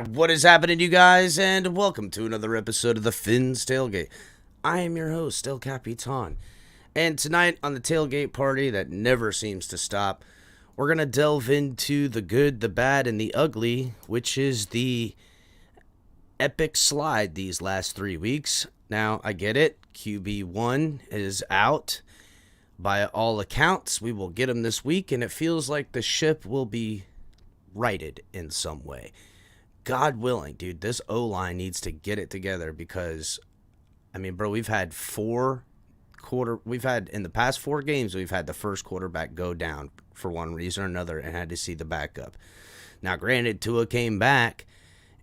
What is happening, you guys, and welcome to another episode of the Finn's Tailgate. I am your host, El Capitan, and tonight on the tailgate party that never seems to stop, we're going to delve into the good, the bad, and the ugly, which is the epic slide these last 3 weeks. Now, I get it, QB1 is out. By all accounts, we will get him this week, and it feels like the ship will be righted in some way. God willing, dude, this O-line needs to get it together because, I mean, bro, we've had in the past 4 games, we've had the first quarterback go down for one reason or another and had to see the backup. Now, granted, Tua came back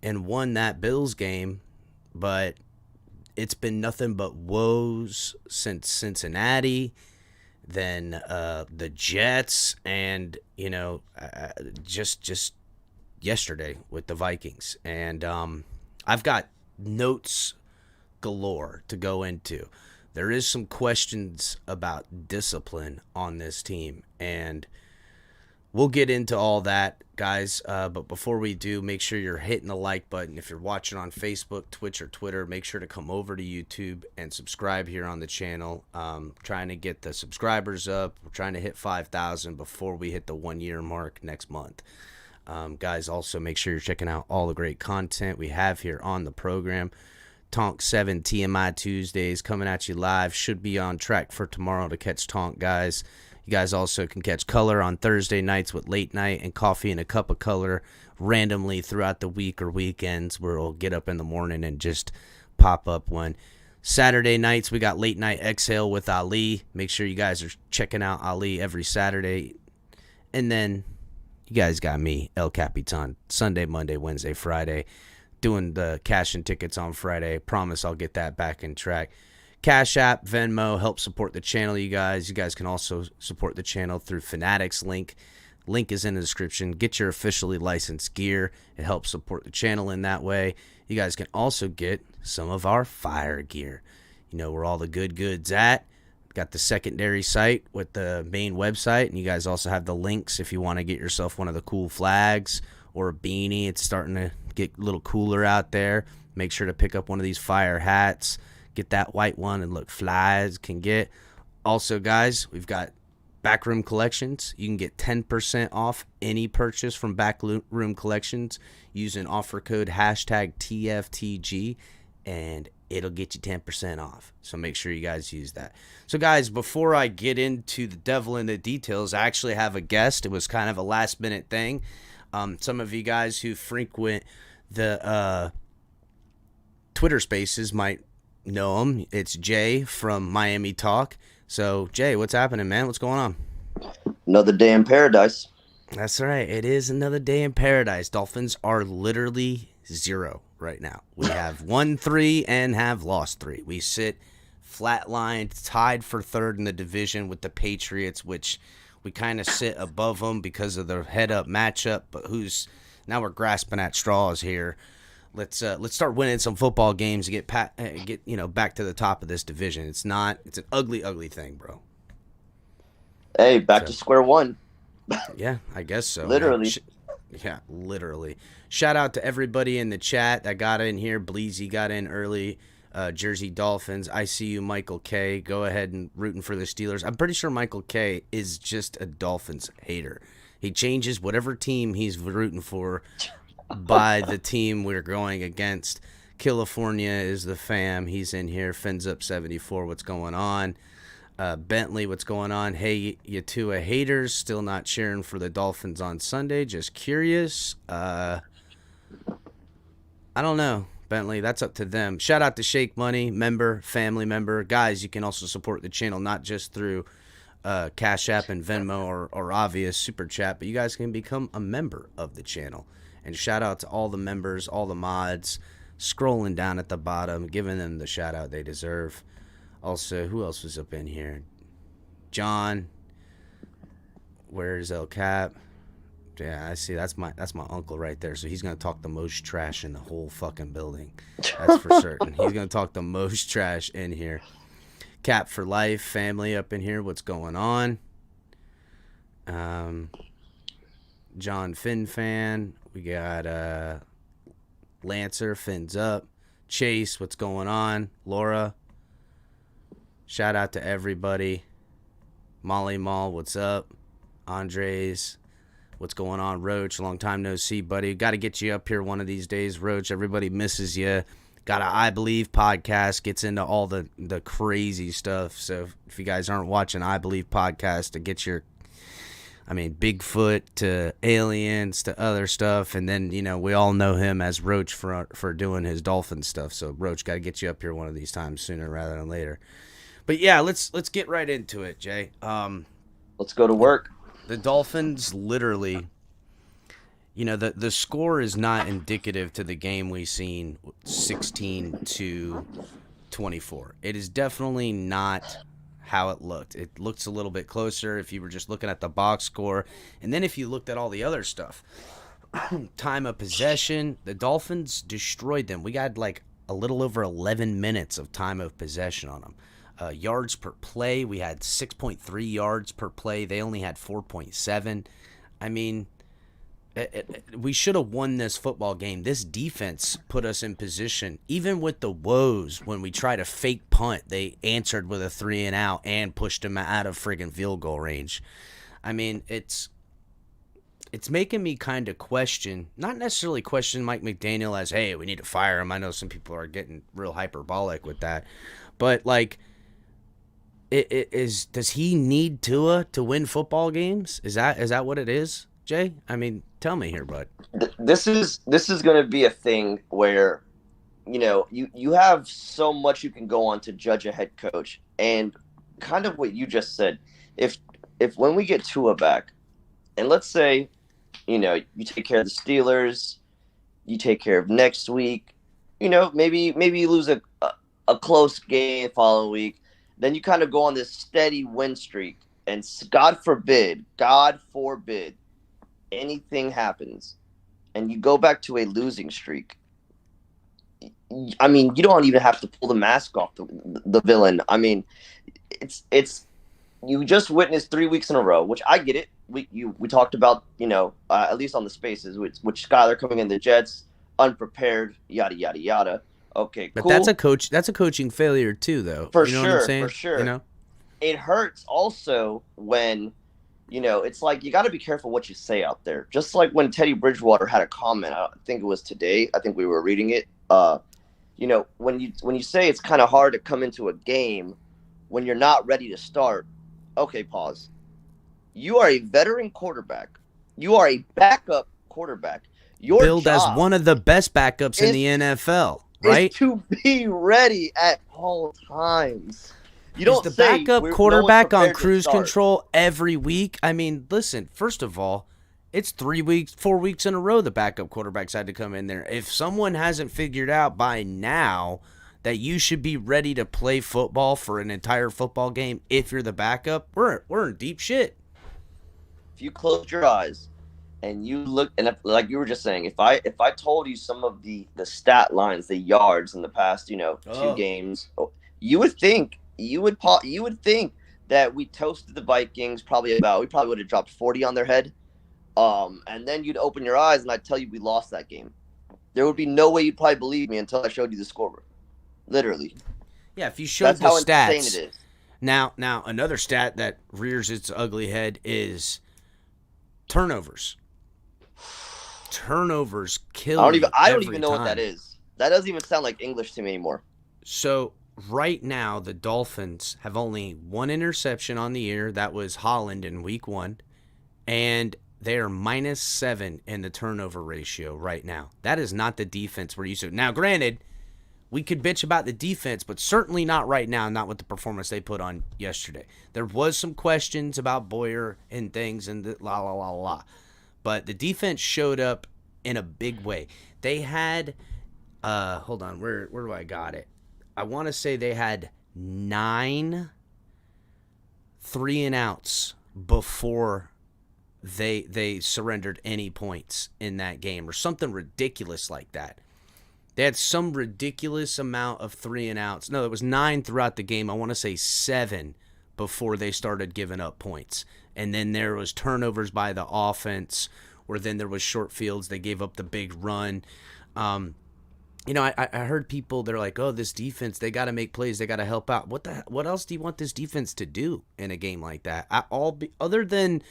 and won that Bills game, but it's been nothing but woes since Cincinnati, then the Jets, and, you know, just yesterday with the Vikings. And I've got notes galore to go into. There is some questions about discipline on this team, and we'll get into all that, guys. But before we do, make sure you're hitting the like button. If you're watching on Facebook, Twitch, or Twitter, make sure to come over to YouTube and subscribe here on the channel. Trying to get the subscribers up. We're trying to hit 5,000 before we hit the 1-year mark next month. Guys, also make sure you're checking out all the great content we have here on the program. Tonk 7 TMI Tuesdays coming at you live. Should be on track for tomorrow to catch Tonk, guys. You guys also can catch Color on Thursday nights with Late Night and Coffee and a Cup of Color randomly throughout the week or weekends, where we'll get up in the morning and just pop up one. Saturday nights, we got Late Night Exhale with Ali. Make sure you guys are checking out Ali every Saturday. And then you guys got me, El Capitan, Sunday, Monday, Wednesday, Friday, doing the cash and tickets on Friday. Promise I'll get that back in track. Cash App, Venmo, help support the channel, you guys. You guys can also support the channel through Fanatics link. Link is in the description. Get your officially licensed gear. It helps support the channel in that way. You guys can also get some of our fire gear. where all the good goods at. Got the secondary site with the main website, and you guys also have the links if you want to get yourself one of the cool flags or a beanie. It's starting to get a little cooler out there. Make sure to pick up one of these fire hats. Get that white one and look fly as can get. Also, guys, we've got Backroom Collections. You can get 10% off any purchase from Backroom Collections using offer code #TFTG, and it'll get you 10% off. So make sure you guys use that. So, guys, before I get into the devil in the details, I actually have a guest. It was kind of a last-minute thing. Some of you guys who frequent the Twitter Spaces might know him. It's Jay from Miami Talk. So, Jay, what's happening, man? What's going on? Another day in paradise. That's right. It is another day in paradise. Dolphins are literally 0 right now. We have won 3 and have lost 3. We sit flatlined, tied for 3rd in the division with the Patriots, which we kind of sit above them because of the head-up matchup. But now we're grasping at straws here. Let's start winning some football games and get back to the top of this division. It's an ugly thing, bro. Hey, back to square one. Yeah, I guess so. Literally. Yeah, literally. Shout out to everybody in the chat that got in here. Bleezy got in early. Jersey Dolphins. I see you, Michael K. Go ahead and rooting for the Steelers. I'm pretty sure Michael K is just a Dolphins hater. He changes whatever team he's rooting for by the team we're going against. California is the fam. He's in here. Fins up 74. What's going on? Bentley, what's going on? Hey, you two haters. Still not cheering for the Dolphins on Sunday. Just curious. I don't know, Bentley. That's up to them. Shout out to Shake Money, family member. Guys, you can also support the channel, not just through Cash App and Venmo or obvious Super Chat, but you guys can become a member of the channel. And shout out to all the members, all the mods, scrolling down at the bottom, giving them the shout out they deserve. Also, who else was up in here? John. Where's El Cap? Yeah, I see. That's my uncle right there. So he's gonna talk the most trash in the whole fucking building. That's for certain. He's gonna talk the most trash in here. Cap for life, family up in here. What's going on? John Finn fan. We got Lancer, Fins up. Chase, what's going on? Laura. Shout out to everybody. Molly Mall, what's up? Andres, what's going on? Roach, long time no see, buddy. Got to get you up here one of these days, Roach. Everybody misses you. Got a I Believe podcast, gets into all the crazy stuff. So if you guys aren't watching I Believe podcast, to get your, Bigfoot to aliens to other stuff. And then, we all know him as Roach for doing his dolphin stuff. So Roach, got to get you up here one of these times sooner rather than later. But yeah, let's get right into it, Jay. Let's go to work. The Dolphins literally, the score is not indicative to the game we've seen, 16-24. It is definitely not how it looked. It looks a little bit closer if you were just looking at the box score. And then if you looked at all the other stuff, time of possession, the Dolphins destroyed them. We got like a little over 11 minutes of time of possession on them. Yards per play, we had 6.3 yards per play. They only had 4.7. We should have won this football game. This defense put us in position. Even with the woes, when we tried a fake punt, they answered with a 3-and-out and pushed them out of friggin' field goal range. It's making me kind of question, not necessarily question Mike McDaniel as, hey, we need to fire him. I know some people are getting real hyperbolic with that. But, does he need Tua to win football games? Is that what it is, Jay? Tell me here, bud. This is going to be a thing where, you have so much you can go on to judge a head coach, and kind of what you just said. If when we get Tua back, and let's say, you take care of the Steelers, you take care of next week, maybe you lose a close game following week. Then you kind of go on this steady win streak, and God forbid, anything happens, and you go back to a losing streak. I mean, you don't even have to pull the mask off the villain. I mean, it's you just witnessed 3 weeks in a row, which I get it. We talked about, at least on the spaces, which Skylar coming in the Jets unprepared, yada yada yada. Okay, But cool. that's a coaching failure too, though. For you know what I'm sure, saying? for sure. It hurts also when, it's like you got to be careful what you say out there. Just like when Teddy Bridgewater had a comment, I think it was today. I think we were reading it. When you say it's kind of hard to come into a game when you're not ready to start. Okay, pause. You are a veteran quarterback. You are a backup quarterback. Your billed as job one of the best backups in the NFL, right? is to be ready at all times. You Is don't the say backup no one's quarterback on prepared to cruise start. control every week? I mean, listen, first of all, it's 4 weeks in a row the backup quarterbacks had to come in there. If someone hasn't figured out by now that you should be ready to play football for an entire football game if you're the backup, we're in deep shit. If you close your eyes and you look, and like you were just saying, if I told you some of the stat lines, the yards in the past, 2 games, you would think that we toasted the Vikings we probably would have dropped 40 on their head. And then you'd open your eyes and I'd tell you we lost that game. There would be no way you'd probably believe me until I showed you the scoreboard. Literally. Yeah, if you showed That's the how stats. insane it is. Now another stat that rears its ugly head is turnovers. Turnovers kill. I don't even know what that is. That doesn't even sound like English to me anymore. So right now the Dolphins have only 1 interception on the year. That was Holland in week 1. And they are -7 in the turnover ratio right now. That is not the defense we're used to. Now, granted, we could bitch about the defense, but certainly not right now, not with the performance they put on yesterday. There was some questions about Boyer and things and la. But the defense showed up in a big way. They had, hold on, where do I got it? I want to say they had 9 3-and-outs before they surrendered any points in that game or something ridiculous like that. They had some ridiculous amount of 3-and-outs. No, it was 9 throughout the game. I want to say 7 before they started giving up points. And then there was turnovers by the offense, where then there was short fields. They gave up the big run. I heard people, they're like, oh, this defense, they got to make plays. They got to help out. What else do you want this defense to do in a game like that? Other than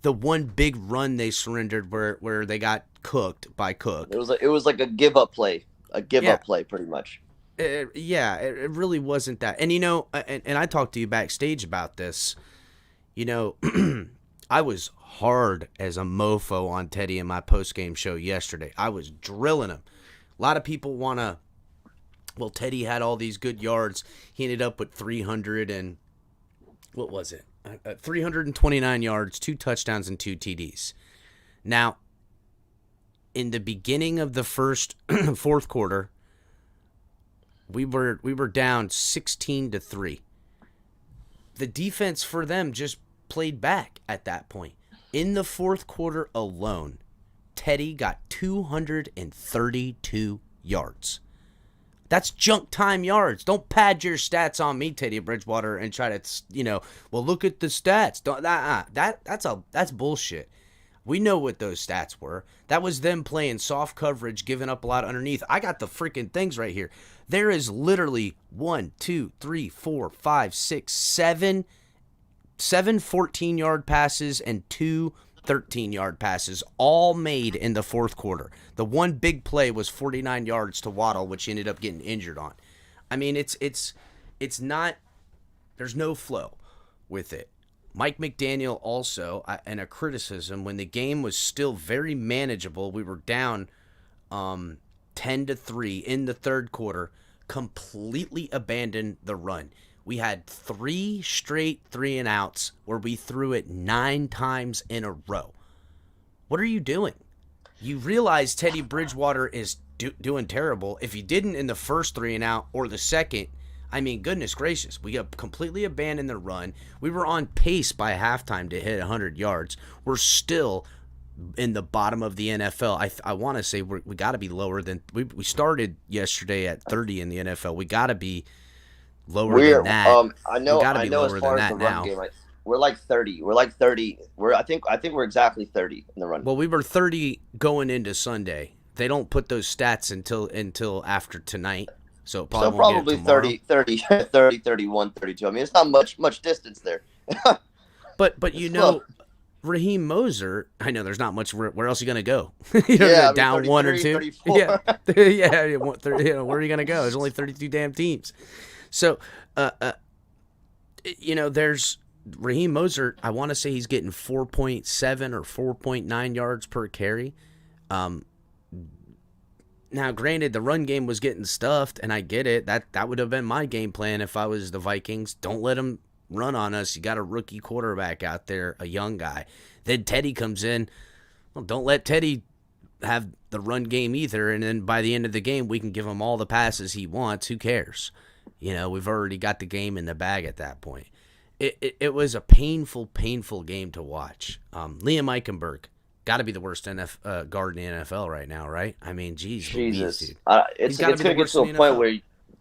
the one big run they surrendered where they got cooked by Cook. It was like a give up play. A give up play, pretty much. It really wasn't that. And, and I talked to you backstage about this. I was hard as a mofo on Teddy in my post-game show yesterday. I was drilling him. A lot of people want to, well, Teddy had all these good yards. He ended up with 329 yards, 2 touchdowns, and 2 TDs. Now, in the beginning of the fourth quarter, we were down 16-3. The defense for them just played back at that point. In the fourth quarter alone, Teddy got 232 yards. That's junk time yards. Don't pad your stats on me, Teddy Bridgewater, and try to, well, look at the stats. That's bullshit. We know what those stats were. That was them playing soft coverage, giving up a lot underneath. I got the freaking things right here. There is literally 7 14-yard passes and 2 13-yard passes, all made in the fourth quarter. The one big play was 49 yards to Waddle, which he ended up getting injured on. I mean, it's not, there's no flow with it. Mike McDaniel also, and a criticism, when the game was still very manageable, we were down 10-3 in the third quarter, completely abandoned the run. We had 3 straight 3-and-outs where we threw it 9 times in a row. What are you doing? You realize Teddy Bridgewater is doing terrible. If you didn't in the first 3-and-out or the second, I mean, goodness gracious, we completely abandoned the run. We were on pace by halftime to hit 100 yards. We're still in the bottom of the NFL. I want to say we got to be lower than we started yesterday at 30 in the NFL. We got to be lower than that. I We know got to be as lower far than as the that run now. game, we're like 30. We're like 30. I think we're exactly 30 in the run. Well, we were 30 going into Sunday. They don't put those stats until after tonight. So Probably get it 30, 30, 31, 32. I mean, it's not much distance there. But you know, close. Raheem Moser, I know there's not much. Where else are you going to go? Yeah, I mean, down 1 or 2? 34. Yeah. Yeah. Where are you going to go? There's only 32 damn teams. So, there's Raheem Moser. I want to say he's getting 4.7 or 4.9 yards per carry. Now, granted, the run game was getting stuffed, and I get it. That would have been my game plan if I was the Vikings. Don't let them run on us. You got a rookie quarterback out there, a young guy. Then Teddy comes in. Well, don't let Teddy have the run game either, and then by the end of the game, we can give him all the passes he wants. Who cares? We've already got the game in the bag at that point. It was a painful game to watch. Liam Eichenberg. Got to be the worst guard in the NFL right now, right? I mean, Jesus, Louise, dude. It's going to get to a point where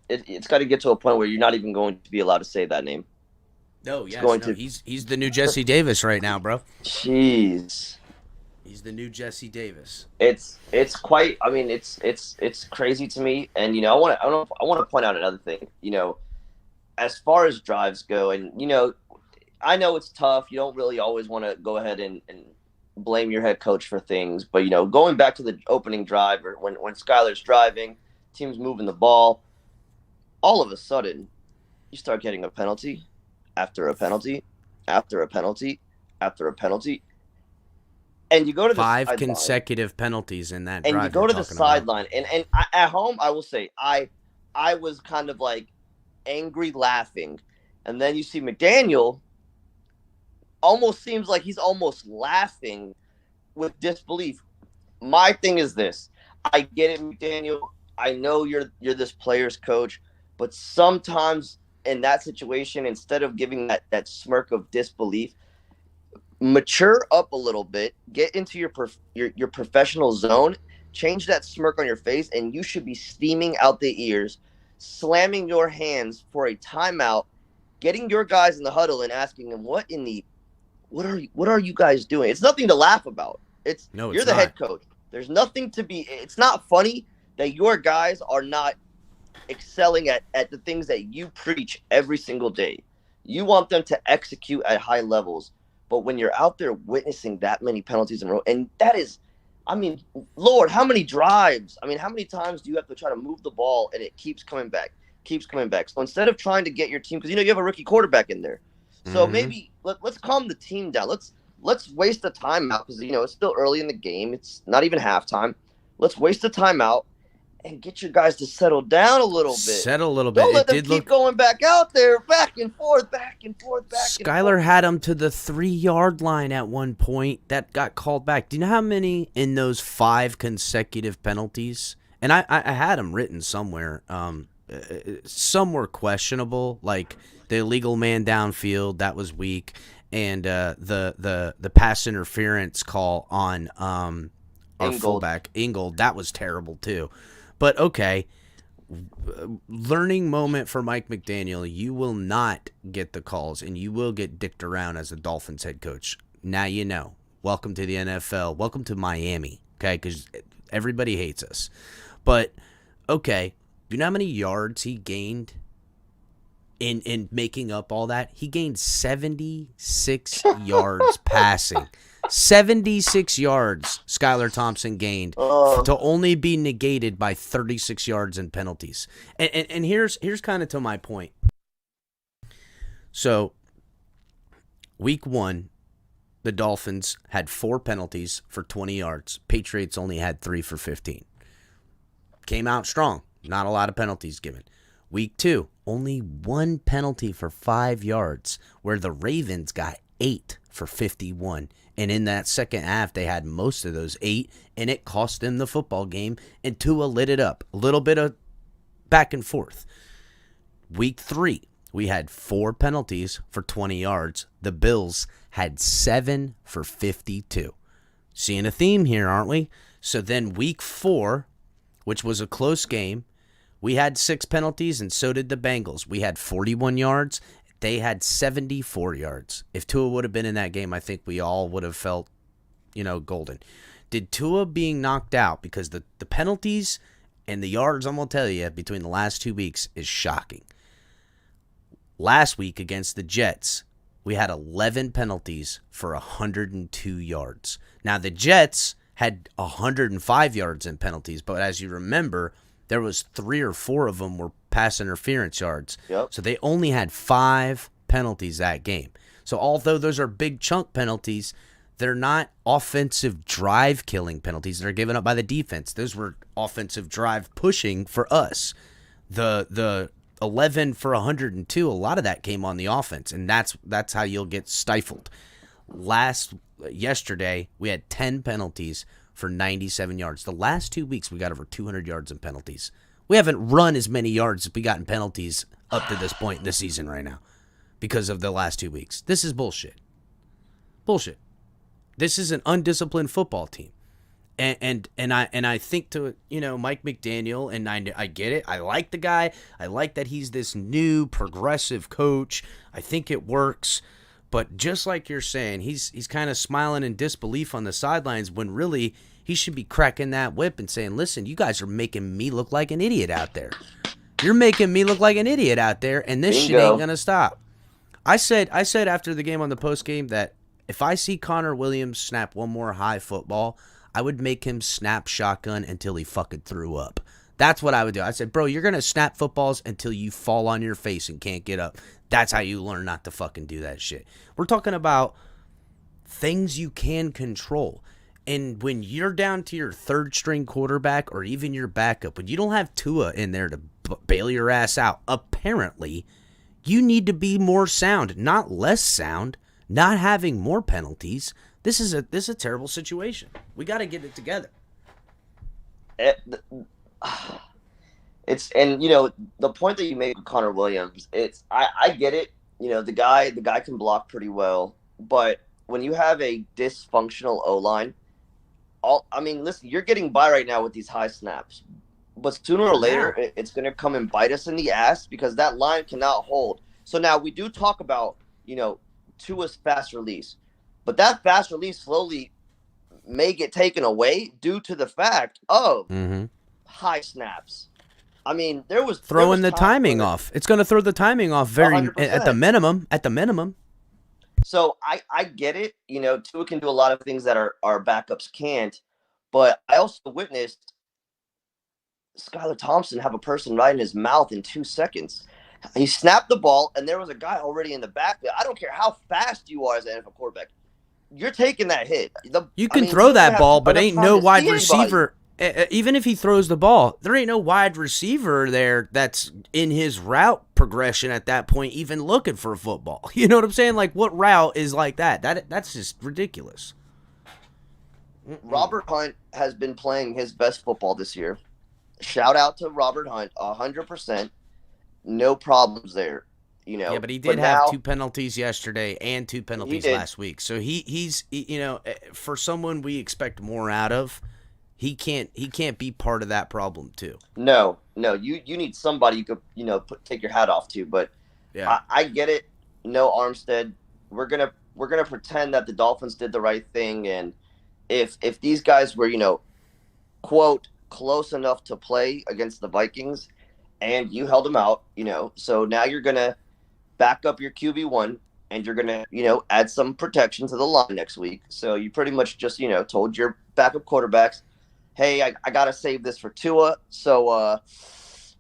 it's got to get to a point where you're not even going to be allowed to say that name. No, he's the new Jesse Davis right now, bro. Jeez, he's the new Jesse Davis. It's quite. I mean, it's crazy to me, and I want to point out another thing. As far as drives go, and I know it's tough. You don't really always want to go ahead and blame your head coach for things, but going back to the opening drive, or when Skylar's driving, team's moving the ball, all of a sudden you start getting a penalty after a penalty after a penalty after a penalty, and you go to the 5 consecutive penalties in that drive, and you go to the sideline, and at home I will say I was kind of like angry laughing, and then you see McDaniel almost seems like he's almost laughing with disbelief. My thing is this. I get it, McDaniel. I know you're this player's coach, but sometimes in that situation, instead of giving that smirk of disbelief, mature up a little bit, get into your professional zone, change that smirk on your face, and you should be steaming out the ears, slamming your hands for a timeout, getting your guys in the huddle and asking them, what are you guys doing? It's nothing to laugh about. You're the head coach. There's nothing to be. It's not funny that your guys are not excelling at the things that you preach every single day. You want them to execute at high levels, but when you're out there witnessing that many penalties in a row, and that is, I mean, Lord, how many drives? I mean, how many times do you have to try to move the ball and it keeps coming back? So instead of trying to get your team, because you have a rookie quarterback in there. So maybe let's calm the team down. Let's waste the timeout because it's still early in the game. It's not even halftime. Let's waste the timeout and get your guys to settle down a little bit. Don't let them keep going back out there, back and forth, back and forth, back and forth. Skylar had him to the 3-yard line at one point. That got called back. Do you know how many in those 5 consecutive penalties? And I had them written somewhere. Some were questionable, like the illegal man downfield, that was weak, and the pass interference call on our fullback Ingold, that was terrible too. But okay, learning moment for Mike McDaniel. You will not get the calls, and you will get dicked around as the Dolphins head coach. Now you know. Welcome to the NFL. Welcome to Miami. Okay, because everybody hates us. But okay, do you know how many yards he gained in making up all that? He gained 76 yards passing. 76 yards Skylar Thompson gained to only be negated by 36 yards in penalties. And here's kind of to my point. So, week 1, the Dolphins had 4 penalties for 20 yards. Patriots only had 3 for 15. Came out strong. Not a lot of penalties given. Week 2, only 1 penalty for 5 yards, where the Ravens got 8 for 51. And in that second half, they had most of those 8, and it cost them the football game, and Tua lit it up. A little bit of back and forth. Week 3, we had 4 penalties for 20 yards. The Bills had 7 for 52. Seeing a theme here, aren't we? So then week 4, which was a close game, we had 6 penalties, and so did the Bengals. We had 41 yards. They had 74 yards. If Tua would have been in that game, I think we all would have felt, golden. Did Tua being knocked out, because the penalties and the yards, I'm going to tell you, between the last 2 weeks is shocking. Last week against the Jets, we had 11 penalties for 102 yards. Now, the Jets had 105 yards in penalties, but as you remember, there was 3 or 4 of them were pass interference yards. Yep. So they only had 5 penalties that game. So although those are big chunk penalties, they're not offensive drive killing penalties that are given up by the defense. Those were offensive drive pushing for us. The 11 for 102, a lot of that came on the offense, and that's how you'll get stifled. Yesterday, we had 10 penalties for 97 yards. The last 2 weeks, we got over 200 yards in penalties. We haven't run as many yards as we got in penalties up to this point in the season right now because of the last 2 weeks. This is bullshit. Bullshit. This is an undisciplined football team. And I think to Mike McDaniel, and I get it. I like the guy. I like that he's this new progressive coach. I think it works. But just like you're saying, he's kind of smiling in disbelief on the sidelines when really he should be cracking that whip and saying, "Listen, you guys are making me look like an idiot out there. You're making me look like an idiot out there, and this shit ain't gonna stop." I said after the game on the post game that if I see Connor Williams snap one more high football, I would make him snap shotgun until he fucking threw up. That's what I would do. I said, bro, you're going to snap footballs until you fall on your face and can't get up. That's how you learn not to fucking do that shit. We're talking about things you can control. And when you're down to your third string quarterback or even your backup, when you don't have Tua in there to bail your ass out, apparently you need to be more sound, not less sound, not having more penalties. This is a terrible situation. We got to get it together. It's and the point that you made with Connor Williams, I get it. The guy can block pretty well, but when you have a dysfunctional O-line, listen, you're getting by right now with these high snaps, but sooner or later it's going to come and bite us in the ass because that line cannot hold. So now we do talk about Tua's fast release. But that fast release slowly may get taken away due to the fact of high snaps. There was throwing the timing off. It's going to throw the timing off 100%. At the minimum. At the minimum. So I get it. Tua can do a lot of things that our backups can't. But I also witnessed Skylar Thompson have a person right in his mouth in 2 seconds. He snapped the ball, and there was a guy already in the back. I don't care how fast you are as an NFL quarterback. You're taking that hit. You can throw that ball, but ain't no wide receiver. Even if he throws the ball, there ain't no wide receiver there that's in his route progression at that point even looking for a football. You know what I'm saying? Like, what route is like that? That's just ridiculous. Robert Hunt has been playing his best football this year. Shout out to Robert Hunt, 100%. No problems there. Yeah, but he did have 2 penalties yesterday and 2 penalties last week. So he's for someone we expect more out of, he can't be part of that problem too. No, you need somebody you could take your hat off to. But yeah, I get it. No Armstead. We're gonna pretend that the Dolphins did the right thing, and if these guys were quote close enough to play against the Vikings, and you held them out, so now you're gonna back up your QB1, and you're going to, add some protection to the line next week. So you pretty much just, told your backup quarterbacks, hey, I got to save this for Tua. So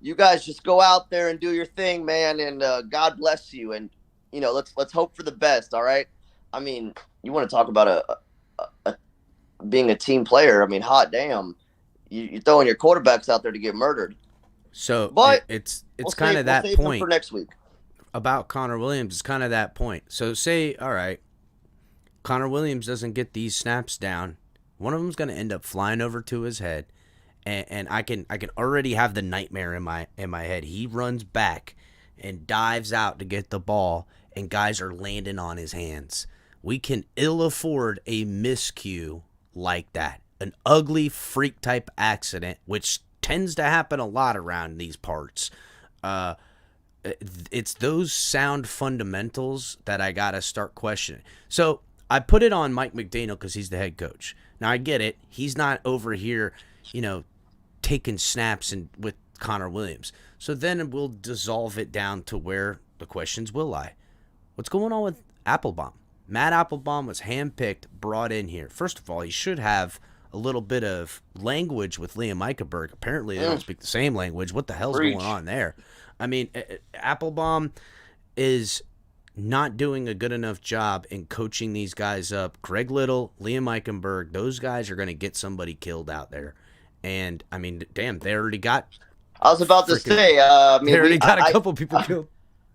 you guys just go out there and do your thing, man, and God bless you. And, let's hope for the best, all right? You want to talk about being a team player. Hot damn. You're throwing your quarterbacks out there to get murdered. So but it's kind of that point for next week. About Connor Williams, is kind of that point. So say, all right, Connor Williams doesn't get these snaps down. One of them's going to end up flying over to his head, and I can already have the nightmare in my head. He runs back and dives out to get the ball, and guys are landing on his hands. We can ill afford a miscue like that. An ugly freak type accident, which tends to happen a lot around these parts. It's those sound fundamentals that I got to start questioning. So I put it on Mike McDaniel because he's the head coach. Now I get it. He's not over here, taking snaps with Connor Williams. So then we'll dissolve it down to where the questions will lie. What's going on with Applebaum? Matt Applebaum was handpicked, brought in here. First of all, he should have a little bit of language with Liam Eichenberg. Apparently they don't speak the same language. What the hell's going on there? I mean, Applebaum is not doing a good enough job in coaching these guys up. Greg Little, Liam Eichenberg, those guys are going to get somebody killed out there. And, I mean, damn, they already got... I was about to say... they already got a couple people killed.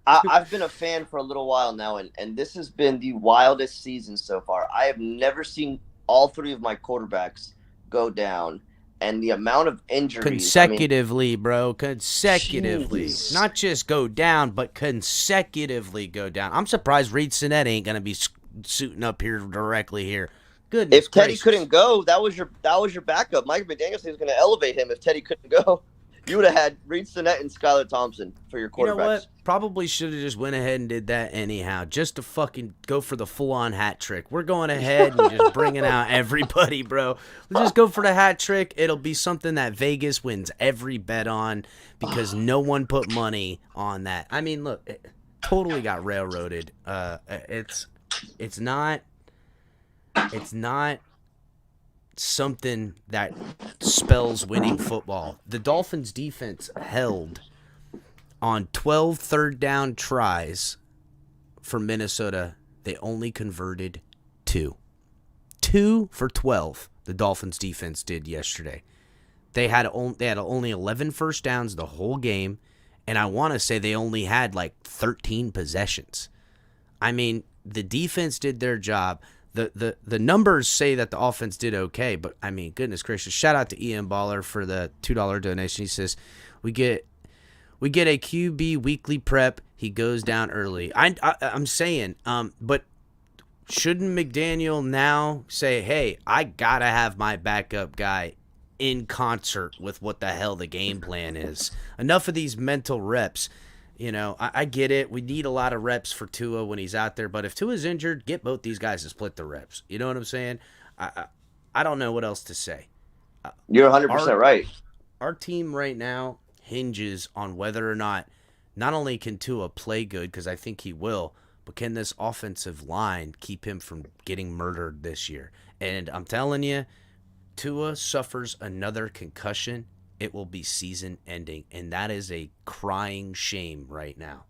I've been a fan for a little while now, and this has been the wildest season so far. I have never seen all three of my quarterbacks go down, and the amount of injuries... Consecutively, bro. Consecutively. Jeez. Not just go down, but consecutively go down. I'm surprised Reed Sinnett ain't going to be suiting up here directly here. Goodness If Teddy gracious. couldn't go, that was your backup. Mike McDaniel said he was going to elevate him if Teddy couldn't go. You would have had Reed Sinnett and Skylar Thompson for your quarterbacks. You know what? Probably should have just went ahead and did that anyhow, just to fucking go for the full-on hat trick. We're going ahead and just bringing out everybody, bro. Let's just go for the hat trick. It'll be something that Vegas wins every bet on because no one put money on that. I mean, look, it totally got railroaded. It's not something that spells winning football. The Dolphins defense held on 12 third down tries for Minnesota. They only converted 2. 2 for 12 the Dolphins defense did yesterday. They had only 11 first downs the whole game, and I want to say they only had like 13 possessions. I mean, the defense did their job. The numbers say that the offense did okay, but I mean, goodness gracious! Shout out to Ian Baller for the $2 donation. He says, "We get a QB weekly prep. He goes down early." I'm saying, but shouldn't McDaniel now say, "Hey, I gotta have my backup guy in concert with what the hell the game plan is"? Enough of these mental reps. I get it. We need a lot of reps for Tua when he's out there. But if Tua's injured, get both these guys to split the reps. You know what I'm saying? I don't know what else to say. You're 100% right. Our team right now hinges on whether or not only can Tua play good, because I think he will, but can this offensive line keep him from getting murdered this year? And I'm telling you, Tua suffers another concussion, it will be season ending, and that is a crying shame right now.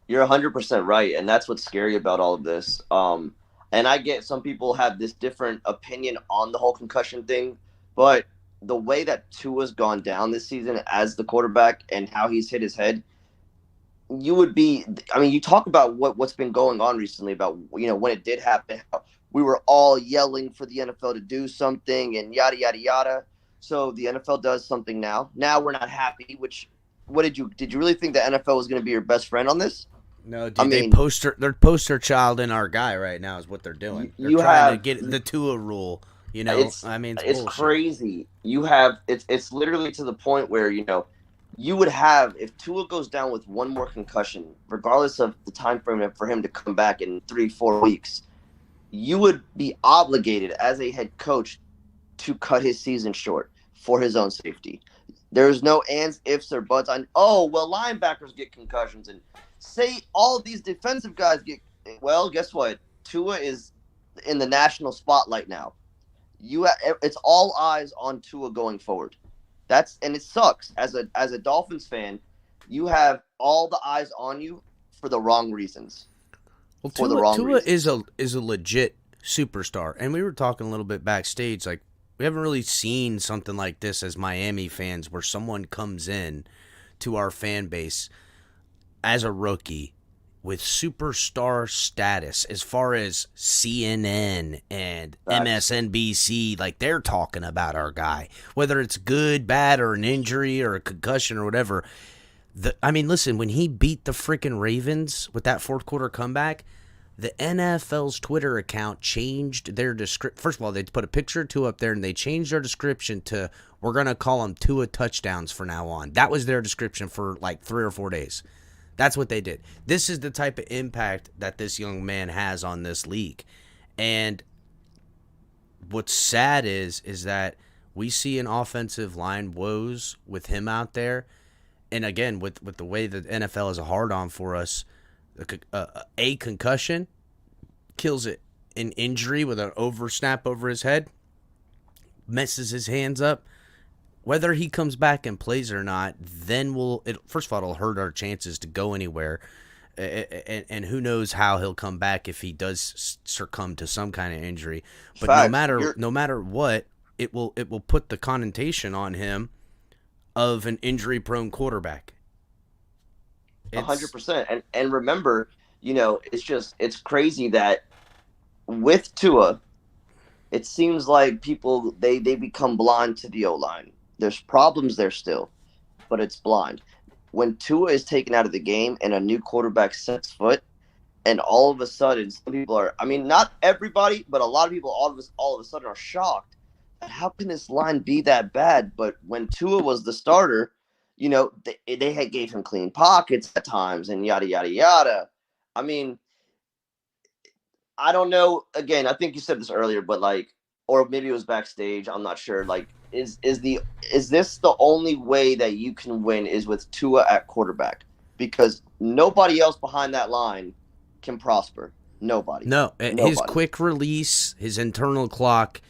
You're 100% right, and that's what's scary about all of this. And I get some people have this different opinion on the whole concussion thing, but the way that Tua's gone down this season as the quarterback and how he's hit his head, you talk about what's been going on recently about, when it did happen, how we were all yelling for the NFL to do something and yada, yada, yada. So the NFL does something now. Now we're not happy, did you really think the NFL was going to be your best friend on this? No, dude, they're poster child in our guy right now is what they're doing. They're trying to get the Tua rule, It's crazy. It's literally to the point where, you would have, if Tua goes down with one more concussion, regardless of the time frame for him to come back in 3-4 weeks, you would be obligated as a head coach to cut his season short for his own safety. There's no ands, ifs, or buts on, linebackers get concussions and say all of these defensive guys get, well, guess what? Tua is in the national spotlight now. It's all eyes on Tua going forward. And it sucks. As a Dolphins fan, you have all the eyes on you for the wrong reasons. Well, Tua is a legit superstar. And we were talking a little bit backstage, like, we haven't really seen something like this as Miami fans where someone comes in to our fan base as a rookie with superstar status as far as CNN and MSNBC, like they're talking about our guy, whether it's good, bad, or an injury or a concussion or whatever. Listen, when he beat the freaking Ravens with that fourth quarter comeback, The NFL's Twitter account changed their description. First of all, they put a picture of Tua up there, and they changed their description to, we're going to call them Tua touchdowns from now on. That was their description for like 3 or 4 days. That's what they did. This is the type of impact that this young man has on this league. And what's sad is that we see an offensive line woes with him out there. And again, with the way the NFL is a hard-on for us, a concussion kills it. An injury with an snap over his head messes his hands up. Whether he comes back and plays or not, then first of all, it'll hurt our chances to go anywhere. And who knows how he'll come back if he does succumb to some kind of injury. But no matter what, it will put the connotation on him of an injury-prone quarterback. 100%. And remember, it's crazy that with Tua, it seems like people they become blind to the O-line. There's problems there still, but it's blind. When Tua is taken out of the game and a new quarterback sets foot, and all of a sudden, some people are, not everybody, but a lot of people all of a sudden are shocked. How can this line be that bad? But when Tua was the starter, they had gave him clean pockets at times and yada, yada, yada. I don't know. Again, I think you said this earlier, but or maybe it was backstage. I'm not sure. Is this the only way that you can win is with Tua at quarterback? Because nobody else behind that line can prosper. Nobody. Nobody. His quick release, his internal clock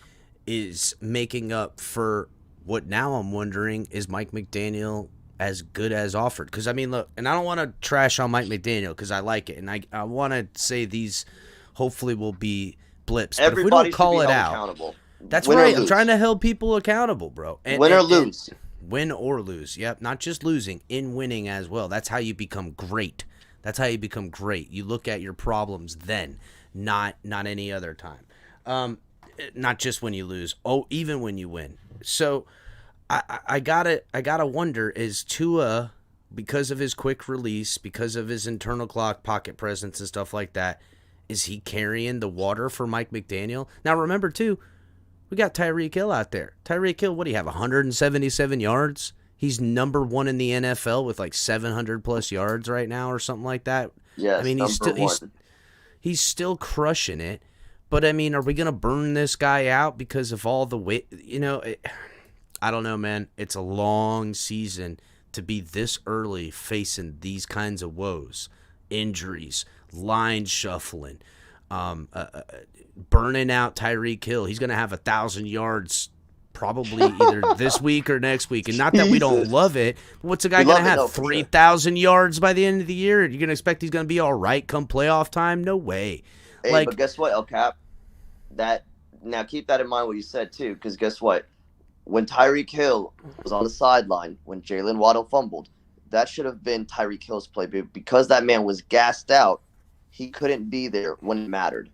is making up for what now I'm wondering, is Mike McDaniel as good as offered? Because, look, and I don't want to trash on Mike McDaniel because I like it. And I want to say these hopefully will be blips. But if we don't call it out, that's right. I'm trying to hold people accountable, bro. Win or lose. Win or lose. Yep. Not just losing, in winning as well. That's how you become great. You look at your problems then, not any other time. Not just when you lose. Oh, even when you win. So I gotta wonder, is Tua, because of his quick release, because of his internal clock, pocket presence and stuff like that, is he carrying the water for Mike McDaniel? Now remember too, we got Tyreek Hill out there. Tyreek Hill, what do you have, 177 yards? He's number 1 in the NFL with 700 plus yards right now or something like that. Yeah, he's still crushing it. But are we gonna burn this guy out because of all the weight? I don't know, man. It's a long season to be this early facing these kinds of woes, injuries, line shuffling, burning out Tyreek Hill. He's gonna have 1,000 yards probably either this week or next week. And not that we don't love it. But what's a guy gonna have? 3,000 yards by the end of the year? You're gonna expect he's gonna be all right come playoff time? No way. Hey, but guess what, El Cap? Now keep that in mind what you said too, because guess what? When Tyreek Hill was on the sideline, when Jalen Waddle fumbled, that should have been Tyreek Hill's play. But because that man was gassed out, he couldn't be there when it mattered.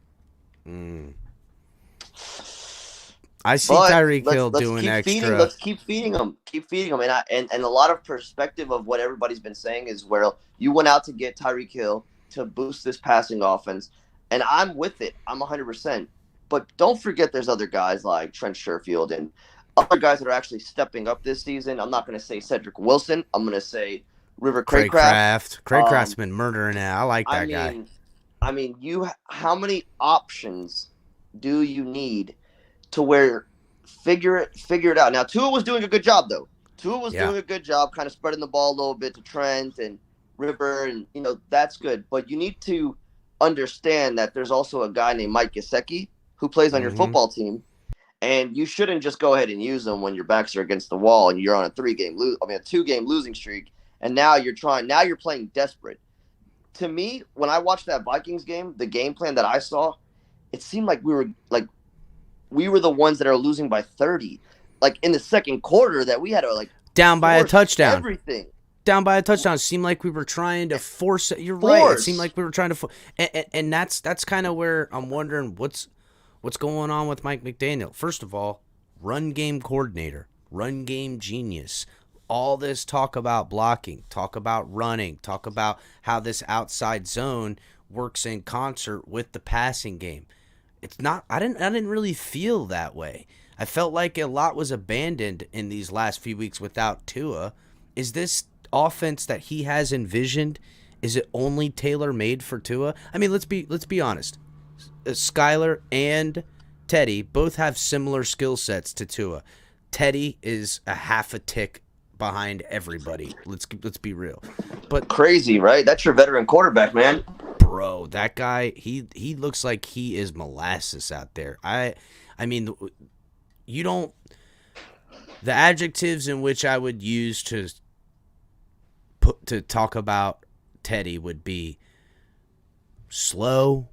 I see Tyreek Hill doing extra. Let's keep feeding him. And a lot of perspective of what everybody's been saying is where you went out to get Tyreek Hill to boost this passing offense. And I'm with it. I'm 100%. But don't forget there's other guys like Trent Sherfield and other guys that are actually stepping up this season. I'm not going to say Cedric Wilson. I'm going to say River Craycraft. Craycraft's been murdering it. I like that guy. How many options do you need to where figure it out? Now, Tua was doing a good job, though. Doing a good job kind of spreading the ball a little bit to Trent and River, and, that's good. But you need to understand that there's also a guy named Mike Gesicki who plays on your football team, and you shouldn't just go ahead and use him when your backs are against the wall and you're on a 2-game losing streak, and now you're playing desperate. To me, when I watched that Vikings game, the game plan that I saw, it seemed like we were the ones that are losing by 30. In the second quarter, that we had to down by a touchdown. Everything. Down by a touchdown. It seemed like we were trying to force it. You're right. It seemed like we were trying to and that's kind of where I'm wondering what's going on with Mike McDaniel. First of all, run game coordinator, run game genius. all this talk about blocking, talk about running, talk about how this outside zone works in concert with the passing game. It's not. I didn't really feel that way. I felt like a lot was abandoned in these last few weeks without Tua. Is this offense that he has envisioned? Is it only tailor made for Tua? I mean, let's be honest. Skylar and Teddy both have similar skill sets to Tua. Teddy is a half a tick behind everybody. Let's be real. But Crazy, right? That's your veteran quarterback, man. bro, that guy, he looks like he is molasses out there. I mean, you don't, the adjectives in which I would use to talk about Teddy would be slow.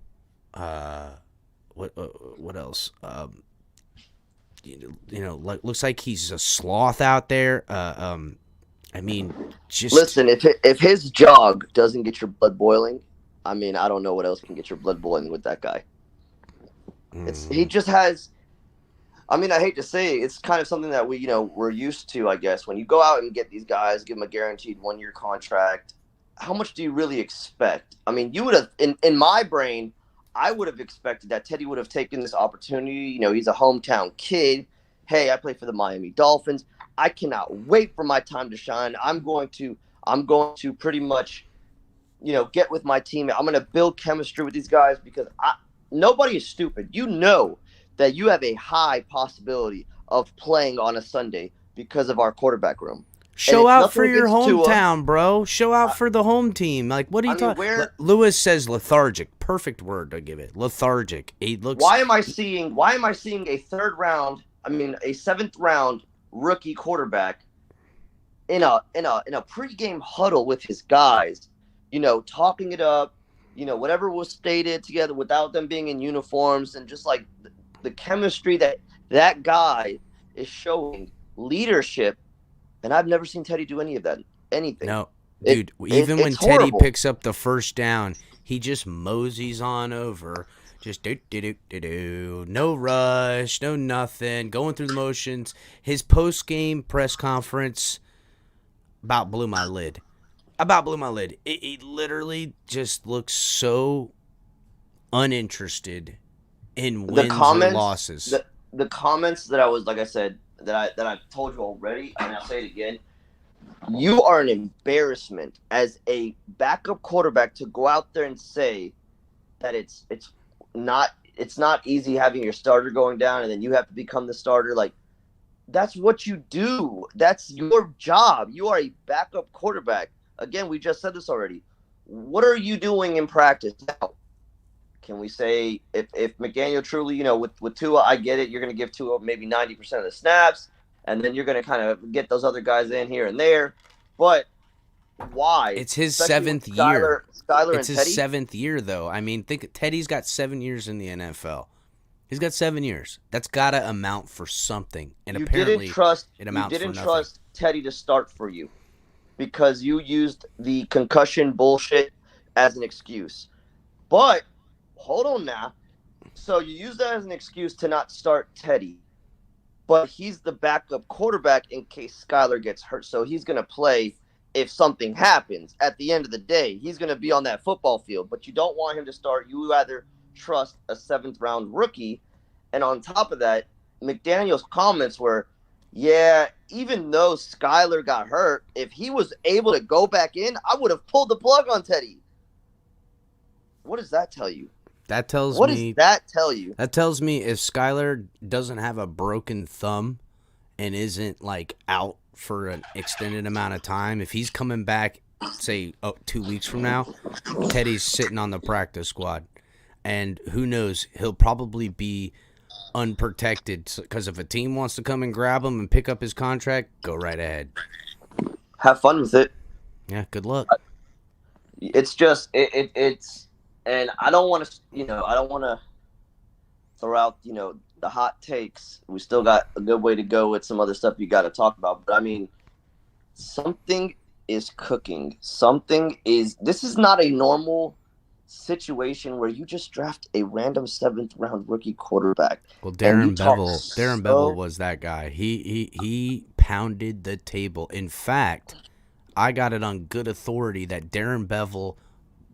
What else? Like looks like he's a sloth out there. I mean, just Listen, if his jog doesn't get your blood boiling, I mean, I don't know what else can get your blood boiling with that guy. He just has. I mean, I hate to say it, it's kind of something that we're used to, I guess. When you go out and get these guys, give them a guaranteed 1-year contract, how much do you really expect? I mean, you would have, in my brain, I would have expected that Teddy would have taken this opportunity. He's a hometown kid. Hey, I play for the Miami Dolphins. I cannot wait for my time to shine. I'm going to pretty much, get with my team. I'm going to build chemistry with these guys because nobody is stupid. You know that you have a high possibility of playing on a Sunday because of our quarterback room. show out for your hometown, bro. Show out for the home team. Like, what are you talking? Lewis says lethargic. Perfect word to give it. Lethargic. He looks. Why am I seeing a seventh round rookie quarterback in a pregame huddle with his guys, talking it up, whatever was stated together without them being in uniforms, and just like the chemistry that guy is showing, leadership. And I've never seen Teddy do any of that. Anything. No, dude. Even when Teddy picks up the first down, he just moseys on over. Just do. No rush, no nothing. Going through the motions. His post-game press conference about blew my lid. It literally just looks so uninterested in wins or losses. The comments that I was, like I said, that I've told you already, and I'll say it again. You are an embarrassment as a backup quarterback to go out there and say that it's not easy having your starter going down and then you have to become the starter. Like, that's what you do. That's your job. You are a backup quarterback. Again, we just said this already. What are you doing in practice now? Can we say if McDaniel truly, with Tua, I get it. You're going to give Tua maybe 90% of the snaps, and then you're going to kind of get those other guys in here and there. But why? It's his seventh year. Skylar it's and his Teddy? seventh year, though. I mean, think Teddy's got 7 years in the NFL. He's got 7 years. That's got to amount for something. And apparently, it amounts for nothing. You didn't trust Teddy to start for you because you used the concussion bullshit as an excuse. But hold on now. So you use that as an excuse to not start Teddy, but he's the backup quarterback in case Skylar gets hurt. So he's going to play if something happens. At the end of the day, he's going to be on that football field, but you don't want him to start. You rather trust a 7th-round rookie. And on top of that, McDaniel's comments were, yeah, even though Skylar got hurt, if he was able to go back in, I would have pulled the plug on Teddy. What does that tell you? What does that tell you? That tells me if Skylar doesn't have a broken thumb and isn't like out for an extended amount of time, if he's coming back, say 2 weeks from now, Teddy's sitting on the practice squad, and who knows, he'll probably be unprotected because if a team wants to come and grab him and pick up his contract, go right ahead. Have fun with it. Yeah, good luck. It's just it's. And I don't want to, throw out, the hot takes. We still got a good way to go with some other stuff you got to talk about. But, I mean, something is cooking. This is not a normal situation where you just draft a random 7th-round rookie quarterback. Well, Darren Bevel was that guy. He pounded the table. In fact, I got it on good authority that Darren Bevel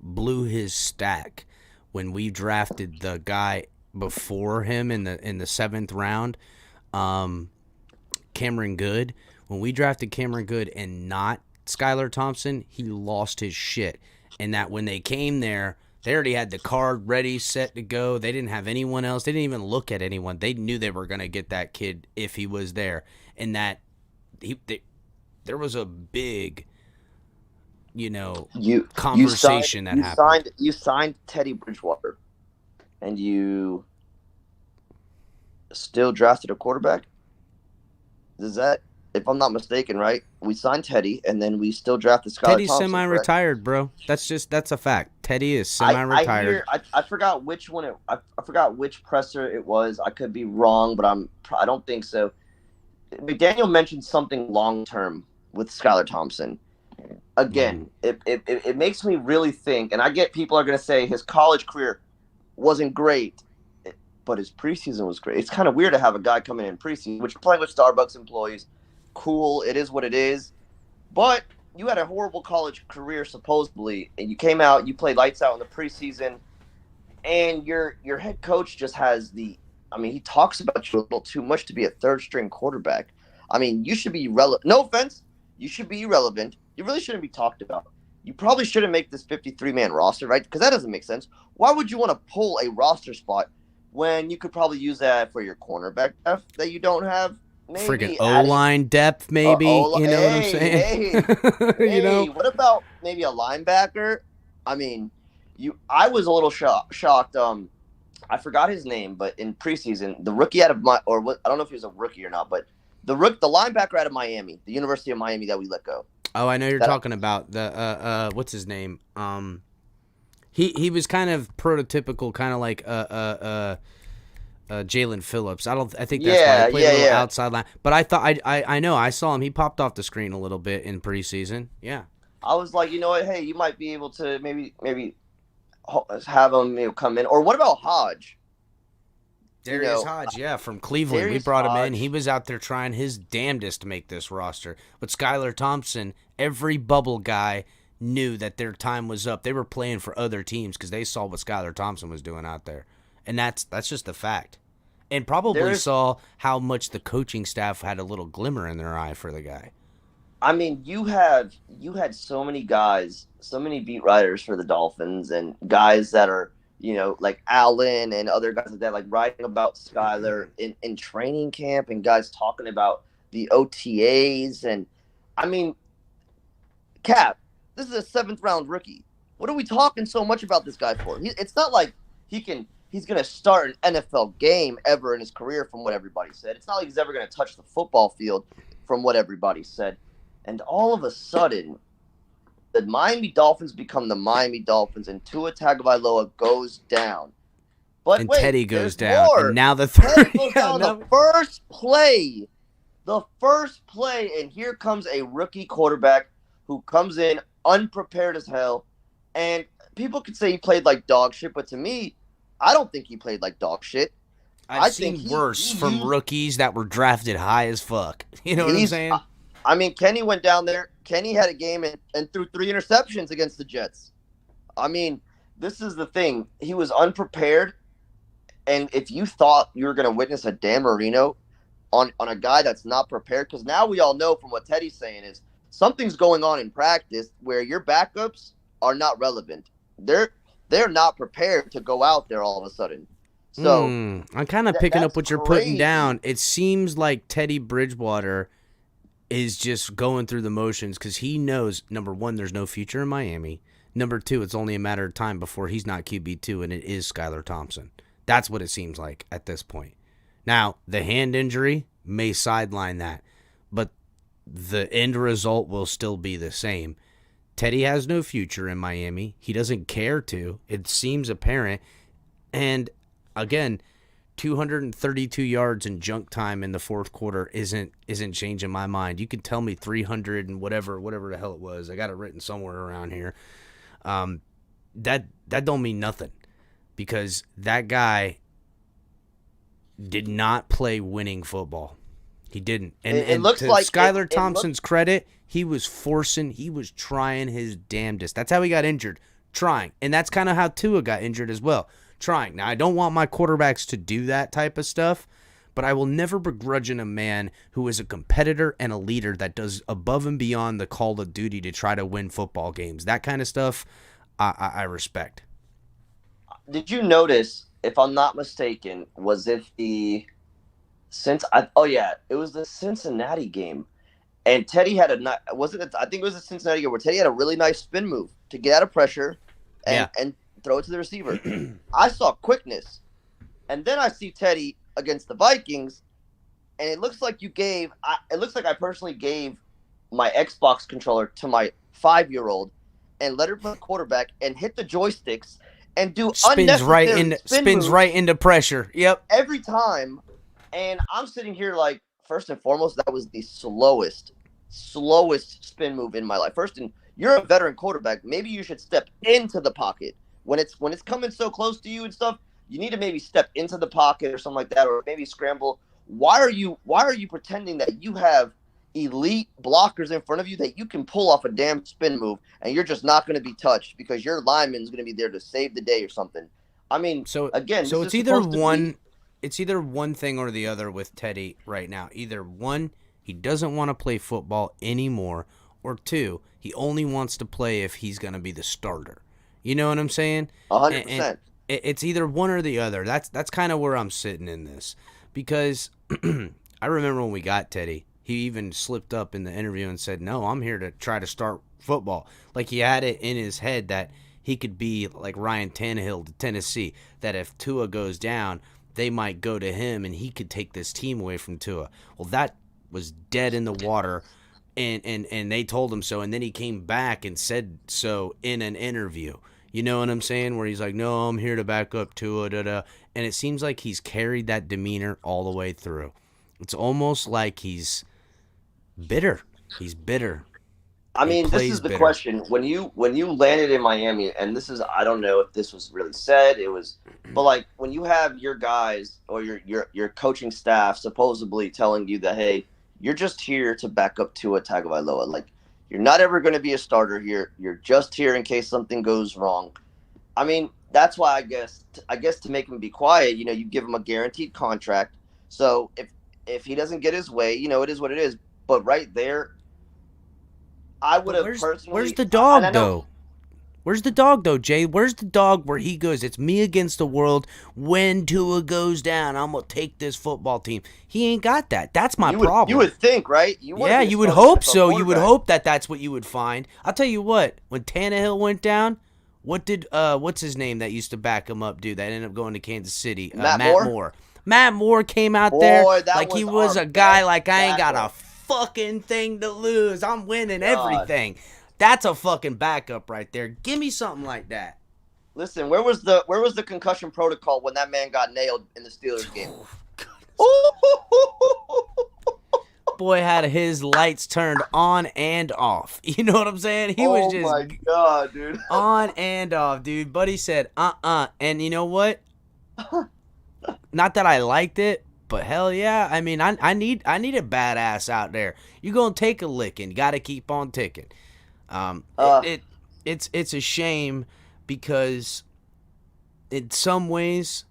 blew his stack when we drafted the guy before him in the 7th round, Cameron Good. When we drafted Cameron Good and not Skylar Thompson, he lost his shit. And that when they came there, they already had the card ready, set to go. They didn't have anyone else. They didn't even look at anyone. They knew they were going to get that kid if he was there. And that there was a big, conversation that happened. You signed Teddy Bridgewater, and you still drafted a quarterback? Is that, if I'm not mistaken, right? We signed Teddy, and then we still drafted Skylar Teddy's Thompson, semi-retired, right? Bro. That's a fact. Teddy is semi-retired. I forgot which one. I forgot which presser it was. I could be wrong, but I don't think so. McDaniel mentioned something long-term with Skylar Thompson. Again, it makes me really think, and I get people are going to say his college career wasn't great, but his preseason was great. It's kind of weird to have a guy come in preseason, which you're playing with Starbucks employees. Cool, it is what it is. But you had a horrible college career, supposedly, and you came out, you played lights out in the preseason, and your head coach just has he talks about you a little too much to be a third-string quarterback. I mean, you should be relevant. No offense, you should be irrelevant. You really shouldn't be talked about. You probably shouldn't make this 53-man roster, right? Because that doesn't make sense. Why would you want to pull a roster spot when you could probably use that for your cornerback depth that you don't have? Friggin' O-line depth, maybe. You know what I'm saying? Hey, what about maybe a linebacker? I mean, I was a little shocked. I forgot his name, but in preseason, the rookie I don't know if he was a rookie or not, but the linebacker out of Miami, the University of Miami that we let go. Oh, I know you're talking about the what's his name? He was kind of prototypical, kind of like Jalen Phillips. I think that's why he played a little outside line. But I thought I know I saw him. He popped off the screen a little bit in preseason. Yeah. I was like, you know what? Hey, you might be able to maybe have him come in. Or what about Hodge? Darius Hodge, yeah, from Cleveland. We brought him in. He was out there trying his damnedest to make this roster. But Skylar Thompson, every bubble guy knew that their time was up. They were playing for other teams because they saw what Skylar Thompson was doing out there. And that's just a fact. And probably saw how much the coaching staff had a little glimmer in their eye for the guy. I mean, you had so many guys, so many beat writers for the Dolphins, and guys that are, like Allen and other guys like that, like writing about Skylar in training camp, and guys talking about the OTAs. And I mean, Cap, this is a 7th round rookie. What are we talking so much about this guy for? It's not like he's going to start an NFL game ever in his career, from what everybody said. It's not like he's ever going to touch the football field, from what everybody said. And all of a sudden, the Miami Dolphins become the Miami Dolphins, and Tua Tagovailoa goes down. But and wait, Teddy goes down. More. And now the third. Teddy goes down the first play. The first play, and here comes a rookie quarterback who comes in unprepared as hell. And people could say he played like dog shit, but to me, I don't think he played like dog shit. I've seen worse from rookies that were drafted high as fuck. You know what I'm saying? I mean, Kenny went down there. Kenny had a game and threw 3 interceptions against the Jets. I mean, this is the thing. He was unprepared, and if you thought you were going to witness a Dan Marino on a guy that's not prepared, because now we all know from what Teddy's saying is something's going on in practice where your backups are not relevant. They're not prepared to go out there all of a sudden. So I'm kind of picking up what you're putting down. It seems like Teddy Bridgewater is just going through the motions because he knows, number one, there's no future in Miami. Number two, it's only a matter of time before he's not QB2, and it is Skylar Thompson. That's what it seems like at this point. Now, the hand injury may sideline that, but the end result will still be the same. Teddy has no future in Miami. He doesn't care to. It seems apparent. And, again, 232 yards in junk time in the fourth quarter isn't changing my mind. You can tell me 300 and whatever the hell it was. I got it written somewhere around here. That don't mean nothing because that guy did not play winning football. He didn't. It And looks to like Skylar it looked. Thompson's credit, he was trying his damnedest. That's how he got injured, trying. And that's kind of how Tua got injured as well, trying. Now, I don't want my quarterbacks to do that type of stuff, but I will never begrudge a man who is a competitor and a leader that does above and beyond the call of duty to try to win football games. That kind of stuff, I respect. Did you notice, if I'm not mistaken, was it the since I? Oh yeah, it was the Cincinnati game, and Teddy had wasn't it? I think it was the Cincinnati game where Teddy had a really nice spin move to get out of pressure, and throw it to the receiver. I saw quickness, and then I see Teddy against the Vikings, and it looks like it looks like I personally gave my Xbox controller to my 5-year-old and let her play quarterback and hit the joysticks and do spins right into pressure. Yep. Every time. And I'm sitting here like, first and foremost, that was the slowest spin move in my life. You're a veteran quarterback. Maybe you should step into the pocket. When it's coming so close to you and stuff, you need to maybe step into the pocket or something like that, or maybe scramble. Why are you pretending that you have elite blockers in front of you that you can pull off a damn spin move and you're just not going to be touched because your lineman's going to be there to save the day or something? I mean, it's either one thing or the other with Teddy right now. Either one, he doesn't want to play football anymore, or two, he only wants to play if he's going to be the starter. You know what I'm saying? 100%. And it's either one or the other. That's kind of where I'm sitting in this. Because I remember when we got Teddy, he even slipped up in the interview and said, no, I'm here to try to start football. Like he had it in his head that he could be like Ryan Tannehill to Tennessee, that if Tua goes down, they might go to him and he could take this team away from Tua. Well, that was dead in the water, and they told him so, and then he came back and said so in an interview. You know what I'm saying? Where he's like, no, I'm here to back up Tua, da-da. And it seems like he's carried that demeanor all the way through. It's almost like he's bitter. He's bitter. I mean, this is the question. When you landed in Miami, and this is, I don't know if this was really said, but like when you have your guys or your coaching staff supposedly telling you that, hey, you're just here to back up Tua Tagovailoa. Like, you're not ever going to be a starter here. You're just here in case something goes wrong. I mean, that's why I guess to make him be quiet, you give him a guaranteed contract. So if he doesn't get his way, it is what it is. But right there, I would have personally. Where's the dog though? Where's the dog though, Jay? Where's the dog where he goes, it's me against the world. When Tua goes down, I'm gonna take this football team. He ain't got that. That's my problem. You would think, right? You would hope so. You would hope that that's what you would find. I'll tell you what. When Tannehill went down, what did what's his name that used to back him up do that ended up going to Kansas City? Matt Moore. Matt Moore came out there like he was a guy like I ain't got a fucking thing to lose. I'm winning everything. That's a fucking backup right there. Give me something like that. Listen, where was the concussion protocol when that man got nailed in the Steelers game? Boy had his lights turned on and off. You know what I'm saying? He was just, oh my god, dude, on and off, dude. Buddy said, and you know what? Not that I liked it, but hell yeah. I mean, I need a badass out there. You gonna take a licking. Got to keep on ticking. It's a shame because in some ways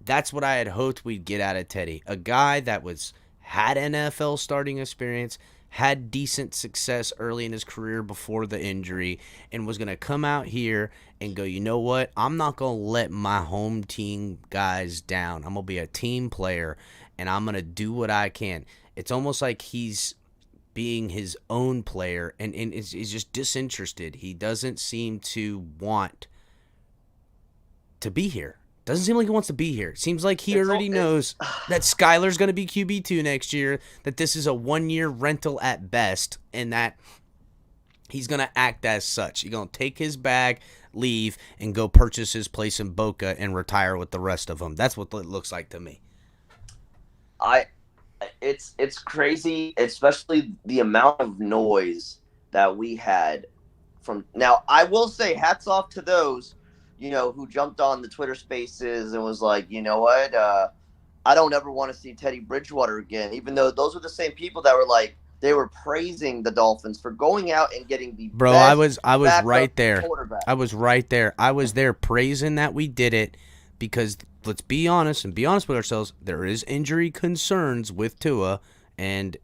that's what I had hoped we'd get out of Teddy. A guy that had NFL starting experience, had decent success early in his career before the injury, and was going to come out here and go, you know what? I'm not going to let my home team guys down. I'm going to be a team player, and I'm going to do what I can. It's almost like he's being his own player and is just disinterested. He doesn't seem to want to be here. Doesn't seem like he wants to be here. Seems like he already knows that Skyler's going to be QB2 next year, that this is a one-year rental at best, and that he's going to act as such. He's going to take his bag, leave, and go purchase his place in Boca and retire with the rest of them. That's what it looks like to me. It's crazy, especially the amount of noise that we had from. Now, I will say hats off to those, who jumped on the Twitter Spaces and was like, you know what, I don't ever want to see Teddy Bridgewater again, even though those were the same people that were like, they were praising the Dolphins for going out and getting the Bro, I best was I was backup right there. quarterback. I was right there. I was there praising that we did it because let's be honest and be honest with ourselves. There is injury concerns with Tua, and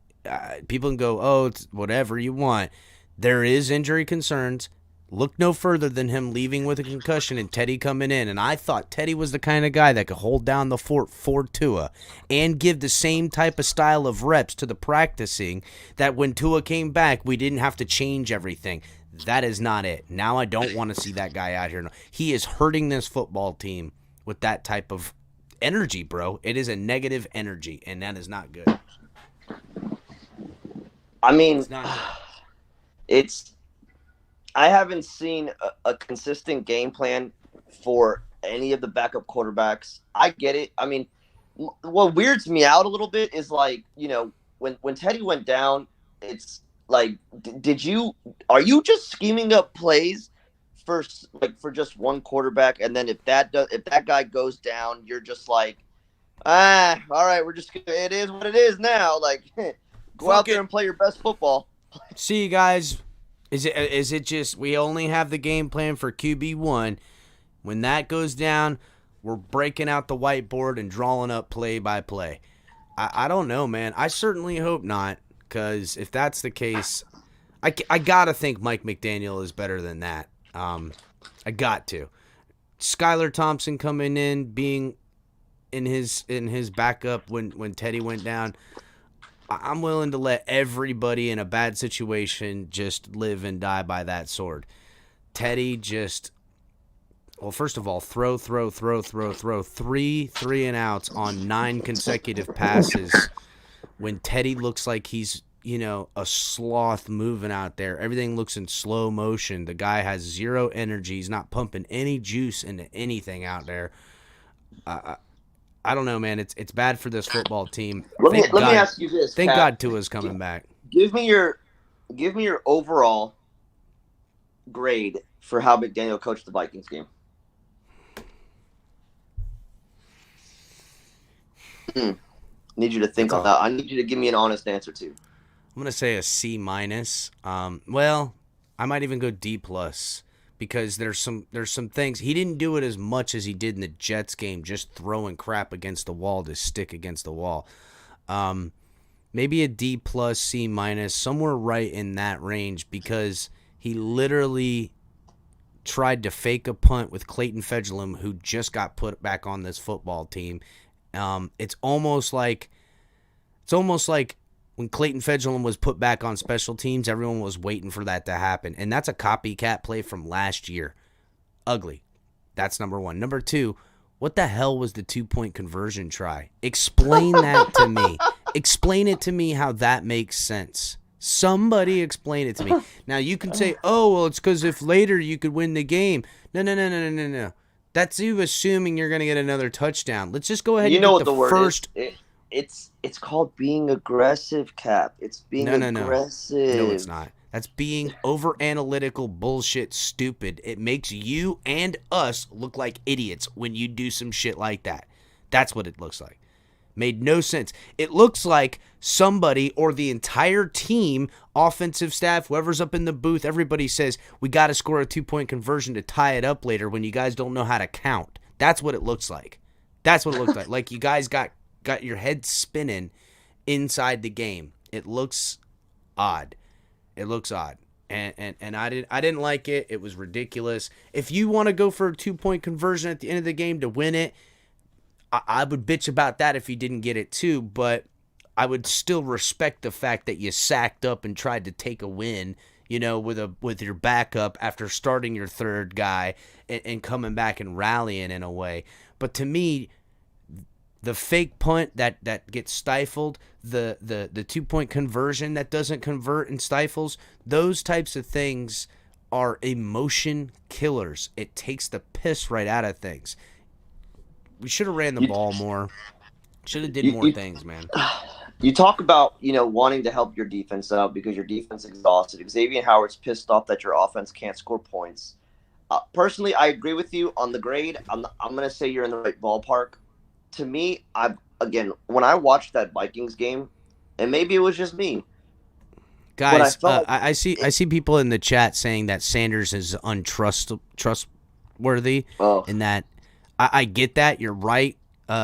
people can go, "Oh, it's whatever you want." There is injury concerns. Look no further than him leaving with a concussion and Teddy coming in. And I thought Teddy was the kind of guy that could hold down the fort for Tua and give the same type of style of reps to the practicing that when Tua came back, we didn't have to change everything. That is not it. Now I don't want to see that guy out here. He is hurting this football team with that type of energy, bro. It is a negative energy, and that is not good. I mean, It's not good. it's I haven't seen a consistent game plan for any of the backup quarterbacks. I get it. I mean, what weirds me out a little bit is like, when Teddy went down, it's like, are you just scheming up plays for for just one quarterback, and then if that guy goes down, you're just like, all right, it is what it is now. Like, go Fuck out there it. and play your best football. See, guys, is it just we only have the game plan for QB1? When that goes down, we're breaking out the whiteboard and drawing up play by play. I don't know, man. I certainly hope not, because if that's the case, I gotta think Mike McDaniel is better than that. I got to. Skylar Thompson coming in, being in his backup when Teddy went down. I'm willing to let everybody in a bad situation just live and die by that sword. Teddy just, well, first of all, throw, three and outs on 9 consecutive passes when Teddy looks like he's, a sloth moving out there. Everything looks in slow motion. The guy has zero energy. He's not pumping any juice into anything out there. I don't know, man. It's bad for this football team. Let me ask you this. Thank Kat. God Tua's coming back. Give me your overall grade for how McDaniel coached the Vikings game. Need you to think on that. I need you to give me an honest answer too. I'm gonna say a C minus. Well, I might even go D plus because there's some things he didn't do it as much as he did in the Jets game, just throwing crap against the wall to stick against the wall. Maybe a D plus, C minus, somewhere right in that range because he literally tried to fake a punt with Clayton Fejedelem, who just got put back on this football team. It's almost like when Clayton Fejedelem was put back on special teams, everyone was waiting for that to happen. And that's a copycat play from last year. Ugly. That's number one. Number two, what the hell was the 2-point conversion try? Explain that to me. Explain it to me how that makes sense. Somebody explain it to me. Now, you can say, oh, well, it's because if later you could win the game. No. That's you assuming you're going to get another touchdown. Let's just go ahead and know get what the first. Word is. It's called being aggressive, Cap. It's being aggressive. No, it's not. That's being over analytical bullshit stupid. It makes you and us look like idiots when you do some shit like that. That's what it looks like. Made no sense. It looks like somebody or the entire team, offensive staff, whoever's up in the booth, everybody says, we got to score a 2-point conversion to tie it up later when you guys don't know how to count. That's what it looks like. That's what it looks like. Like you guys got your head spinning inside the game. It looks odd. It looks odd. And I didn't like it. It was ridiculous. If you want to go for a 2-point conversion at the end of the game to win it, I would bitch about that if you didn't get it too, but I would still respect the fact that you sacked up and tried to take a win, with your backup after starting your third guy and coming back and rallying in a way. But to me, the fake punt that gets stifled, the 2-point conversion that doesn't convert and stifles, those types of things are emotion killers. It takes the piss right out of things. We should have ran the ball more. Should have did more things, man. You talk about, wanting to help your defense out because your defense is exhausted. Xavier Howard's pissed off that your offense can't score points. Personally, I agree with you on the grade. I'm going to say you're in the right ballpark. To me, again, when I watched that Vikings game, and maybe it was just me, Guys, I see people in the chat saying that Sanders is trustworthy, oh, and that I get that. You're right.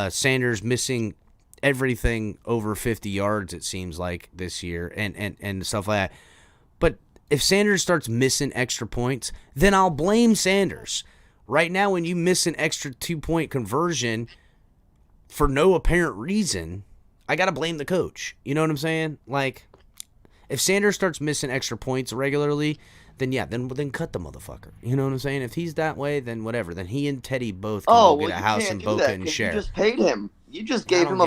Sanders missing everything over 50 yards, it seems like, this year, and stuff like that. But if Sanders starts missing extra points, then I'll blame Sanders. Right now, when you miss an extra 2-point conversion for no apparent reason, I got to blame the coach. You know what I'm saying? Like, if Sanders starts missing extra points regularly, then yeah, then cut the motherfucker. You know what I'm saying? If he's that way, then whatever. Then he and Teddy both can go get a house in Boca and share. You just paid him. You just gave him I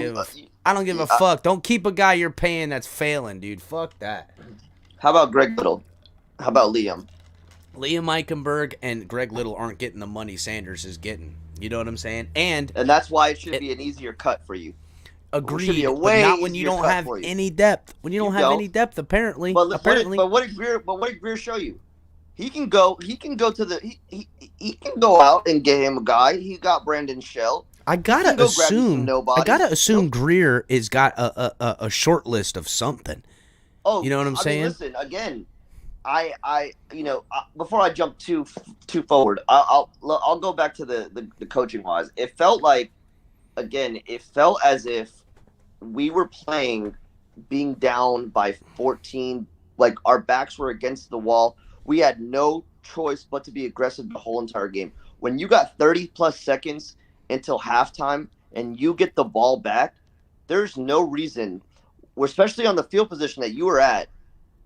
don't give a fuck. Don't keep a guy you're paying that's failing, dude. Fuck that. How about Greg Little? How about Liam? Liam Eichenberg and Greg Little aren't getting the money Sanders is getting. You know what I'm saying? And that's why it should be an easier cut for you. Agreed, but not when you don't have any depth. When you don't have any depth, apparently. But what did Greer show you? He can go to the he can go out and get him a guy. He got Brandon Shell. I gotta assume Greer has got a short list of something. Oh, you know what I'm saying? Listen, again, before I jump too forward, I'll go back to the coaching wise. It felt as if we were playing being down by 14, like our backs were against the wall. We had no choice but to be aggressive the whole entire game. When you got 30 plus seconds until halftime and you get the ball back, there's no reason, especially on the field position that you were at,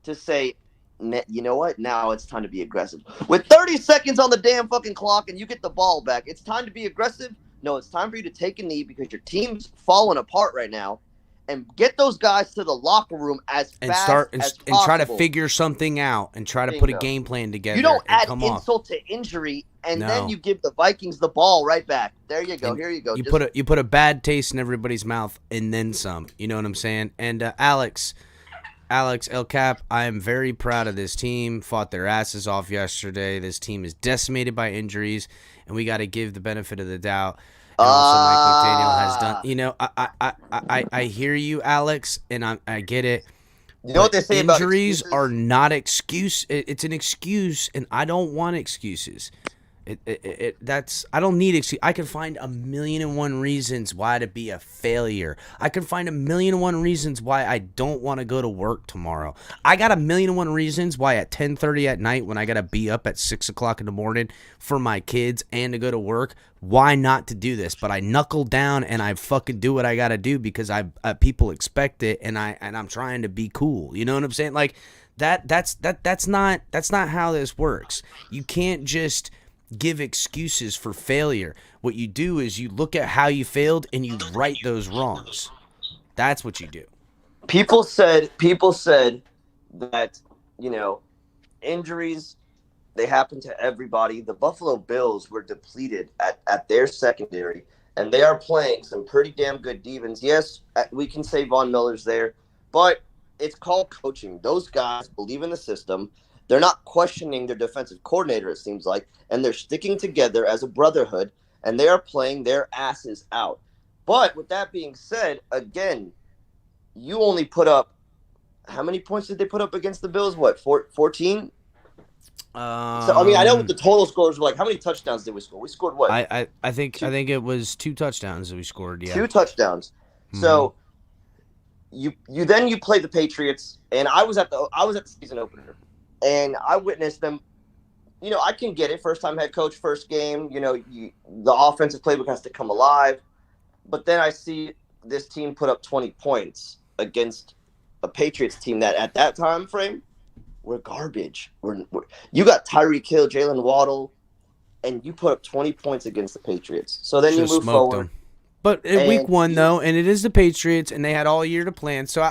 to say, you know what, now it's time to be aggressive. With 30 seconds on the damn fucking clock and you get the ball back, it's time to be aggressive? No, it's time for you to take a knee because your team's falling apart right now, and get those guys to the locker room as fast as possible. And try to figure something out and try to put a game plan together. You don't add insult to injury, and then you give the Vikings the ball right back. There you go. Here you go. You put a bad taste in everybody's mouth and then some. You know what I'm saying? And Alex El Cap, I am very proud of this team. Fought their asses off yesterday. This team is decimated by injuries, and we got to give the benefit of the doubt. And also Mike McDaniel has done. You know, I hear you, Alex, and I get it. You know what they say about injuries are not excuse. It's an excuse, and I don't want excuses. I don't need excuse. I can find 1,000,001 reasons why to be a failure. I can find 1,000,001 reasons why I don't want to go to work tomorrow. I got 1,000,001 reasons why at 10:30 at night, when I got to be up at 6 o'clock in the morning for my kids and to go to work, why not to do this? But I knuckle down and I fucking do what I got to do because people expect it, and I'm trying to be cool. You know what I'm saying? Like that's not how this works. You can't just give excuses for failure. What you do is you look at how you failed and you right those wrongs. That's what you do. People said that, you know, injuries, they happen to everybody. The Buffalo Bills were depleted at their secondary, and they are playing some pretty damn good defense. Yes, we can say Von Miller's there, but it's called coaching. Those guys believe in the system. They're not questioning their defensive coordinator, it seems like, and they're sticking together as a brotherhood, and they are playing their asses out. But with that being said, again, you only put up – how many points did they put up against the Bills? What, 14? So, I mean, I know what the total scores were like. How many touchdowns did we score? We scored what? I think it was 2 touchdowns that we scored, yeah. 2 touchdowns. Mm-hmm. So you play the Patriots, and I was at the season opener. And I witnessed them. You know, I can get it. First-time head coach, first game. You know, the offensive playbook has to come alive. But then I see this team put up 20 points against a Patriots team that at that time frame were garbage. You got Tyreek Hill, Jalen Waddle, and you put up 20 points against the Patriots. So then you move forward. Them. But in week one, though, and it is the Patriots, and they had all year to plan. So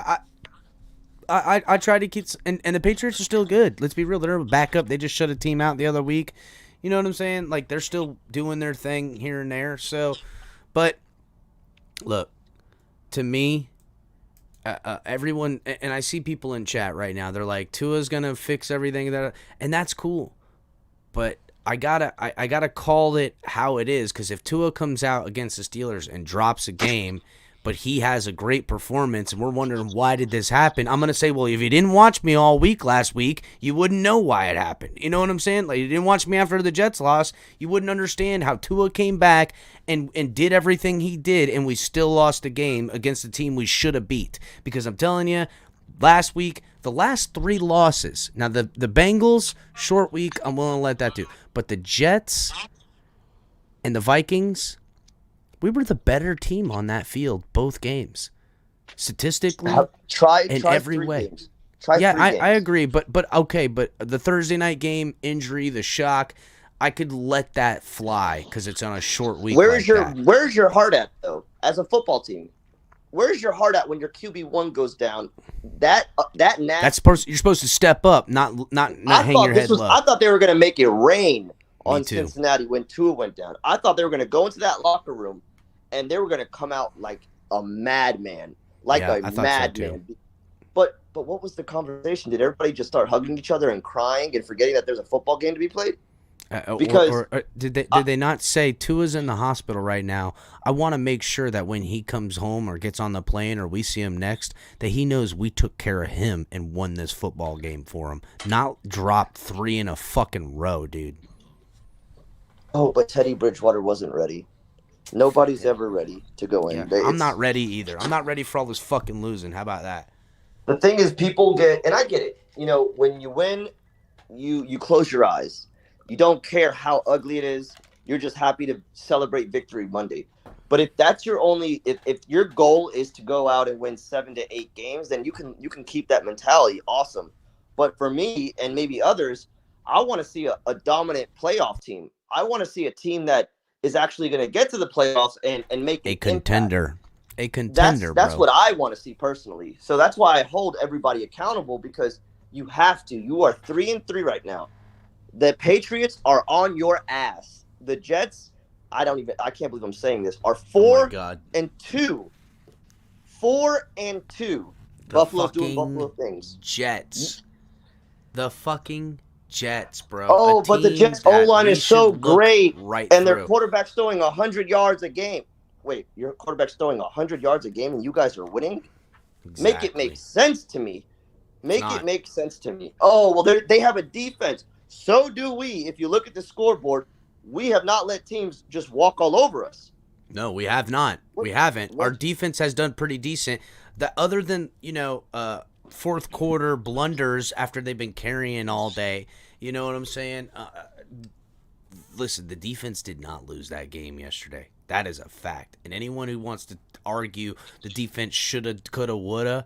I try to keep, and the Patriots are still good. Let's be real. They're a backup. They just shut a team out the other week. You know what I'm saying? Like, they're still doing their thing here and there. So, but look, to me, everyone, and I see people in chat right now, they're like, Tua's going to fix everything, and that's cool. But I gotta call it how it is, because if Tua comes out against the Steelers and drops a game, but he has a great performance, and we're wondering why did this happen. I'm going to say, well, if you didn't watch me all week last week, you wouldn't know why it happened. You know what I'm saying? Like, you didn't watch me after the Jets loss, you wouldn't understand how Tua came back and did everything he did, and we still lost the game against the team we should have beat. Because I'm telling you, last week, the last 3 losses, now the Bengals, short week, I'm willing to let that do. But the Jets and the Vikings, we were the better team on that field both games. Statistically, try every 3 way. games. Try 3 games. I agree, but okay, but the Thursday night game, injury, the shock, I could let that fly because it's on a short week. Where's your heart at, though, as a football team? Where's your heart at when your QB1 goes down? That's you're supposed to step up, not hang your head low. I thought they were going to make it rain on Cincinnati when Tua went down. I thought they were going to go into that locker room and they were going to come out like a madman, madman. But what was the conversation? Did everybody just start hugging each other and crying and forgetting that there's a football game to be played? Because did they not say Tua's in the hospital right now? I want to make sure that when he comes home or gets on the plane or we see him next, that he knows we took care of him and won this football game for him, not dropped 3 in a fucking row, dude. Oh, but Teddy Bridgewater wasn't ready. Nobody's ever ready to go in. Yeah, I'm not ready either. I'm not ready for all this fucking losing. How about that? The thing is, people get, and I get it. You know, when you win, you close your eyes. You don't care how ugly it is. You're just happy to celebrate victory Monday. But if that's your only, if your goal is to go out and win 7 to 8 games, then you can keep that mentality. Awesome. But for me and maybe others, I want to see a dominant playoff team. I want to see a team that is actually going to get to the playoffs and make a contender. Impact. A contender, that's bro. what I want to see personally. So that's why I hold everybody accountable, because you have to. You are 3-3 right now. The Patriots are on your ass. The Jets, I can't believe I'm saying this, are 4-2. 4-2. Buffalo's doing Buffalo things. Jets. The fucking Jets, bro. Oh, but the Jets O-line is so great. And their through. quarterback's throwing 100 yards a game. Wait, your quarterback's throwing 100 yards a game and you guys are winning? Exactly. Make it make sense to me. Make it make sense to me. Oh, well, they have a defense. So do we. If you look at the scoreboard, we have not let teams just walk all over us. No, we have not. We haven't. Our defense has done pretty decent. Other than, fourth quarter blunders after they've been carrying all day. You know what I'm saying? Listen, the defense did not lose that game yesterday. That is a fact. And anyone who wants to argue the defense shoulda, coulda, woulda,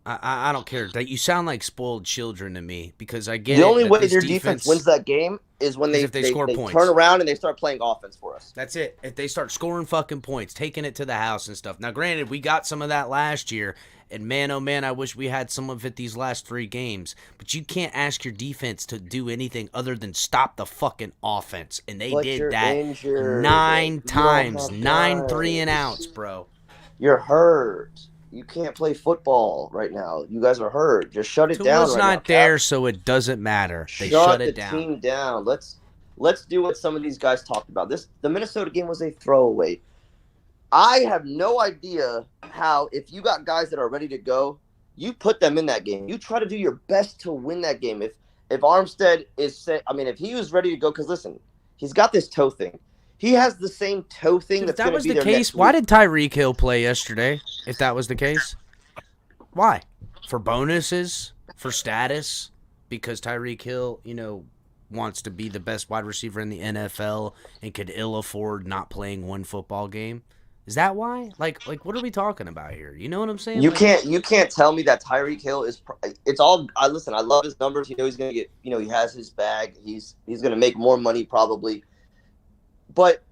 I don't care. That you sound like spoiled children to me, because I get the only way their defense wins that game is when they score points. Turn around and they start playing offense for us. That's it. If they start scoring fucking points, taking it to the house and stuff. Now, granted, we got some of that last year, and man, oh man, I wish we had some of it these last 3 games. But you can't ask your defense to do anything other than stop the fucking offense, and they did that injured. 9 times, 9 3-and-outs, bro. You're hurt. You can't play football right now. You guys are hurt. Just shut it down. Tua's not there, so it doesn't matter. They shut it down. Shut the team down. Let's do what some of these guys talked about. The Minnesota game was a throwaway. I have no idea how, if you got guys that are ready to go, you put them in that game. You try to do your best to win that game. If Armstead if he was ready to go, because listen, he's got this toe thing. He has the same toe thing. If that was the case, why did Tyreek Hill play yesterday? If that was the case, why? For bonuses? For status? Because Tyreek Hill, wants to be the best wide receiver in the NFL and could ill afford not playing one football game? Is that why? Like, what are we talking about here? You know what I'm saying? You can't tell me that Tyreek Hill is. It's all. I love his numbers. He's gonna get. He has his bag. He's gonna make more money probably. But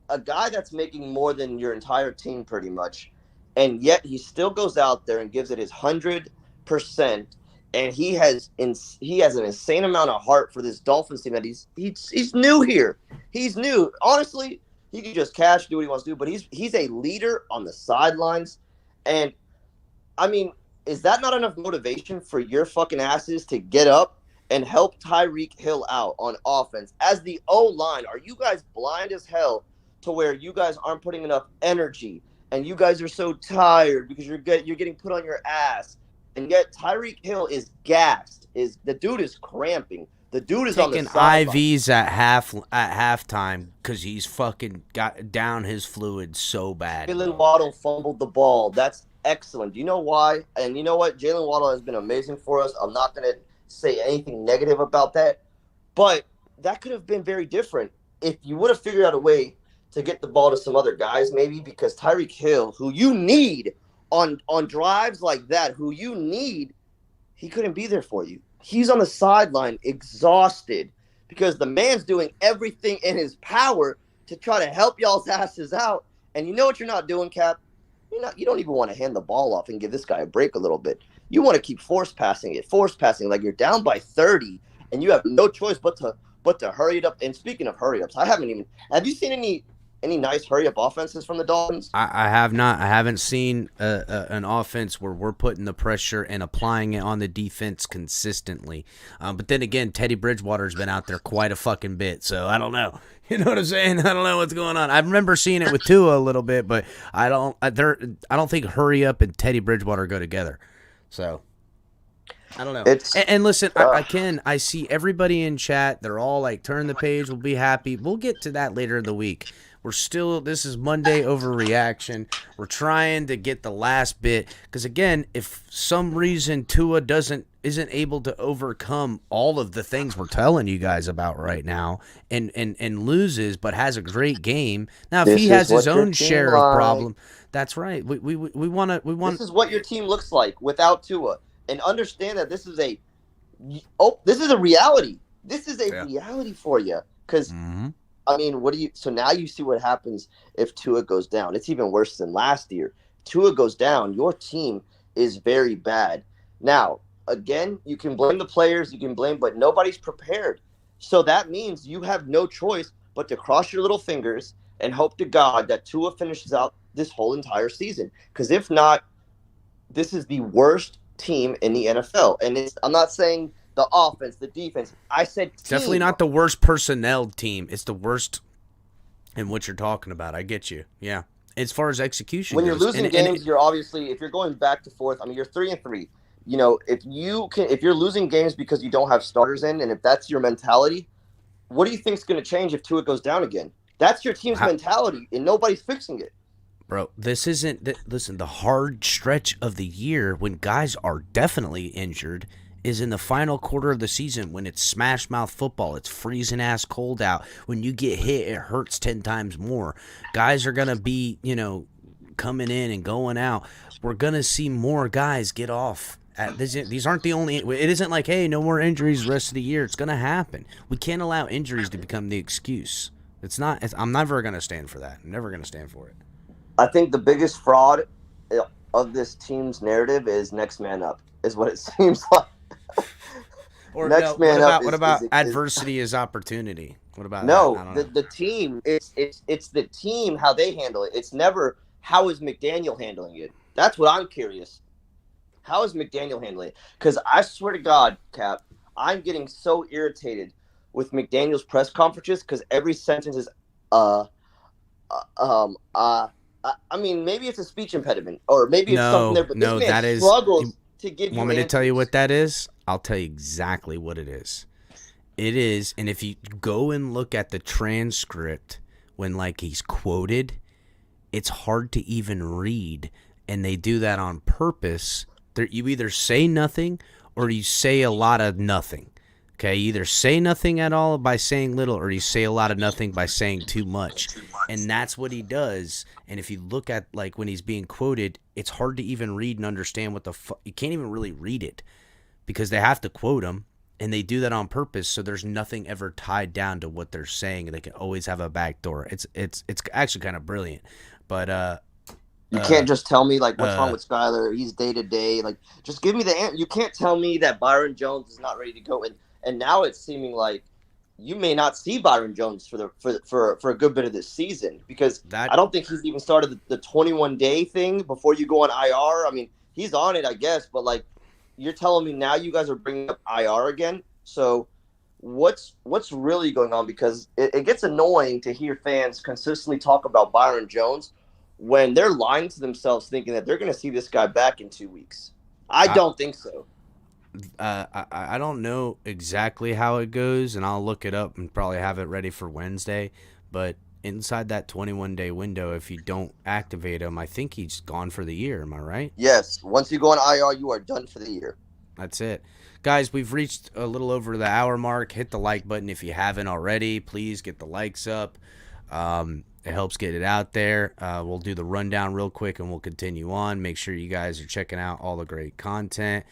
a guy that's making more than your entire team pretty much, and yet he still goes out there and gives it his 100%, and he has an insane amount of heart for this Dolphins team that he's new here. He's new. Honestly, he can just catch, do what he wants to do, but he's a leader on the sidelines. And I mean, is that not enough motivation for your fucking asses to get up and help Tyreek Hill out on offense? As the O-line, are you guys blind as hell to where you guys aren't putting enough energy and you guys are so tired because you're getting put on your ass, and yet Tyreek Hill is gassed. The dude is cramping. The dude is on the Taking sideline. IVs at halftime because he's fucking got down his fluid so bad. Jalen Waddle fumbled the ball. That's excellent. Do you know why? And you know what? Jalen Waddle has been amazing for us. I'm not going to say anything negative about that. But that could have been very different if you would have figured out a way to get the ball to some other guys, maybe, because Tyreek Hill, who you need on drives like that, he couldn't be there for you. He's on the sideline exhausted because the man's doing everything in his power to try to help y'all's asses out. And you know what you're not doing, Cap? You don't even want to hand the ball off and give this guy a break a little bit. You want to keep force passing like you're down by 30 and you have no choice but to hurry it up. And speaking of hurry ups, have you seen any nice hurry up offenses from the Dolphins? I have not. I haven't seen an offense where we're putting the pressure and applying it on the defense consistently. But then again, Teddy Bridgewater's been out there quite a fucking bit, so I don't know. You know what I'm saying? I don't know what's going on. I remember seeing it with Tua a little bit, but I don't think hurry up and Teddy Bridgewater go together. So I don't know. And listen, I see everybody in chat. They're all like, turn the page. We'll be happy. We'll get to that later in the week. This is Monday overreaction. We're trying to get the last bit because, again, if some reason Tua isn't able to overcome all of the things we're telling you guys about right now and loses but has a great game. Now, if he has his own share of problem, that's right. We want This is what your team looks like without Tua. And understand that this is a reality. This is a reality for you because I mean, so now you see what happens if Tua goes down. It's even worse than last year. Tua goes down, your team is very bad. Now, again, you can blame the players, but nobody's prepared. So that means you have no choice but to cross your little fingers and hope to God that Tua finishes out this whole entire season. Because if not, this is the worst team in the NFL. And I'm not saying the offense, the defense. I said team. Definitely not the worst personnel team. It's the worst in what you're talking about. I get you. Yeah. As far as execution when goes. You're losing games, you're obviously, if you're going back to forth, I mean, you're 3-3. You know, if you're losing games because you don't have starters in, and if that's your mentality, what do you think is going to change if Tua goes down again? That's your team's mentality, and nobody's fixing it. Bro, this isn't listen, the hard stretch of the year when guys are definitely injured is in the final quarter of the season when it's smash mouth football. It's freezing ass cold out. When you get hit, it hurts 10 times more. Guys are going to be, coming in and going out. We're going to see more guys get off. These aren't the only. It isn't like, hey, no more injuries the rest of the year. It's going to happen. We can't allow injuries to become the excuse. I'm never going to stand for that. I'm never going to stand for it. I think the biggest fraud of this team's narrative is next man up, is what it seems like. Or next man up. What about adversity is opportunity? What about the team? It's the team, how they handle it. It's never how is McDaniel handling it. That's what I'm curious. How is McDaniel handling it? Because I swear to God, Cap, I'm getting so irritated with McDaniel's press conferences because every sentence is I mean, maybe it's a speech impediment, or maybe it's something there. But this man struggles to give you. Want me to tell you what that is? I'll tell you exactly what it is. It is, and if you go and look at the transcript when he's quoted, it's hard to even read, and they do that on purpose. You either say nothing or you say a lot of nothing. Okay, you either say nothing at all by saying little, or you say a lot of nothing by saying too much. And that's what he does. And if you look at when he's being quoted, it's hard to even read and understand what the fuck. You can't even really read it because they have to quote him, and they do that on purpose. So there's nothing ever tied down to what they're saying. They can always have a back door. It's actually kind of brilliant. But you can't just tell me what's wrong with Skyler. He's day to day. Just give me the answer. You can't tell me that Byron Jones is not ready to go. And now it's seeming like you may not see Byron Jones for a good bit of this season because I don't think he's even started the 21-day thing before you go on IR. I mean, he's on it, I guess, but you're telling me now you guys are bringing up IR again. So what's really going on? Because it gets annoying to hear fans consistently talk about Byron Jones when they're lying to themselves thinking that they're going to see this guy back in 2 weeks. I I, don't think so. I don't know exactly how it goes, and I'll look it up and probably have it ready for Wednesday. But inside that 21-day window, if you don't activate him, I think he's gone for the year. Am I right? Yes. Once you go on IR, you are done for the year. That's it. Guys, we've reached a little over the hour mark. Hit the like button if you haven't already. Please get the likes up. It helps get it out there. We'll do the rundown real quick and we'll continue on. Make sure you guys are checking out all the great content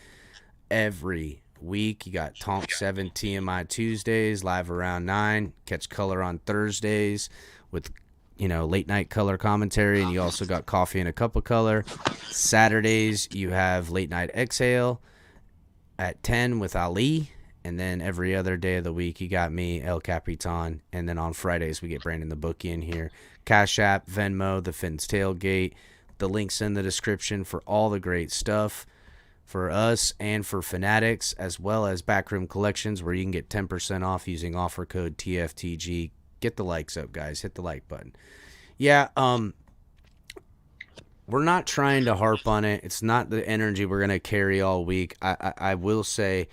every week. You got Tonk 7 TMI Tuesdays, live around 9. Catch Color on Thursdays with, late night color commentary. And you also got Coffee and a Cup of Color. Saturdays, you have Late Night Exhale at 10 with Ali. And then every other day of the week, you got me, El Capitan. And then on Fridays, we get Brandon the Bookie in here. Cash App, Venmo, the Finn's Tailgate. The link's in the description for all the great stuff for us and for Fanatics, as well as Backroom Collections, where you can get 10% off using offer code TFTG. Get the likes up, guys. Hit the like button. Yeah, we're not trying to harp on it. It's not the energy we're going to carry all week. I will say,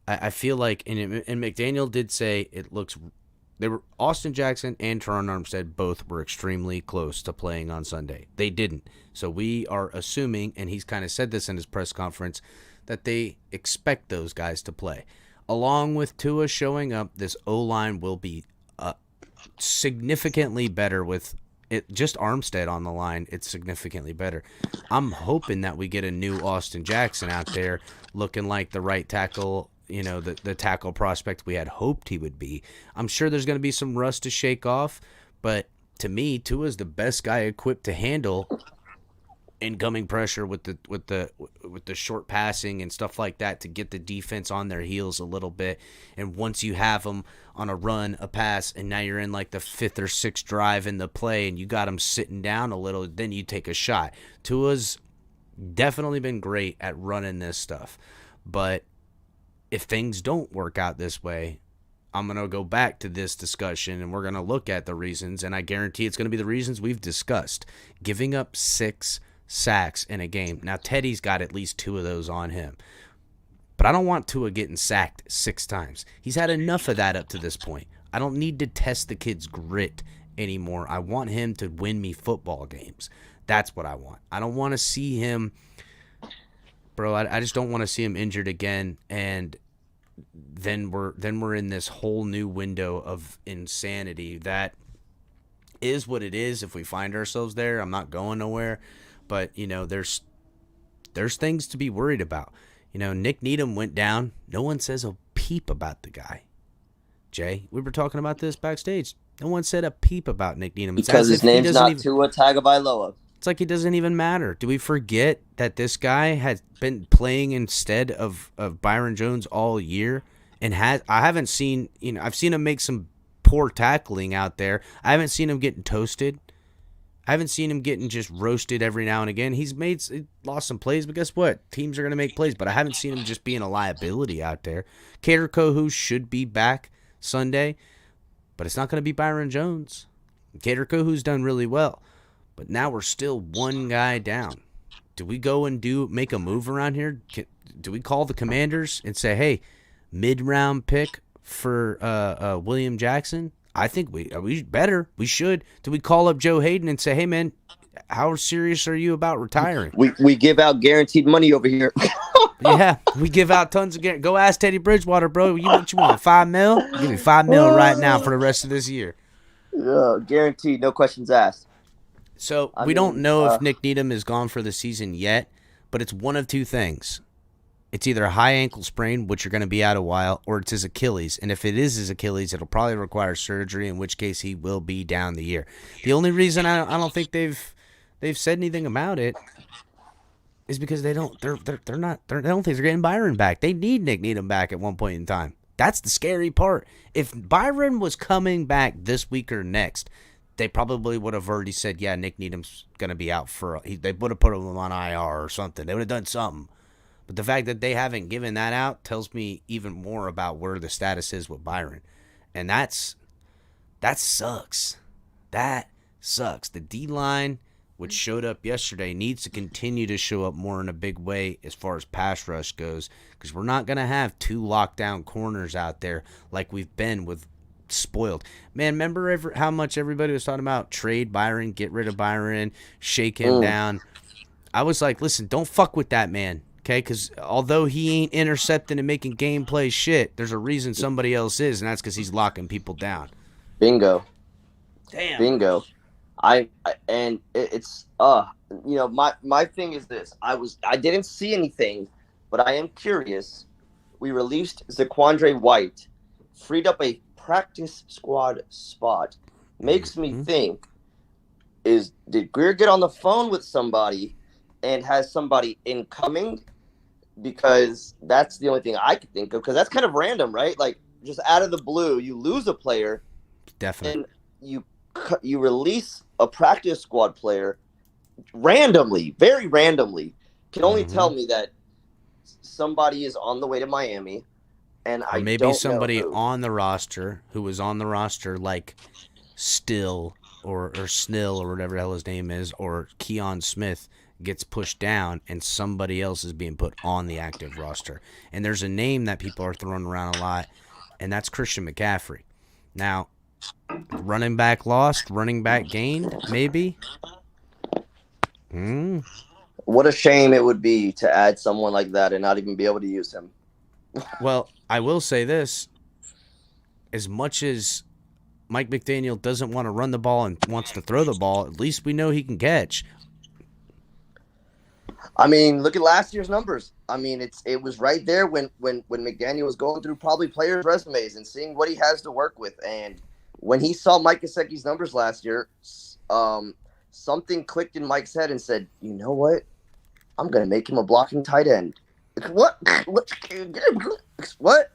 I feel like, and McDaniel did say it looks, Austin Jackson and Teron Armstead both were extremely close to playing on Sunday. They didn't. So we are assuming, and he's kind of said this in his press conference, that they expect those guys to play. Along with Tua showing up, this O-line will be significantly better with it. Just Armstead on the line, it's significantly better. I'm hoping that we get a new Austin Jackson out there looking like the right tackle, the tackle prospect we had hoped he would be. I'm sure there's going to be some rust to shake off, but to me, Tua's the best guy equipped to handle incoming pressure with the short passing and stuff like that to get the defense on their heels a little bit. And once you have them on a run, a pass, and now you're in like the 5th or 6th drive in the play and you got them sitting down a little, then you take a shot. Tua's definitely been great at running this stuff. But if things don't work out this way, I'm going to go back to this discussion and we're going to look at the reasons, and I guarantee it's going to be the reasons we've discussed. Giving up 6 sacks in a game. Now, Teddy's got at least 2 of those on him. But I don't want Tua getting sacked 6 times. He's had enough of that up to this point. I don't need to test the kid's grit anymore. I want him to win me football games. That's what I want. I don't want to see him, bro. I just don't want to see him injured again, and then we're in this whole new window of insanity that is what it is. If we find ourselves there, I'm not going nowhere. But, there's things to be worried about. Nick Needham went down. No one says a peep about the guy. Jay, we were talking about this backstage. No one said a peep about Nick Needham. Because his name's not Tua Tagovailoa. It's like he doesn't even matter. Do we forget that this guy has been playing instead of Byron Jones all year? And I haven't seen, I've seen him make some poor tackling out there. I haven't seen him getting toasted. I haven't seen him getting just roasted every now and again. He's lost some plays, but guess what? Teams are going to make plays, but I haven't seen him just being a liability out there. Cater Kohu should be back Sunday, but it's not going to be Byron Jones. Cater Kohu's done really well, but now we're still one guy down. Do we go and make a move around here? Do we call the Commanders and say, hey, mid-round pick for William Jackson? I think we better. We should. Do we call up Joe Hayden and say, hey, man, how serious are you about retiring? We give out guaranteed money over here. Yeah, we give out tons of guaranteed. Go ask Teddy Bridgewater, bro. What you want, $5 million? Give me $5 million right now for the rest of this year. Yeah, guaranteed. No questions asked. So we don't know if Nick Needham is gone for the season yet, but it's one of two things. It's either a high ankle sprain, which you're going to be out a while, or it's his Achilles. And if it is his Achilles, it'll probably require surgery, in which case he will be down the year. The only reason I don't think they've said anything about it is because they don't think they're getting Byron back. They need Nick Needham back at one point in time. That's the scary part. If Byron was coming back this week or next, they probably would have already said, yeah, Nick Needham's going to be out they would have put him on IR or something. They would have done something. But the fact that they haven't given that out tells me even more about where the status is with Byron. And that sucks. That sucks. The D-line which showed up yesterday, needs to continue to show up more in a big way as far as pass rush goes, because we're not going to have 2 lockdown corners out there like we've been with spoiled. Man, remember how much everybody was talking about trade Byron, get rid of Byron, shake him down? I was like, listen, don't fuck with that man, okay? Because although he ain't intercepting and making gameplay shit, there's a reason somebody else is, and that's because he's locking people down. Bingo. Damn. Bingo. It's my thing is this. I didn't see anything, but I am curious. We released Zaquandre White, freed up a practice squad spot. Makes me think, did Greer get on the phone with somebody and has somebody incoming? Because that's the only thing I could think of, because that's kind of random, right? Like, just out of the blue, you lose a player. Definitely. And you release a practice squad player randomly, very randomly. Can only tell me that somebody is on the way to Miami, and or maybe somebody on the roster who was on the roster, like Still or Snill or whatever the hell his name is, or Keon Smith, gets pushed down and somebody else is being put on the active roster. And there's a name that people are throwing around a lot, and that's Christian McCaffrey. Now, running back lost, running back gained, maybe? What a shame it would be to add someone like that and not even be able to use him. Well, I will say this. As much as Mike McDaniel doesn't want to run the ball and wants to throw the ball, at least we know he can catch. I mean, look at last year's numbers. I mean, it was right there when McDaniel was going through probably players' resumes and seeing what he has to work with. And when he saw Mike Gesicki's numbers last year, something clicked in Mike's head and said, you know what? I'm going to make him a blocking tight end. What? What?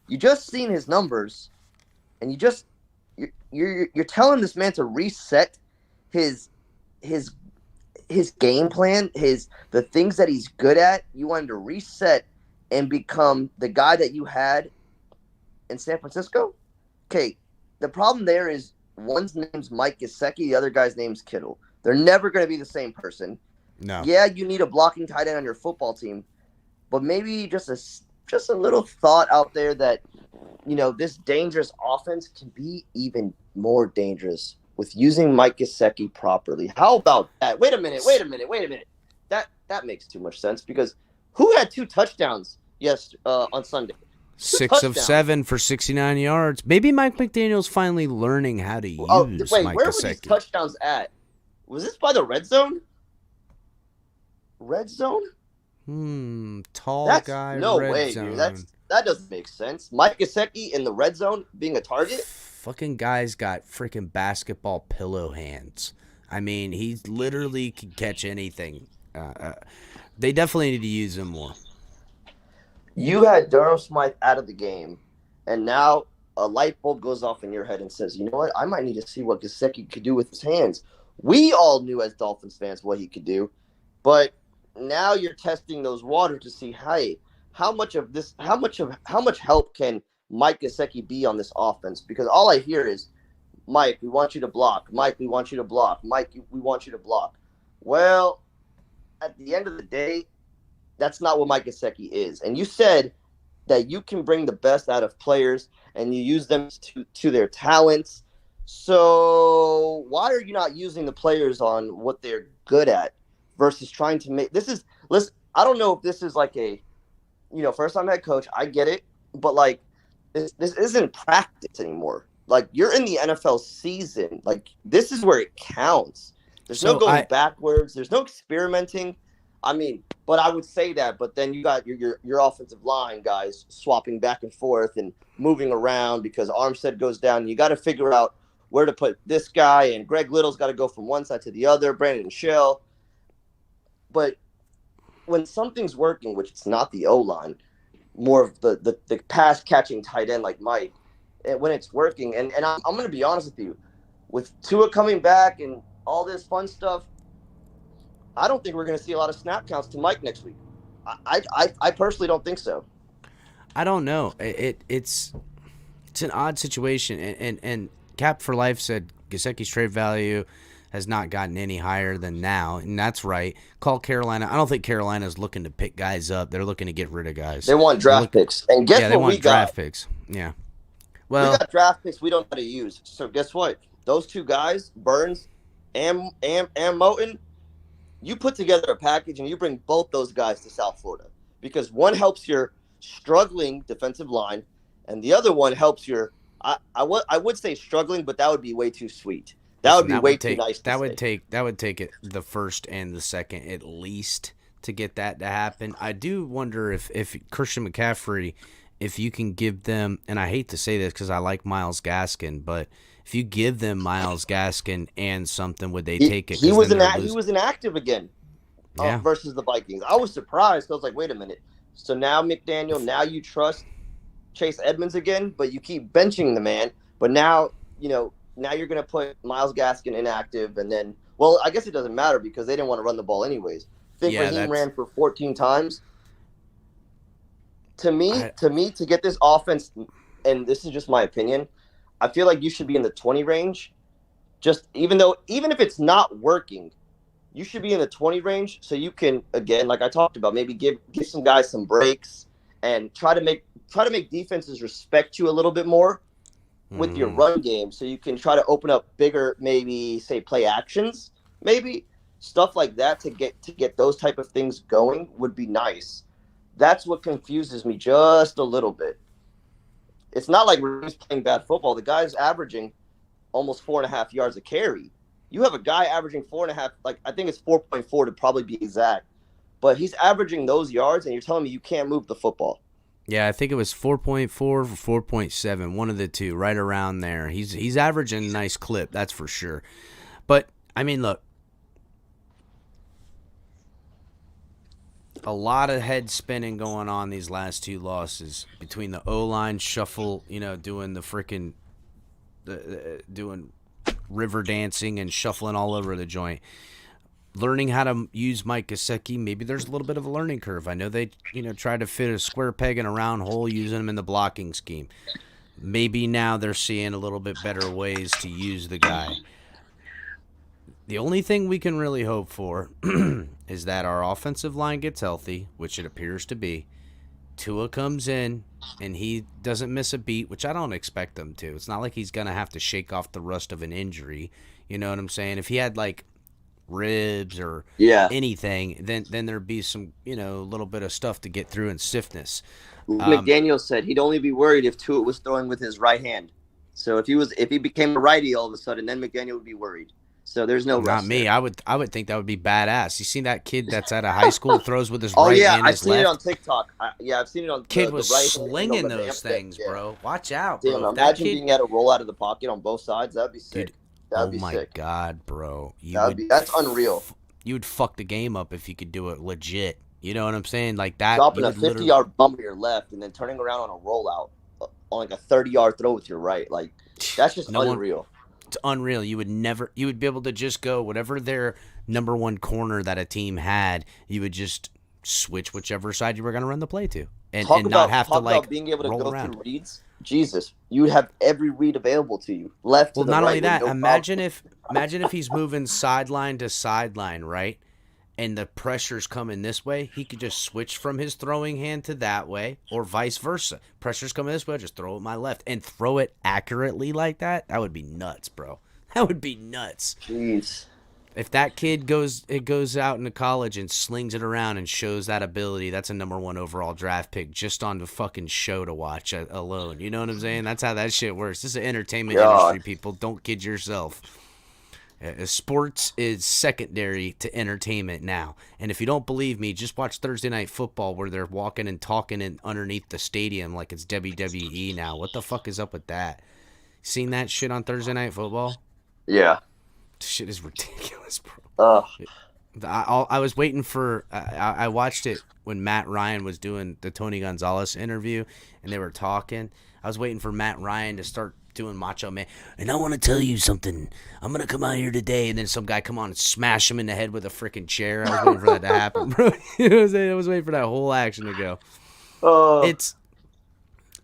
You just seen his numbers, and you're telling this man to reset his game plan, the things that he's good at. You want him to reset and become the guy that you had in San Francisco? Okay, the problem there is one's name's Mike Gesicki, the other guy's name's Kittle. They're never going to be the same person. No. Yeah, you need a blocking tight end on your football team, but maybe just a little thought out there that, this dangerous offense can be even more dangerous with using Mike Gesicki properly. How about that? Wait a minute. That makes too much sense, because who had 2 touchdowns on Sunday? 6 of 7 for 69 yards. Maybe Mike McDaniel's finally learning how to use Mike Gesicki. Where were these touchdowns at? Was this by the red zone? Red zone? Tall guy. No red way, zone. dude. That doesn't make sense. Mike Gesicki in the red zone being a target? Fucking guy's got freaking basketball pillow hands. I mean, he literally can catch anything. They definitely need to use him more. You had Durham Smythe out of the game, and now a light bulb goes off in your head and says, you know what? I might need to see what Gesicki could do with his hands. We all knew as Dolphins fans what he could do, but now you're testing those waters to see, hey, how much help can Mike Gesicki be on this offense? Because all I hear is, Mike, we want you to block. Mike, we want you to block. Mike, we want you to block. Well, at the end of the day, that's not what Mike Gesicki is. And you said that you can bring the best out of players and you use them to their talents. So why are you not using the players on what they're good at versus trying to make this is listen, I don't know if this is like a first time head coach, I get it, but like this isn't practice anymore. Like, you're in the NFL season. Like, this is where it counts. There's no going backwards. There's no experimenting. I mean, but I would say that. But then you got your offensive line guys swapping back and forth and moving around because Armstead goes down. You got to figure out where to put this guy. And Greg Little's got to go from one side to the other. Brandon Shell. But when something's working, which it's not the O-line, more of the pass-catching tight end like Mike, when it's working, and I'm going to be honest with you, with Tua coming back and all this fun stuff, I don't think we're going to see a lot of snap counts to Mike next week. I personally don't think so. I don't know. It's an odd situation, and Cap for Life said Gesicki's trade value has not gotten any higher than now, and that's right. Call Carolina. I don't think Carolina's looking to pick guys up. They're looking to get rid of guys. They want draft picks. And guess yeah, they what want we draft got? picks. Yeah. We Well, got draft picks we don't know how to use. So guess what? Those two guys, Burns and Moten, you put together a package and you bring both those guys to South Florida because one helps your struggling defensive line and the other one helps your I would say struggling, but that would be way too sweet. That would be way too nice. That would take it the first and the second at least to get that to happen. I do wonder if Christian McCaffrey, if you can give them, and I hate to say this because I like Myles Gaskin, but if you give them Myles Gaskin and something, would they take it? He was inactive again versus the Vikings. I was surprised. I was like, wait a minute. So now McDaniel, now you trust Chase Edmonds again, but you keep benching the man. But now, now you're going to put Myles Gaskin inactive, and then, well, I guess it doesn't matter because they didn't want to run the ball anyways. Raheem ran for 14 times. To me, to get this offense, and this is just my opinion, I feel like you should be in the 20 range. Even if it's not working, you should be in the 20 range so you can, again, like I talked about, maybe give some guys some breaks and try to make defenses respect you a little bit more with your run game, so you can try to open up bigger, maybe say play actions, maybe stuff like that to get those type of things going would be nice. That's what confuses me just a little bit. It's not like Raheem's playing bad football. The guy's averaging almost 4.5 yards a carry. You have a guy averaging 4.5, like I think it's 4.4 to probably be exact, but he's averaging those yards, and you're telling me you can't move the football. Yeah, I think it was 4.4 or 4.7, one of the two, right around there. He's averaging a nice clip, that's for sure. But, I mean, look, a lot of head spinning going on these last two losses between the O-line shuffle, doing the freaking doing river dancing and shuffling all over the joint. Learning how to use Mike Gesicki, maybe there's a little bit of a learning curve. I know they, tried to fit a square peg in a round hole using him in the blocking scheme. Maybe now they're seeing a little bit better ways to use the guy. The only thing we can really hope for is that our offensive line gets healthy, which it appears to be. Tua comes in, and he doesn't miss a beat, which I don't expect him to. It's not like he's going to have to shake off the rust of an injury. You know what I'm saying? If he had, ribs or anything, then there'd be some, little bit of stuff to get through and stiffness. McDaniel said he'd only be worried if Tua was throwing with his right hand. So if he became a righty all of a sudden, then McDaniel would be worried. So there's no not me. There. I would think that would be badass. You seen that kid that's at a high school throws with his right hand? I've seen it on TikTok. I've seen it on. Kid was slinging those things, bro. Watch out, bro. Damn, imagine being able to roll out of the pocket on both sides. That'd be sick. Dude, oh my god, bro! That's unreal. You would fuck the game up if you could do it legit. You know what I'm saying? Like that. Dropping a 50-yard bump with your left and then turning around on a rollout on a 30-yard throw with your right. Like that's just unreal. It's unreal. You would be able to just go whatever their number one corner that a team had. You would just switch whichever side you were going to run the play to, and not have to being able to go around. Through reads. Jesus, you would have every read available to you. Left. Well, to the not right, only that. no Imagine if he's moving sideline to sideline, right? And the pressure's coming this way, he could just switch from his throwing hand to that way, or vice versa. Pressure's coming this way, I'll just throw it my left and throw it accurately like that. That would be nuts, bro. That would be nuts. Jeez. If that kid goes out into college and slings it around and shows that ability, that's a number 1 overall draft pick just on the fucking show to watch alone. You know what I'm saying? That's how that shit works. This is an entertainment industry, people. Don't kid yourself. Sports is secondary to entertainment now. And if you don't believe me, just watch Thursday Night Football where they're walking and talking underneath the stadium like it's WWE now. What the fuck is up with that? Seen that shit on Thursday Night Football? Yeah. Shit is ridiculous, bro. I was waiting for I watched it when Matt Ryan was doing the Tony Gonzalez interview and they were talking. I was waiting for Matt Ryan to start doing Macho Man. And I want to tell you something. I'm going to come out here today. And then some guy come on and smash him in the head with a freaking chair. I was waiting for that to happen, bro. I was waiting for that whole action to go. Oh.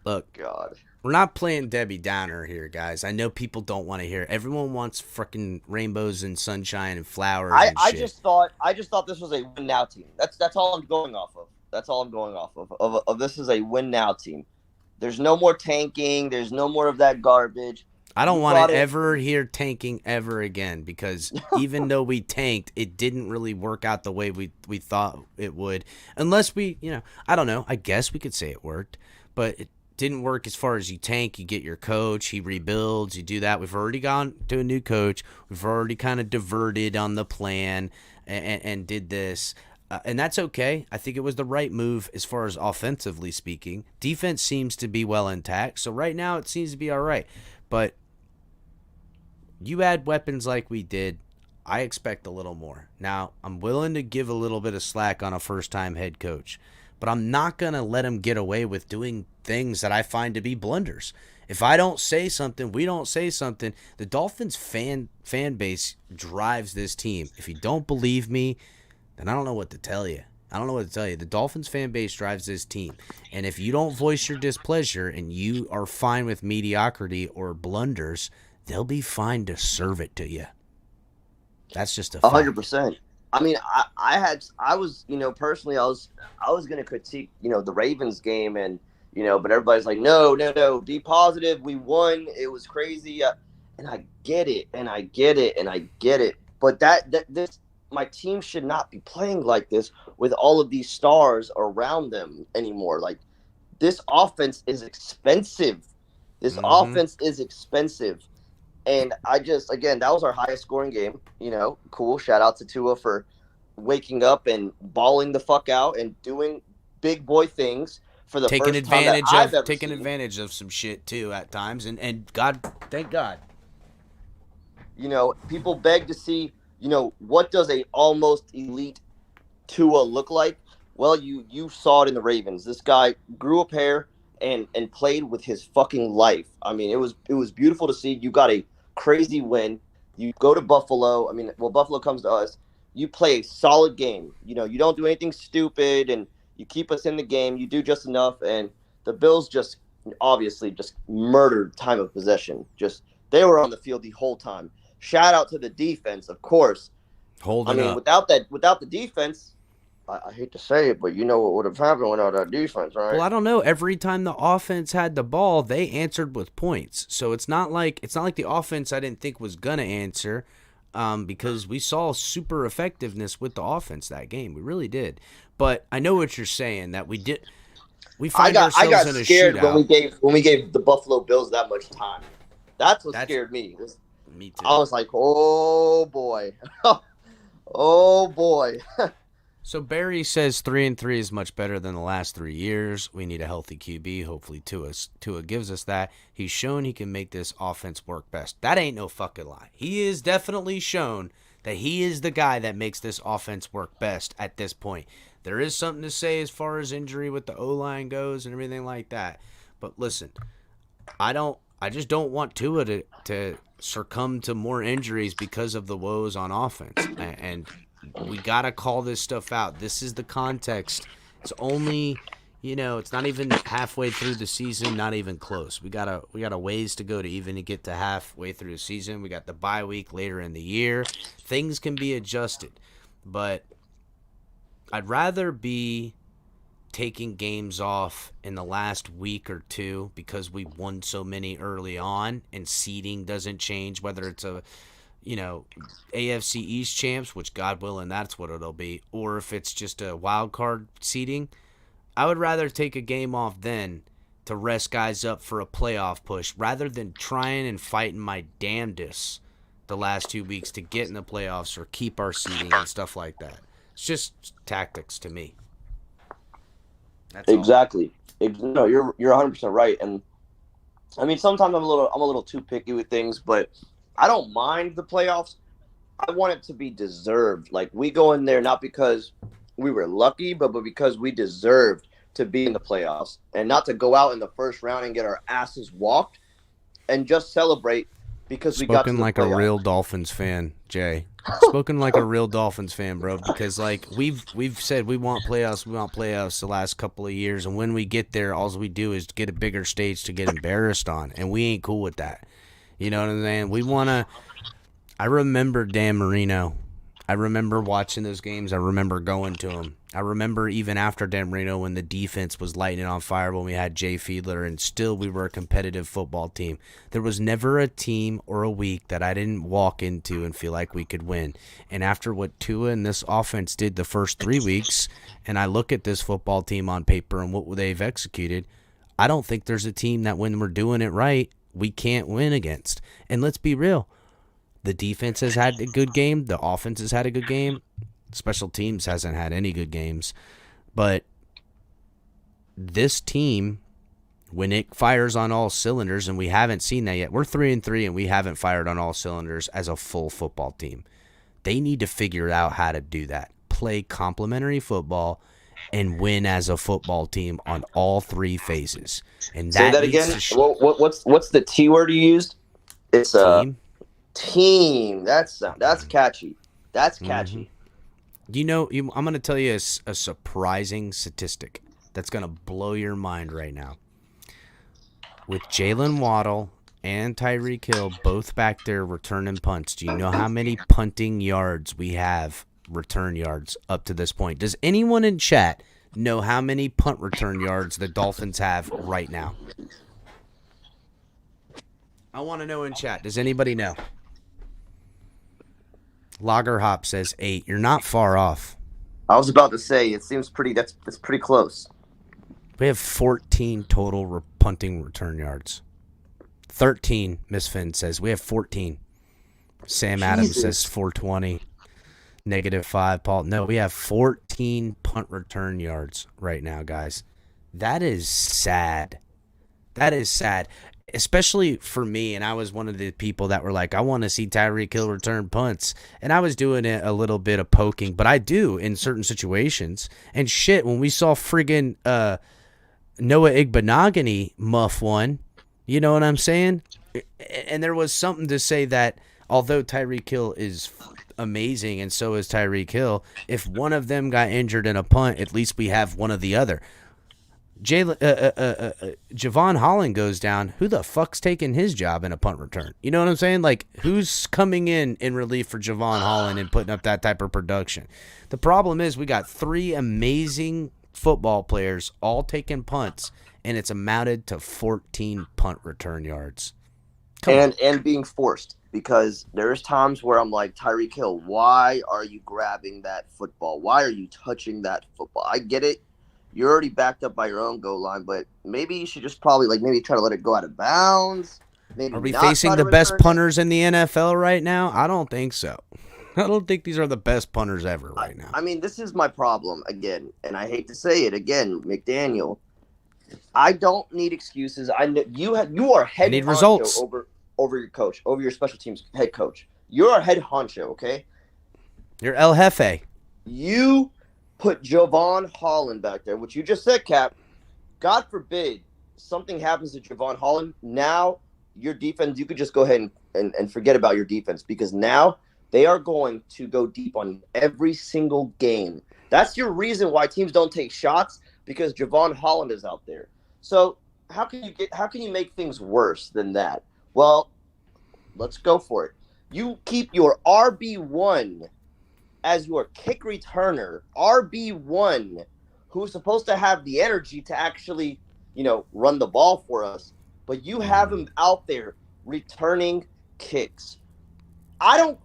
Look. God. We're not playing Debbie Downer here, guys. I know people don't want to hear it. Everyone wants freaking rainbows and sunshine and flowers and I shit. just thought this was a win now team. That's all I'm going off of. That's all I'm going off of this is a win now team. There's no more tanking. There's no more of that garbage. I don't want to ever hear tanking ever again, because even though we tanked, it didn't really work out the way we thought it would. Unless we, I don't know. I guess we could say it worked, but it didn't work as far as you tank. You get your coach, he rebuilds, you do that. We've already gone to a new coach. We've already kind of diverted on the plan and did this. And that's okay. I think it was the right move as far as offensively speaking. Defense seems to be well intact. So right now it seems to be all right. But you add weapons like we did, I expect a little more. Now, I'm willing to give a little bit of slack on a first-time head coach, but I'm not going to let him get away with doing things that I find to be blunders. If I don't say something, we don't say something. The Dolphins fan base drives this team. If you don't believe me, then I don't know what to tell you. The Dolphins fan base drives this team. And if you don't voice your displeasure and you are fine with mediocrity or blunders, they'll be fine to serve it to you. That's just a fact. 100%. I mean, I was, personally, I was going to critique, the Ravens game, and, but everybody's like, no, be positive. We won. It was crazy. And I get it. But this, my team should not be playing like this with all of these stars around them anymore. Like, this offense is expensive. Offense is expensive. And again, that was our highest scoring game. Cool. Shout out to Tua for waking up and balling the fuck out and doing big boy things for the taking first time that I've ever taking seen. advantage of some shit too at times. And God, thank God. People beg to see, what does a almost elite Tua look like? Well, you saw it in the Ravens. This guy grew up hair and played with his fucking life. I mean, it was beautiful to see. You got a crazy win. You go to Buffalo. Buffalo comes to us. You play a solid game. You don't do anything stupid, and you keep us in the game. You do just enough, and the Bills just obviously just murdered time of possession. They were on the field the whole time. Shout out to the defense, of course. Without the defense, I hate to say it, but you know what would have happened without that defense, right? Well, I don't know. Every time the offense had the ball, they answered with points. So it's not like the offense I didn't think was gonna answer, because we saw super effectiveness with the offense that game. We really did. But I know what you're saying, that we did. We find ourselves in a shootout. when we gave the Buffalo Bills that much time. That's what scared me. Me too. I was like, oh boy, oh boy. So Barry says 3-3 is much better than the last 3 years. We need a healthy QB. Hopefully Tua gives us that. He's shown he can make this offense work best. That ain't no fucking lie. He is definitely shown that he is the guy that makes this offense work best at this point. There is something to say as far as injury with the O-line goes and everything like that. But listen, I just don't want Tua to succumb to more injuries because of the woes on offense. And we got to call this stuff out. This is the context. It's only, it's not even halfway through the season, not even close. We got a ways to go to even get to halfway through the season. We got the bye week later in the year. Things can be adjusted, but I'd rather be taking games off in the last week or two because we won so many early on and seeding doesn't change, whether it's a AFC East champs, which God willing, that's what it'll be, or if it's just a wild card seeding. I would rather take a game off then to rest guys up for a playoff push rather than trying and fighting my damnedest the last 2 weeks to get in the playoffs or keep our seeding and stuff like that. It's just tactics to me. That's exactly. No, you're 100% right. And I mean, sometimes I'm a little too picky with things, but I don't mind the playoffs. I want it to be deserved. Like, we go in there not because we were lucky, but because we deserved to be in the playoffs, and not to go out in the first round and get our asses walked and just celebrate because we got to Spoken the like a playoffs. real Dolphins fan, Jay. Spoken like a real Dolphins fan, bro. Because like we've said we want playoffs the last couple of years, and when we get there, all we do is get a bigger stage to get embarrassed on, and we ain't cool with that. You know what I'm saying? We wanna. I remember Dan Marino. I remember watching those games. I remember going to them. I remember even after Dan Marino when the defense was lighting on fire when we had Jay Fiedler, and still we were a competitive football team. There was never a team or a week that I didn't walk into and feel like we could win. And after what Tua and this offense did the first 3 weeks, and I look at this football team on paper and what they've executed, I don't think there's a team that when we're doing it right, we can't win against. And let's be real. The defense has had a good game. The offense has had a good game. Special teams hasn't had any good games. But this team, when it fires on all cylinders, and we haven't seen that yet. We're 3-3, and we haven't fired on all cylinders as a full football team. They need to figure out how to do that. Play complementary football and win as a football team on all three phases. And Say that again. What's the T word you used? It's team. Team. That's catchy. That's catchy. You know, I'm going to tell you a surprising statistic that's going to blow your mind right now. With Jalen Waddle and Tyreek Hill both back there returning punts, do you know how many punting yards we have, return yards, up to this point? Does anyone in chat know how many punt return yards the Dolphins have right now? I want to know in chat. Does anybody know? Lagerhop says 8. You're not far off. I was about to say it seems that's pretty close. We have 14 total punting return yards. 13, Miss Finn says. We have 14. Sam Adams says 420. -5, Paul. No, we have 14 punt return yards right now, guys. That is sad. That is sad. Especially for me, and I was one of the people that were like, I want to see Tyreek Hill return punts. And I was doing it a little bit of poking, but I do in certain situations. And shit, when we saw friggin' Noah Igbenogany muff one, you know what I'm saying? And there was something to say that although Tyreek Hill is amazing and so is Tyreek Hill, if one of them got injured in a punt, at least we have one of the other. Javon Holland goes down. Who the fuck's taking his job in a punt return? You know what I'm saying? Like, who's coming in relief for Javon Holland and putting up that type of production? The problem is we got 3 amazing football players all taking punts, and it's amounted to 14 punt return yards. And being forced, because there's times where I'm like, Tyreek Hill, why are you grabbing that football? Why are you touching that football? I get it. You're already backed up by your own goal line, but maybe you should just probably maybe try to let it go out of bounds. Maybe are we facing the best punters in the NFL right now? I don't think so. I don't think these are the best punters ever right now. I mean, this is my problem again, and I hate to say it again, McDaniel. I don't need excuses. I know you are head honcho results over your coach, over your special teams head coach. You're a head honcho, okay? You're El Jefe. You put Javon Holland back there, which you just said, Cap. God forbid something happens to Javon Holland. Now your defense, you could just go ahead and forget about your defense, because now they are going to go deep on every single game. That's your reason why teams don't take shots, because Javon Holland is out there. So how can you make things worse than that? Well, let's go for it. You keep your RB1 as your kick returner, RB1, who's supposed to have the energy to actually, run the ball for us, but you have him out there returning kicks. I don't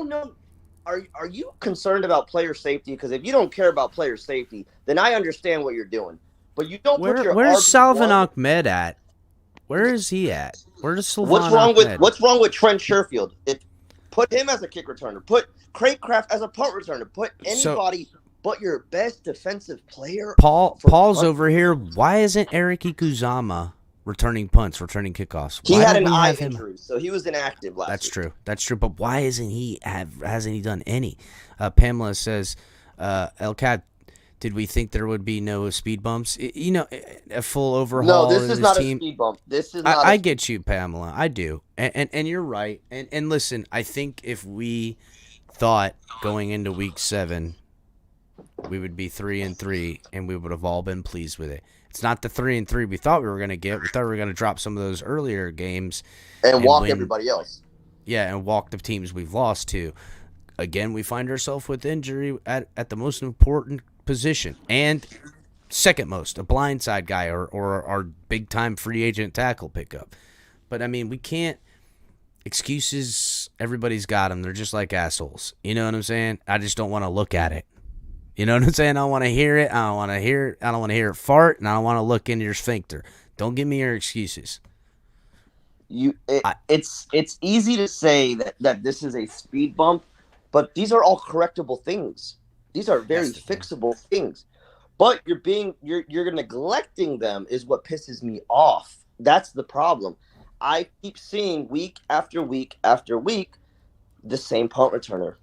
know. Are you concerned about player safety? Because if you don't care about player safety, then I understand what you're doing. But you don't put your Where's RB1. Salvin Ahmed at? Where is he at? Where's Salvin Ahmed? What's wrong with Trent Sherfield? Put him as a kick returner. Put Craig Kraft as a punt returner. Put anybody but your best defensive player. Paul's over here. Why isn't Eric Ikuzama returning punts, returning kickoffs? He had an eye injury, so he was inactive last week. That's true. But why hasn't he done any? Pamela says, El Cat, Did we think there would be no speed bumps? A full No, overhaul this in is this not a team. speed bump. This is not I a get you, Pamela. I do, and you're right. And listen, I think if we thought going into week 7 we would be 3-3, and we would have all been pleased with it. It's not the 3-3 we thought we were going to get. We thought we were going to drop some of those earlier games and walk win, everybody else. Yeah, and walk the teams we've lost to. Again, we find ourselves with injury at the most important position, and second most, a blindside guy or our big-time free agent tackle pickup. But, I mean, we can't – excuses, everybody's got them. They're just like assholes. You know what I'm saying? I just don't want to look at it. You know what I'm saying? I don't want to hear it. I don't want to hear it. I don't want to hear it fart, and I don't want to look into your sphincter. Don't give me your excuses. It's easy to say that this is a speed bump, but these are all correctable things. These are very fixable things. But you're neglecting them is what pisses me off. That's the problem. I keep seeing week after week after week the same punt returner,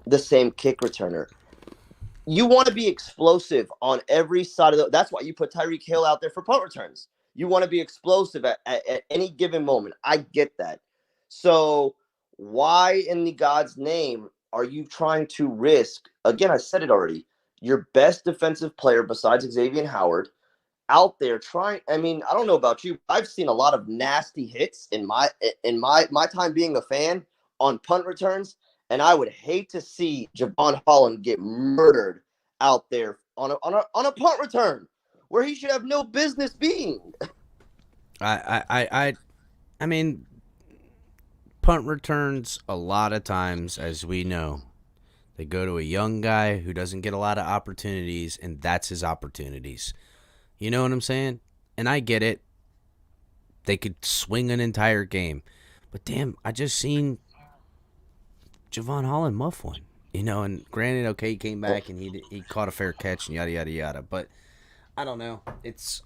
the same kick returner. You want to be explosive on every side of the – that's why you put Tyreek Hill out there for punt returns. You want to be explosive at any given moment. I get that. So why in the God's name are you trying to risk – again, I said it already – your best defensive player besides Xavier Howard out there trying – I mean, I don't know about you. I've seen a lot of nasty hits in my time being a fan on punt returns. And I would hate to see Javon Holland get murdered out there on a punt return where he should have no business being. I mean, punt returns a lot of times, as we know, they go to a young guy who doesn't get a lot of opportunities, and that's his opportunities. You know what I'm saying? And I get it. They could swing an entire game. But damn, I just seen Javon Holland muff one, and granted, okay, he came back and he caught a fair catch and yada, yada, yada. But I don't know. It's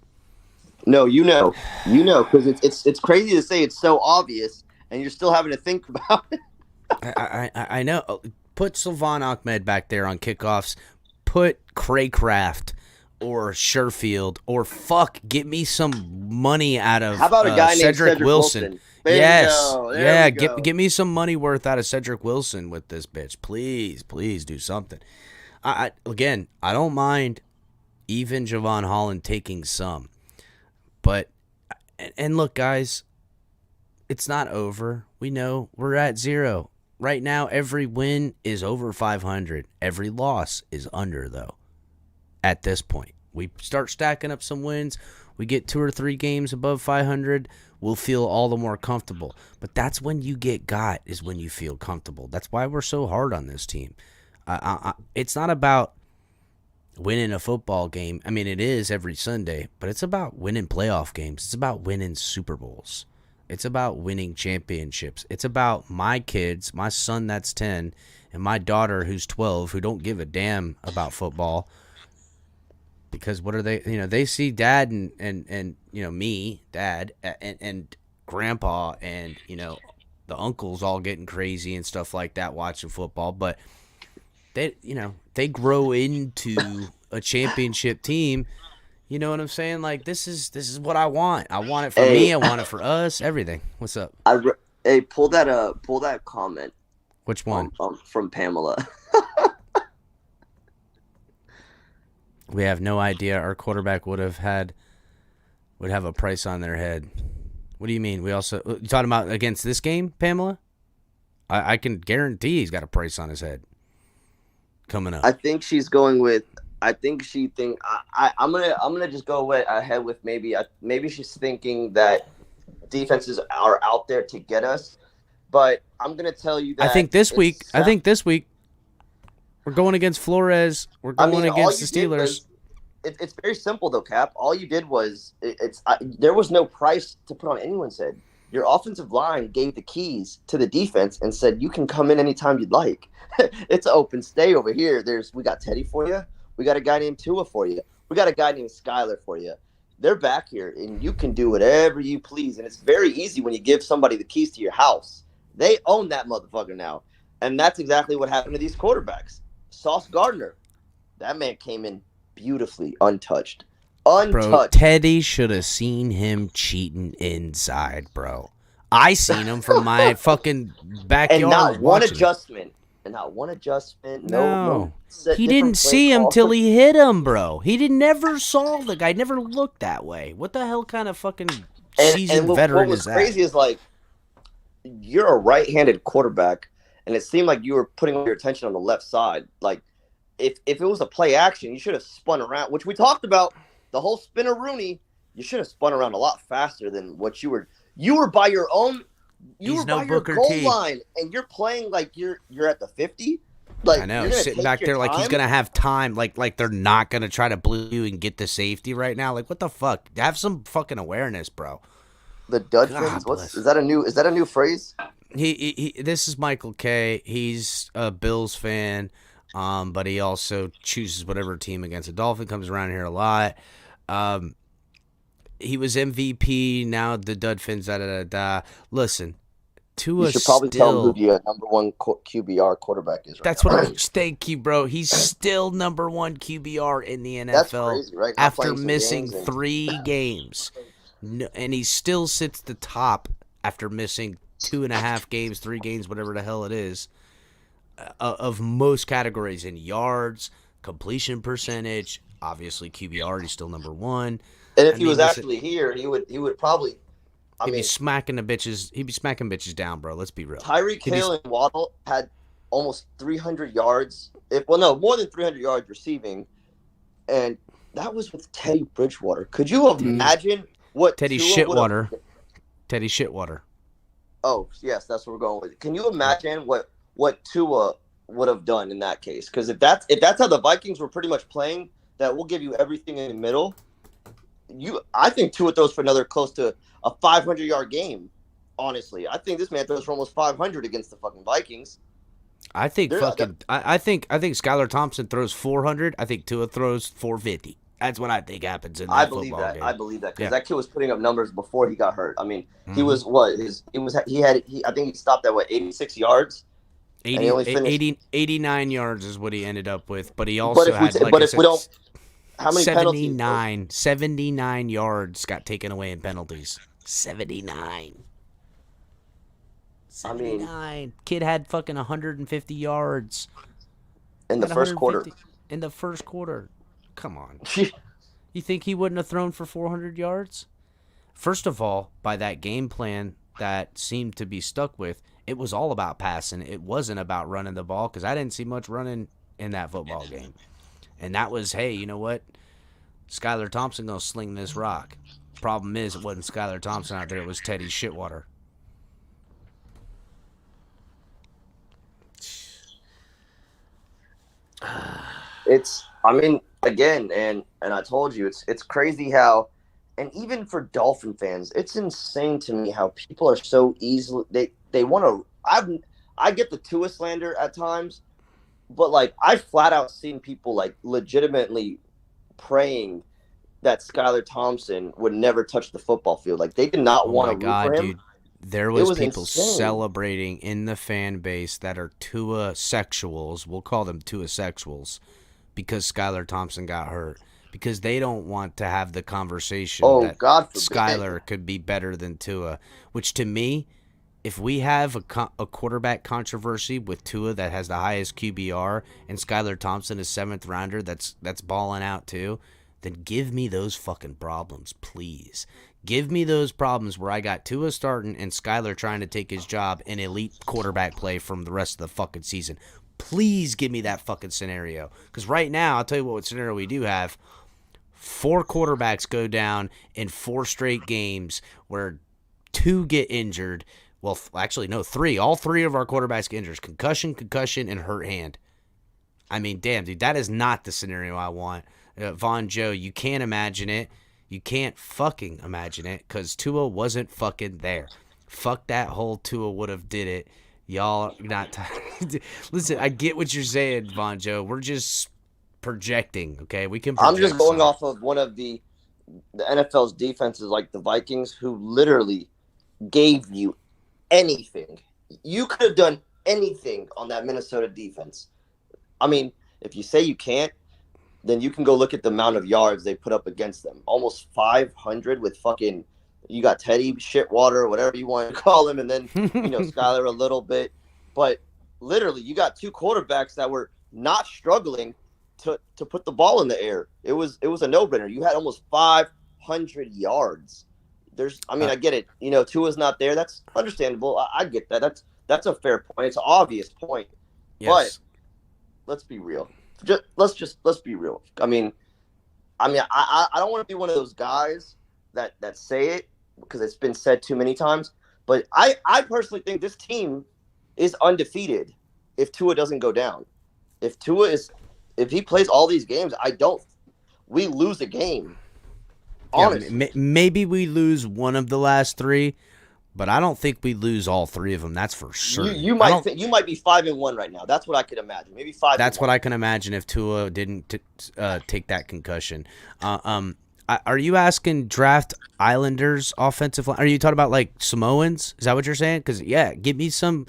no, because it's crazy to say it's so obvious and you're still having to think about it. I know. Put Sylvan Ahmed back there on kickoffs. Put Craycraft or Sherfield or get me some money out of how about a guy named Cedric Wilson. Yes. Get me some money worth out of Cedric Wilson with this bitch. Please do something. I don't mind even Javon Holland taking some. But, and look, guys, it's not over. We know we're at 0. Right now, every win is over 500. Every loss is under, though, at this point. We start stacking up some wins. We get 2 or 3 games above 500. We'll feel all the more comfortable. But that's when you get got, is when you feel comfortable. That's why we're so hard on this team. It's not about winning a football game. I mean, it is every Sunday, but it's about winning playoff games. It's about winning Super Bowls. It's about winning championships. It's about my kids, my son that's 10, and my daughter who's 12, who don't give a damn about football. Because what are they? They see dad and me, dad, and grandpa, and the uncles all getting crazy and stuff like that watching football. But they grow into a championship team. You know what I'm saying? Like this is what I want. I want it for me. I want it for us. Everything. What's up? Pull that comment. Which one? From Pamela. We have no idea our quarterback would have a price on their head. What do you mean? You talking about against this game, Pamela? I can guarantee he's got a price on his head coming up. I think she's going with. I'm gonna just go ahead with maybe she's thinking that defenses are out there to get us, but I'm gonna tell you that I think this week we're going against Flores. We're going against the Steelers. It's very simple though, Cap. All you did was there was no price to put on anyone's head. Your offensive line gave the keys to the defense and said you can come in anytime you'd like. It's an open stay over here. We got Teddy for you. We got a guy named Tua for you. We got a guy named Skyler for you. They're back here, and you can do whatever you please. And it's very easy when you give somebody the keys to your house. They own that motherfucker now. And that's exactly what happened to these quarterbacks. Sauce Gardner, that man came in beautifully untouched. Bro, Teddy should have seen him cheating inside, bro. I seen him from my fucking backyard. And not one watching adjustment. And not one adjustment. No. He didn't see him till he hit him, bro. He never saw the guy. Never looked that way. What the hell kind of fucking seasoned veteran is that? What was crazy is, like, you're a right-handed quarterback, and it seemed like you were putting all your attention on the left side. Like, if it was a play action, you should have spun around, which we talked about. The whole spinner Rooney, you should have spun around a lot faster than what you were. You were by your own. You were by your goal line, and you're playing like you're at the 50. Like, I know, he's sitting back there like he's gonna have time. Like they're not gonna try to blue you and get the safety right now. Like, what the fuck? Have some fucking awareness, bro. The Dolphins. Is that a new phrase? This is Michael K. He's a Bills fan, but he also chooses whatever team against the Dolphins. Comes around here a lot. He was MVP. Now the Dolphins. Listen, Tua. You should probably tell him who the number one QBR quarterback is. That's what I'm. Thank you, bro. He's still number one QBR in the NFL. That's crazy, right? After missing 3 games, and he still sits the top after missing 2.5 games, 3 games, whatever the hell it is, of most categories in yards, completion percentage. Obviously, QBR he's still number one. And if he was actually here, he would probably. He'd be smacking bitches down, bro. Let's be real. Tyreek Hill and Waddle had almost 300 yards. More than 300 yards receiving, and that was with Teddy Bridgewater. Could you imagine what Teddy Shitwater? Teddy Shitwater. Oh yes, that's what we're going with. Can you imagine what Tua would have done in that case? Because if that's how the Vikings were pretty much playing, that will give you everything in the middle. I think Tua throws for another close to a 500-yard game. Honestly, I think this man throws for almost 500 against the fucking Vikings. I think I think Skylar Thompson throws 400. I think Tua throws 450. That's what I think happens in that football game. I believe that because that kid was putting up numbers before he got hurt. I mean, he was I think he stopped at 86 yards. 89 yards is what he ended up with, but he also how many 79 yards got taken away in penalties. 79. I mean, kid had fucking 150 yards in the first quarter. In the first quarter. Come on. You think he wouldn't have thrown for 400 yards? First of all, by that game plan that seemed to be stuck with, it was all about passing. It wasn't about running the ball because I didn't see much running in that football game. And that was, hey, you know what? Skylar Thompson going to sling this rock. Problem is, it wasn't Skylar Thompson out there. It was Teddy Shitwater. Again, and I told you, it's crazy how, and even for Dolphin fans, it's insane to me how people are so easily, they want to, I get the Tua slander at times, but like I flat out seen people like legitimately praying that Skylar Thompson would never touch the football field. Like they did not want to root for him. Dude. There was people celebrating in the fan base that are Tua sexuals. We'll call them Tua sexuals because Skylar Thompson got hurt. Because they don't want to have the conversation that Skylar could be better than Tua. Which to me, if we have a quarterback controversy with Tua that has the highest QBR and Skylar Thompson is 7th rounder that's balling out too, then give me those fucking problems, please. Give me those problems where I got Tua starting and Skylar trying to take his job in elite quarterback play from the rest of the fucking season. Please give me that fucking scenario. Because right now, I'll tell you what scenario we do have. 4 quarterbacks go down in 4 straight games where 2 get injured. Well, actually, no, 3. All 3 of our quarterbacks get injured. Concussion, and hurt hand. I mean, damn, dude, that is not the scenario I want. Von Joe, you can't imagine it. You can't fucking imagine it because Tua wasn't fucking there. Fuck that whole Tua would have did it. Y'all not listen, I get what you're saying, Von Joe. We're just projecting, okay? We can project. I'm just going off of one of the NFL's defenses like the Vikings who literally gave you anything. You could have done anything on that Minnesota defense. I mean, if you say you can't, then you can go look at the amount of yards they put up against them. Almost 500 with fucking, you got Teddy Shitwater, whatever you want to call him, and then, Skyler a little bit. But literally, you got two quarterbacks that were not struggling to put the ball in the air. It was a no-brainer. You had almost 500 yards. I get it. Tua's not there. That's understandable. I get that. That's a fair point. It's an obvious point. Yes. But let's be real. Let's be real. I don't want to be one of those guys that say it because it's been said too many times. But I personally think this team is undefeated if Tua doesn't go down. If he plays all these games, we lose a game. Honestly. Yeah, maybe we lose one of the last three, but I don't think we lose all three of them. That's for sure. You might be 5-1 right now. That's what I could imagine. Maybe 5. That's what I can imagine if Tua didn't take that concussion. Are you asking draft Islanders offensive line? Are you talking about like Samoans? Is that what you're saying? Because give me some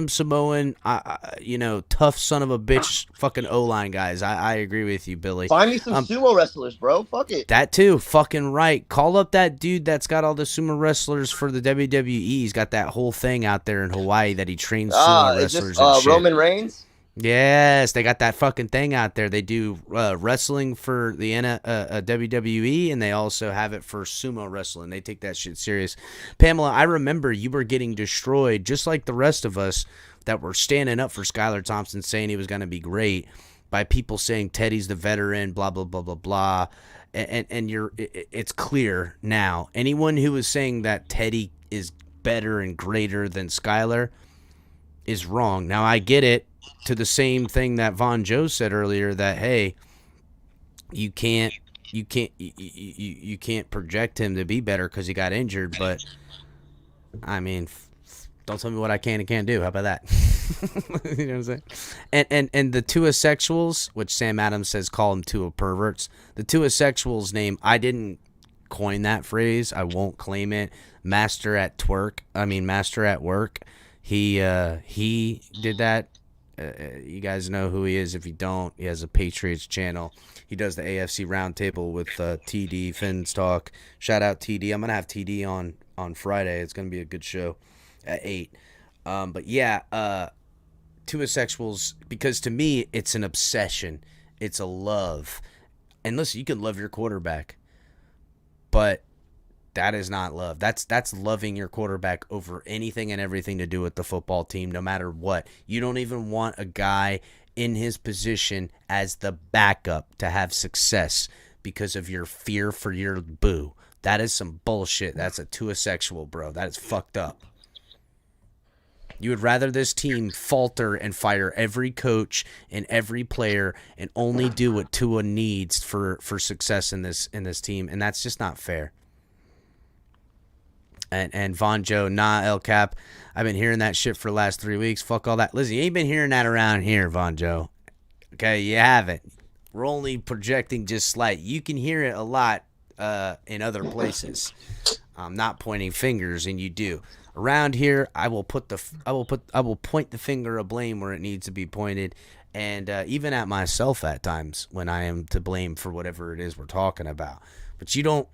Samoan, tough son of a bitch, fucking O-line guys. I agree with you, Billy. Find me some sumo wrestlers, bro. Fuck it. That too, fucking right. Call up that dude that's got all the sumo wrestlers for the WWE. He's got that whole thing out there in Hawaii that he trains sumo wrestlers and shit. Roman Reigns? Yes, they got that fucking thing out there. They do wrestling for the WWE, and they also have it for sumo wrestling. They take that shit serious. Pamela, I remember you were getting destroyed, just like the rest of us that were standing up for Skylar Thompson, saying he was going to be great, by people saying Teddy's the veteran, blah, blah, blah, blah, blah. And it's clear now. Anyone who is saying that Teddy is better and greater than Skylar is wrong. Now, I get it. To the same thing that Von Joe said earlier, that hey, you can't project him to be better because he got injured. But I mean, don't tell me what I can and can't do. How about that? You know what I'm saying? And the Tua sexuals, which Sam Adams says call them Tua perverts. The Tua sexuals name, I didn't coin that phrase. I won't claim it. Master at work. He did that. You guys know who he is. If you don't, he has a Patriots channel. He does the AFC Roundtable with TD, Finn's Talk. Shout out TD. I'm going to have TD on Friday. It's going to be a good show at 8. But yeah, Tua sexuals, because to me, it's an obsession. It's a love. And listen, you can love your quarterback, but that is not love. That's loving your quarterback over anything and everything to do with the football team, no matter what. You don't even want a guy in his position as the backup to have success because of your fear for your boo. That is some bullshit. That's a Tua sexual, bro. That is fucked up. You would rather this team falter and fire every coach and every player and only do what Tua needs for success in this team, and that's just not fair. And Von Joe, El Cap, I've been hearing that shit for the last 3 weeks. Fuck all that. Listen, you ain't been hearing that around here, Von Joe. Okay, you haven't. We're only projecting just slight. You can hear it a lot in other places. I'm not pointing fingers, and you do. Around here, I will point the finger of blame where it needs to be pointed, and even at myself at times when I am to blame for whatever it is we're talking about. But you don't.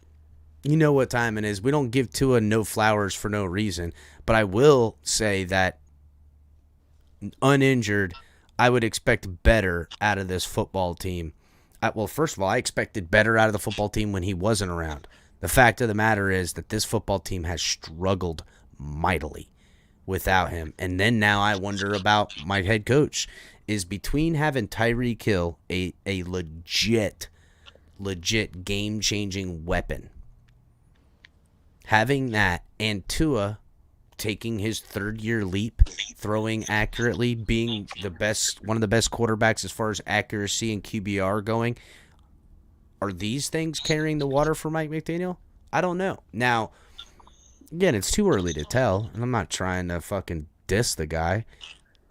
You know what time it is. We don't give Tua no flowers for no reason. But I will say that uninjured, I would expect better out of this football team. Well, first of all, I expected better out of the football team when he wasn't around. The fact of the matter is that this football team has struggled mightily without him. And then now I wonder about my head coach. Is between having Tyreek Hill, a legit game-changing weapon, having that, and Tua taking his third-year leap, throwing accurately, being one of the best quarterbacks as far as accuracy and QBR going, are these things carrying the water for Mike McDaniel? I don't know. Now, again, it's too early to tell, and I'm not trying to fucking diss the guy.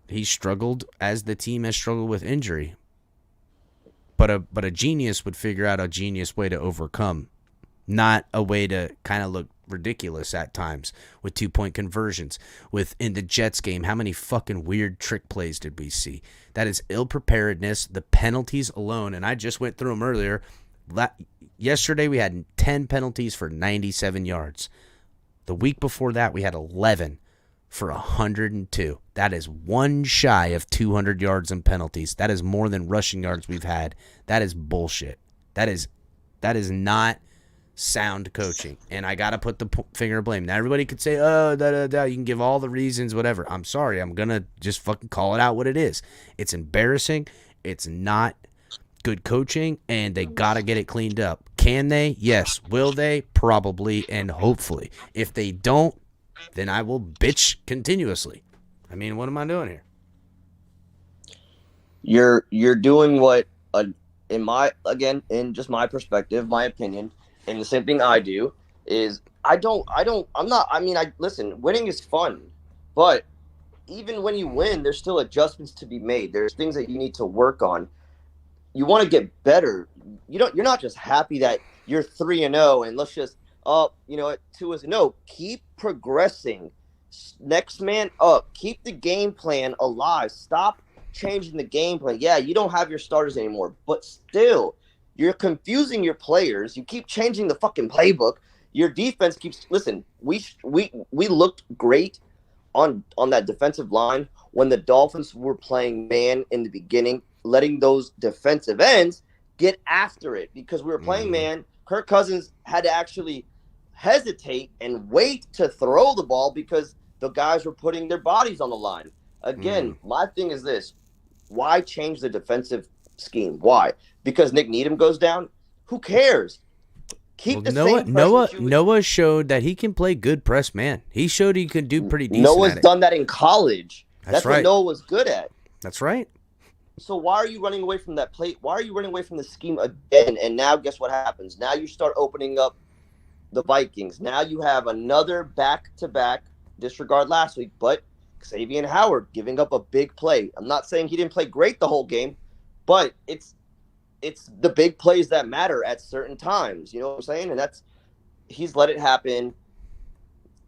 He struggled as the team has struggled with injury. But a genius would figure out a genius way to overcome, not a way to kind of look ridiculous at times with 2-point conversions. In the Jets game, how many fucking weird trick plays did we see? That is ill-preparedness. The penalties alone, and I just went through them earlier. Yesterday we had 10 penalties for 97 yards. The week before that we had 11 for 102. That is one shy of 200 yards in penalties. That is more than rushing yards we've had. That is bullshit. That is not sound coaching. And I got to put the finger of blame. Now everybody could say, oh, you can give all the reasons, whatever. I'm sorry. I'm going to just fucking call it out what it is. It's embarrassing. It's not good coaching, and they got to get it cleaned up. Can they? Yes. Will they? Probably and hopefully. If they don't, then I will bitch continuously. I mean, what am I doing here? You're doing what, in just my perspective, my opinion, and the same thing I do is listen, winning is fun, but even when you win, there's still adjustments to be made. There's things that you need to work on. You want to get better. You're not just happy that you're 3-0 and let's just no, keep progressing. Next man up. Keep the game plan alive. Stop changing the game plan. Yeah, you don't have your starters anymore, but still, you're confusing your players. You keep changing the fucking playbook. Your defense keeps. Listen, we looked great on that defensive line when the Dolphins were playing man in the beginning, letting those defensive ends get after it because we were playing man. Kirk Cousins had to actually hesitate and wait to throw the ball because the guys were putting their bodies on the line. Again, my thing is this. Why change the defensive scheme? Why? Because Nick Needham goes down? Who cares? Keep the same Noah showed that he can play good press man. He showed he could do pretty decent. Noah's done that in college. That's right. What Noah was good at. That's right. So why are you running away from that play? Why are you running away from the scheme again? And now guess what happens? Now you start opening up the Vikings. Now you have another back-to-back, disregard last week, but Xavier Howard giving up a big play. I'm not saying he didn't play great the whole game, but it's the big plays that matter at certain times. You know what I'm saying? And he's let it happen,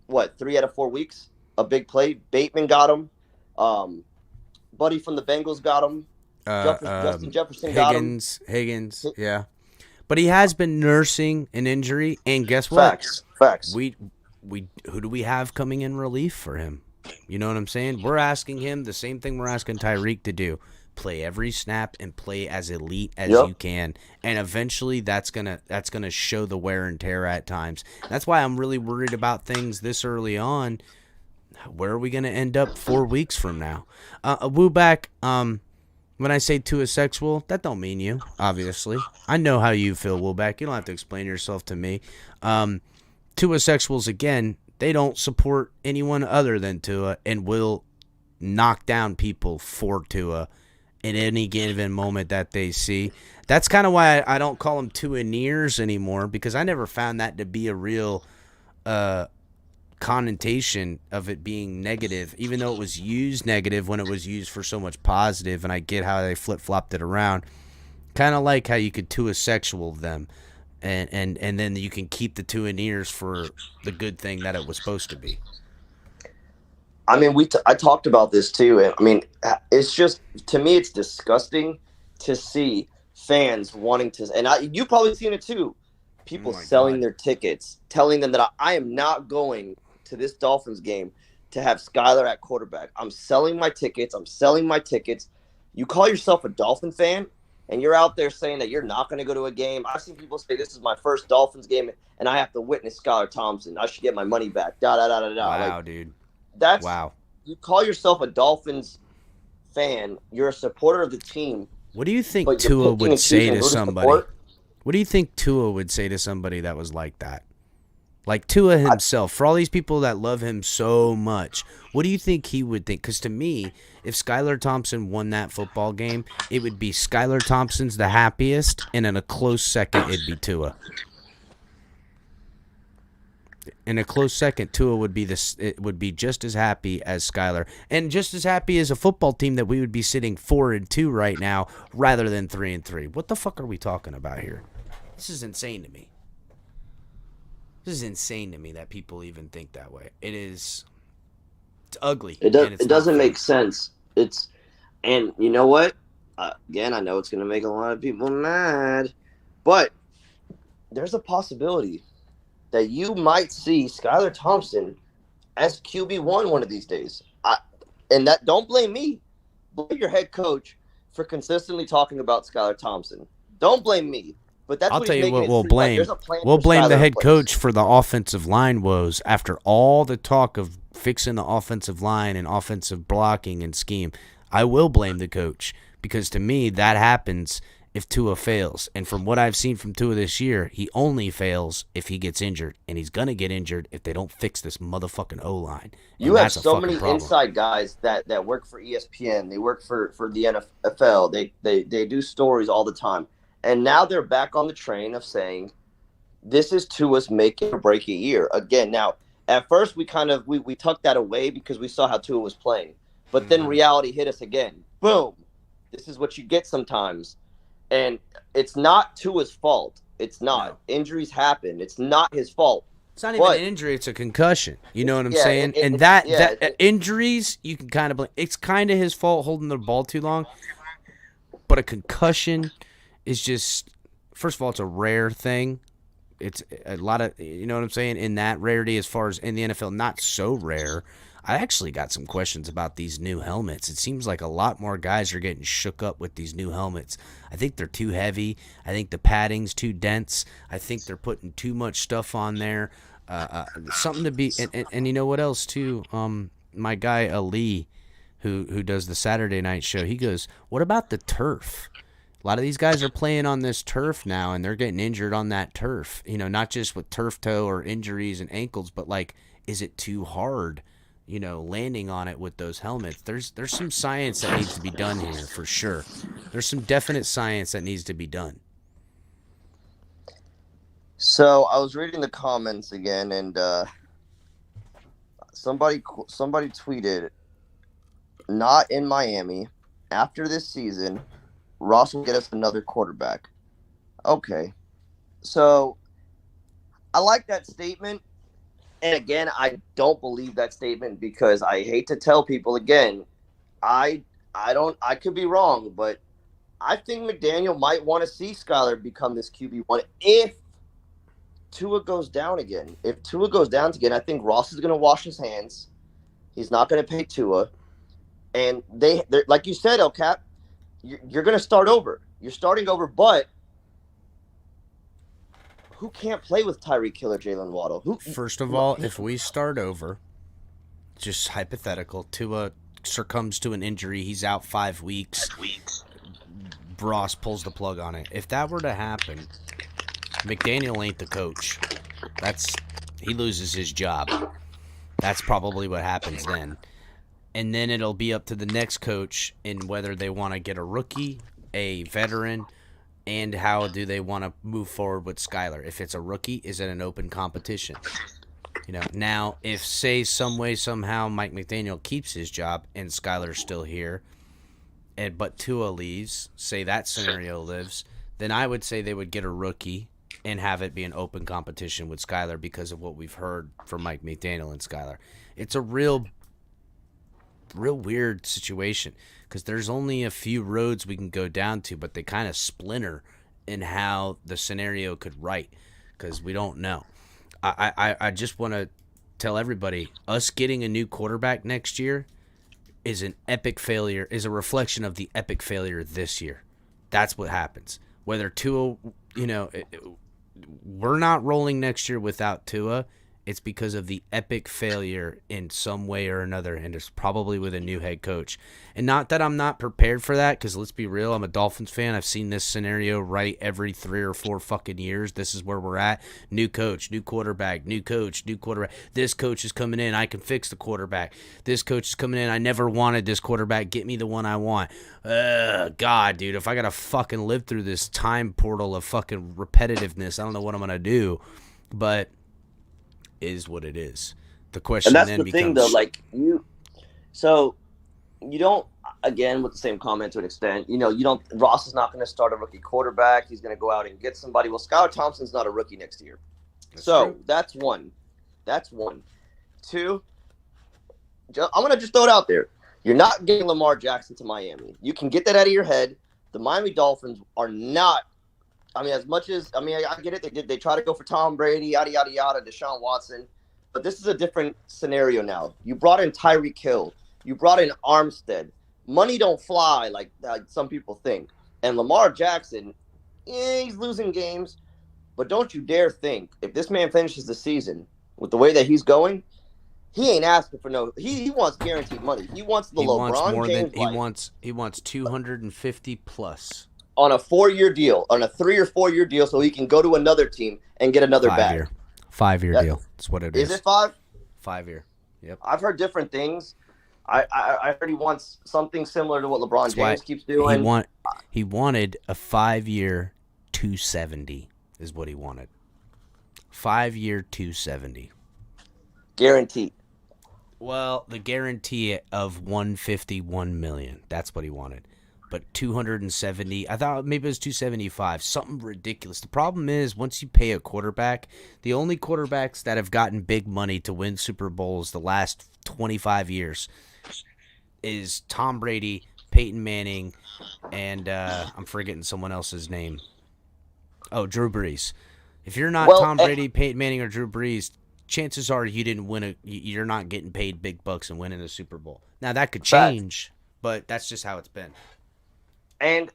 3 out of 4 weeks? A big play. Bateman got him. Buddy from the Bengals got him. Justin Jefferson got him. Higgins, yeah. But he has been nursing an injury, and guess what? Facts. Who do we have coming in relief for him? You know what I'm saying? We're asking him the same thing we're asking Tyreek to do. Play every snap and play as elite as you can. And eventually that's gonna show the wear and tear at times. That's why I'm really worried about things this early on. Where are we gonna end up 4 weeks from now? Wooback, when I say Tua sexual, that don't mean you, obviously. I know how you feel, Wooback. You don't have to explain yourself to me. Tua sexuals, again, they don't support anyone other than Tua and will knock down people for Tua in any given moment that they see. That's kind of why I don't call them Tua-neers anymore, because I never found that to be a real connotation of it being negative, even though it was used negative when it was used for so much positive, and I get how they flip-flopped it around. Kind of like how you could Tua-sexual them, and then you can keep the Tua-neers for the good thing that it was supposed to be. I mean, I talked about this too, and I mean, it's just, to me, it's disgusting to see fans wanting to, and you've probably seen it too, people selling their tickets, telling them that I am not going to this Dolphins game to have Skylar at quarterback. I'm selling my tickets. You call yourself a Dolphin fan, and you're out there saying that you're not going to go to a game. I've seen people say this is my first Dolphins game, and I have to witness Skylar Thompson. I should get my money back. Wow, dude. Wow. You call yourself a Dolphins fan. You're a supporter of the team. What do you think Tua would say to somebody? What do you think Tua would say to somebody that was like that? Like Tua himself, for all these people that love him so much, what do you think he would think? Because to me, if Skylar Thompson won that football game, it would be Skylar Thompson's the happiest, and in a close second, it'd be Tua. In a close second, Tua would be just as happy as Skylar, and just as happy as a football team that we would be sitting 4-2 right now, rather than 3-3. What the fuck are we talking about here? This is insane to me. This is insane to me that people even think that way. It's ugly. It And does. it's It not doesn't fair. make sense. And you know what? Again, I know it's going to make a lot of people mad, but there's a possibility that you might see Skylar Thompson as QB1 one of these days. And that, don't blame me. Blame your head coach for consistently talking about Skylar Thompson. Don't blame me. But that's I'll what tell he's you making what it we'll seem like. blame. There's a plan We'll for blame the Skylar in head place. coach for the offensive line woes after all the talk of fixing the offensive line and offensive blocking and scheme. I will blame the coach because to me that happens if Tua fails. And from what I've seen from Tua this year, he only fails if he gets injured. And he's going to get injured if they don't fix this motherfucking O-line. You And have that's a so fucking many problem. inside guys that work for ESPN. They work for the NFL. They do stories all the time. And now they're back on the train of saying this is Tua's make it or break it year. Again, now at first we tucked that away because we saw how Tua was playing. But then reality hit us again. Boom. This is what you get sometimes. And it's not Tua's fault. It's not. No. Injuries happen. It's not his fault. It's not even an injury; it's a concussion. You know what I'm saying? Injuries, you can kind of blame. It's kind of his fault holding the ball too long, but a concussion is just. First of all, it's a rare thing. It's a lot of, you know what I'm saying? In that rarity, as far as in the NFL, not so rare. I actually got some questions about these new helmets. It seems like a lot more guys are getting shook up with these new helmets. I think they're too heavy. I think the padding's too dense. I think they're putting too much stuff on there. Something to be, and you know what else too? My guy Ali, who does the Saturday night show, he goes, "What about the turf? A lot of these guys are playing on this turf now, and they're getting injured on that turf. You know, not just with turf toe or injuries and ankles, but like, is it too hard? You know, landing on it with those helmets. There's some science that needs to be done here for sure. There's some definite science that needs to be done." So I was reading the comments again, and somebody tweeted, "Not in Miami. After this season, Ross will get us another quarterback." Okay, so I like that statement. And again, I don't believe that statement because I hate to tell people again, I could be wrong, but I think McDaniel might want to see Skylar become this QB1 if Tua goes down again. If Tua goes down again, I think Ross is going to wash his hands. He's not going to pay Tua. And they're like you said, El Cap, you're going to start over. You're starting over, but who can't play with Tyreek Hill or Jalen Waddle? First of all, if we start over, just hypothetical, Tua succumbs to an injury, he's out 5 weeks. Ross pulls the plug on it. If that were to happen, McDaniel ain't the coach. He loses his job. That's probably what happens then. And then it'll be up to the next coach in whether they want to get a rookie, a veteran, and how do they want to move forward with Skylar. If it's a rookie, is it an open competition? You know, now if say some way somehow Mike McDaniel keeps his job and Skylar's still here, but Tua leaves, say that scenario lives, then I would say they would get a rookie and have it be an open competition with Skylar because of what we've heard from Mike McDaniel and Skylar. It's a real weird situation because there's only a few roads we can go down to, but they kind of splinter in how the scenario could write because we don't know. I just want to tell everybody, us getting a new quarterback next year is an epic failure, is a reflection of the epic failure this year. That's what happens. Whether Tua, we're not rolling next year without Tua. It's because of the epic failure in some way or another, and it's probably with a new head coach. And not that I'm not prepared for that, because let's be real, I'm a Dolphins fan. I've seen this scenario right every 3 or 4 fucking years. This is where we're at. New coach, new quarterback, new coach, new quarterback. This coach is coming in. I can fix the quarterback. This coach is coming in. I never wanted this quarterback. Get me the one I want. God, dude, if I got to fucking live through this time portal of fucking repetitiveness, I don't know what I'm going to do. But is what it is. The question and that's then the becomes, thing, though. Like you don't. Again, with the same comment to an extent, you don't. Ross is not going to start a rookie quarterback. He's going to go out and get somebody. Well, Skylar Thompson's not a rookie next year. So that's one. That's one. Two, I'm going to just throw it out there. You're not getting Lamar Jackson to Miami. You can get that out of your head. The Miami Dolphins are not. I mean, as much as I get it. They try to go for Tom Brady, yada yada yada, Deshaun Watson, but this is a different scenario now. You brought in Tyreek Hill. You brought in Armstead. Money don't fly like some people think. And Lamar Jackson, he's losing games, but don't you dare think if this man finishes the season with the way that he's going, he ain't asking for no. He wants guaranteed money. He wants the LeBron James. He wants 250 plus on a 4-year deal, on a 3 or 4 year deal, so he can go to another team and get another bag. 5-year deal. That's what it is. Is it 5? 5-year. Yep. I've heard different things. I heard he wants something similar to what LeBron James keeps doing. He wanted a 5-year 270 is what he wanted. 5-year 270. Guaranteed. Well, the guarantee of 151 million. That's what he wanted. But 270, I thought maybe it was 275, something ridiculous. The problem is once you pay a quarterback, the only quarterbacks that have gotten big money to win Super Bowls the last 25 years is Tom Brady, Peyton Manning, and I'm forgetting someone else's name. Oh, Drew Brees. If you're not Tom Brady, Peyton Manning, or Drew Brees, chances are you didn't win you're not getting paid big bucks and winning a Super Bowl. Now that could change, but that's just how it's been. And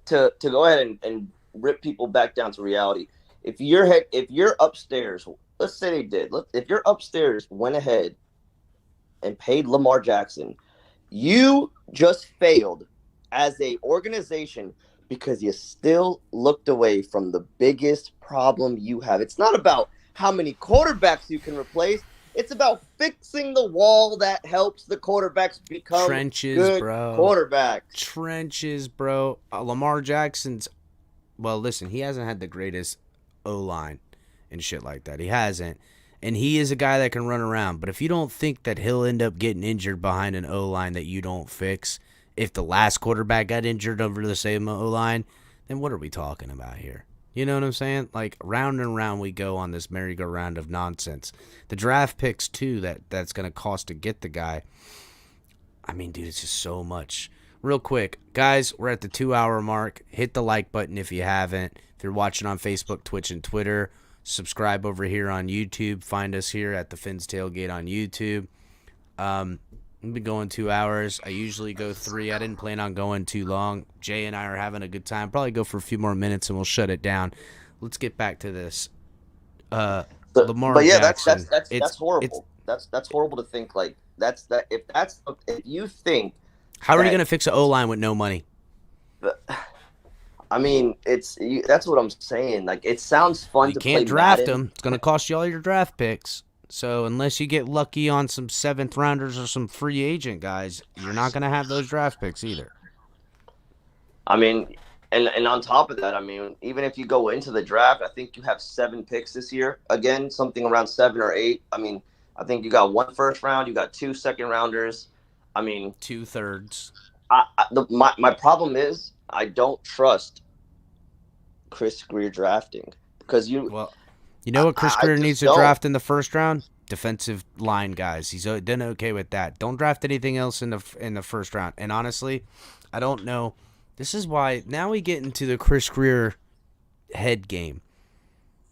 to go ahead and rip people back down to reality, if you're upstairs, let's say they did. If you're upstairs went ahead and paid Lamar Jackson, you just failed as a organization because you still looked away from the biggest problem you have. It's not about how many quarterbacks you can replace. It's about fixing the wall that helps the quarterbacks become good quarterbacks. Trenches, bro. Lamar Jackson's, well, listen, he hasn't had the greatest O-line and shit like that. He hasn't. And he is a guy that can run around. But if you don't think that he'll end up getting injured behind an O-line that you don't fix, if the last quarterback got injured over the same O-line, then what are we talking about here? You know what I'm saying? Like, round and round we go on this merry-go-round of nonsense. The draft picks, too, that's going to cost to get the guy. I mean, dude, it's just so much. Real quick, guys, we're at the 2-hour mark. Hit the like button if you haven't. If you're watching on Facebook, Twitch, and Twitter, subscribe over here on YouTube. Find us here at the Fins Tailgate on YouTube. We've been going 2 hours. I usually go 3. I didn't plan on going too long. Jay and I are having a good time. Probably go for a few more minutes and we'll shut it down. Let's get back to this. Lamar Jackson. That's horrible. That's horrible to think like if you think. How are you going to fix an O-line with no money? I mean, that's what I'm saying. Like, it sounds fun to play. You can't draft them. It's going to cost you all your draft picks. So unless you get lucky on some 7th rounders or some free agent guys, you're not going to have those draft picks either. I mean, and on top of that, I mean, even if you go into the draft, I think you have 7 picks this year. Again, something around 7 or 8. I mean, I think you got 1 first round, you got 2 second rounders. I mean, 2 thirds. My problem is I don't trust Chris Greer drafting because you know what Chris Greer needs to draft in the first round? Defensive line guys. He's done okay with that. Don't draft anything else in the first round. And honestly, I don't know. This is why now we get into the Chris Greer head game.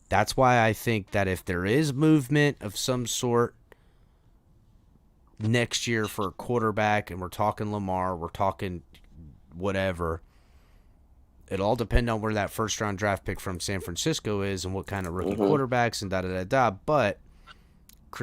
That's why I think that if there is movement of some sort next year for a quarterback, and we're talking Lamar, we're talking whatever, it'll all depend on where that first-round draft pick from San Francisco is and what kind of rookie quarterbacks and da-da-da-da. But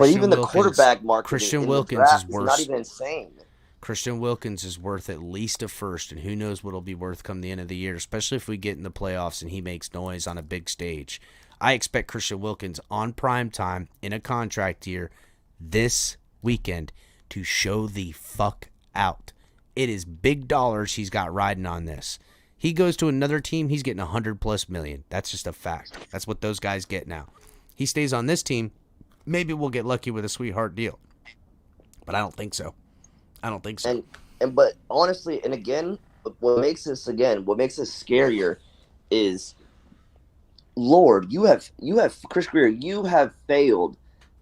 even the quarterback market Christian Wilkins is worth, not even insane. Christian Wilkins is worth at least a first, and who knows what it'll be worth come the end of the year, especially if we get in the playoffs and he makes noise on a big stage. I expect Christian Wilkins on prime time in a contract year this weekend to show the fuck out. It is big dollars he's got riding on this. He goes to another team, he's getting $100+ million. That's just a fact. That's what those guys get now. He stays on this team, maybe we'll get lucky with a sweetheart deal. But I don't think so. But honestly, and again, what makes this scarier is Lord, you have Chris Greer, you have failed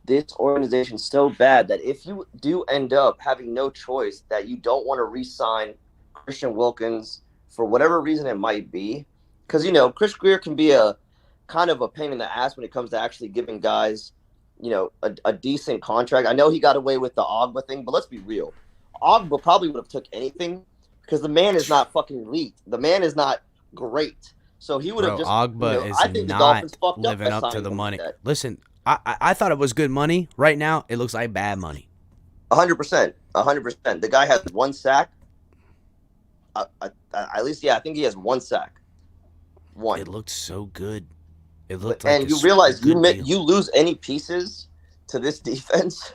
this organization so bad that if you do end up having no choice, that you don't want to re-sign Christian Wilkins for whatever reason it might be, because Chris Greer can be a kind of a pain in the ass when it comes to actually giving guys, a decent contract. I know he got away with the Ogba thing, but let's be real, Ogba probably would have took anything because the man is not fucking elite. The man is not great. So he would have Bro, just, Ogba is I think the not Dolphins fucked living up by up to signing the him like money. that. Listen, I thought it was good money. Right now, it looks like bad money. 100%. 100%. The guy has one sack. At least, yeah, I think he has one sack. One. It looked so good. It looked And like you realize you lose any pieces to this defense.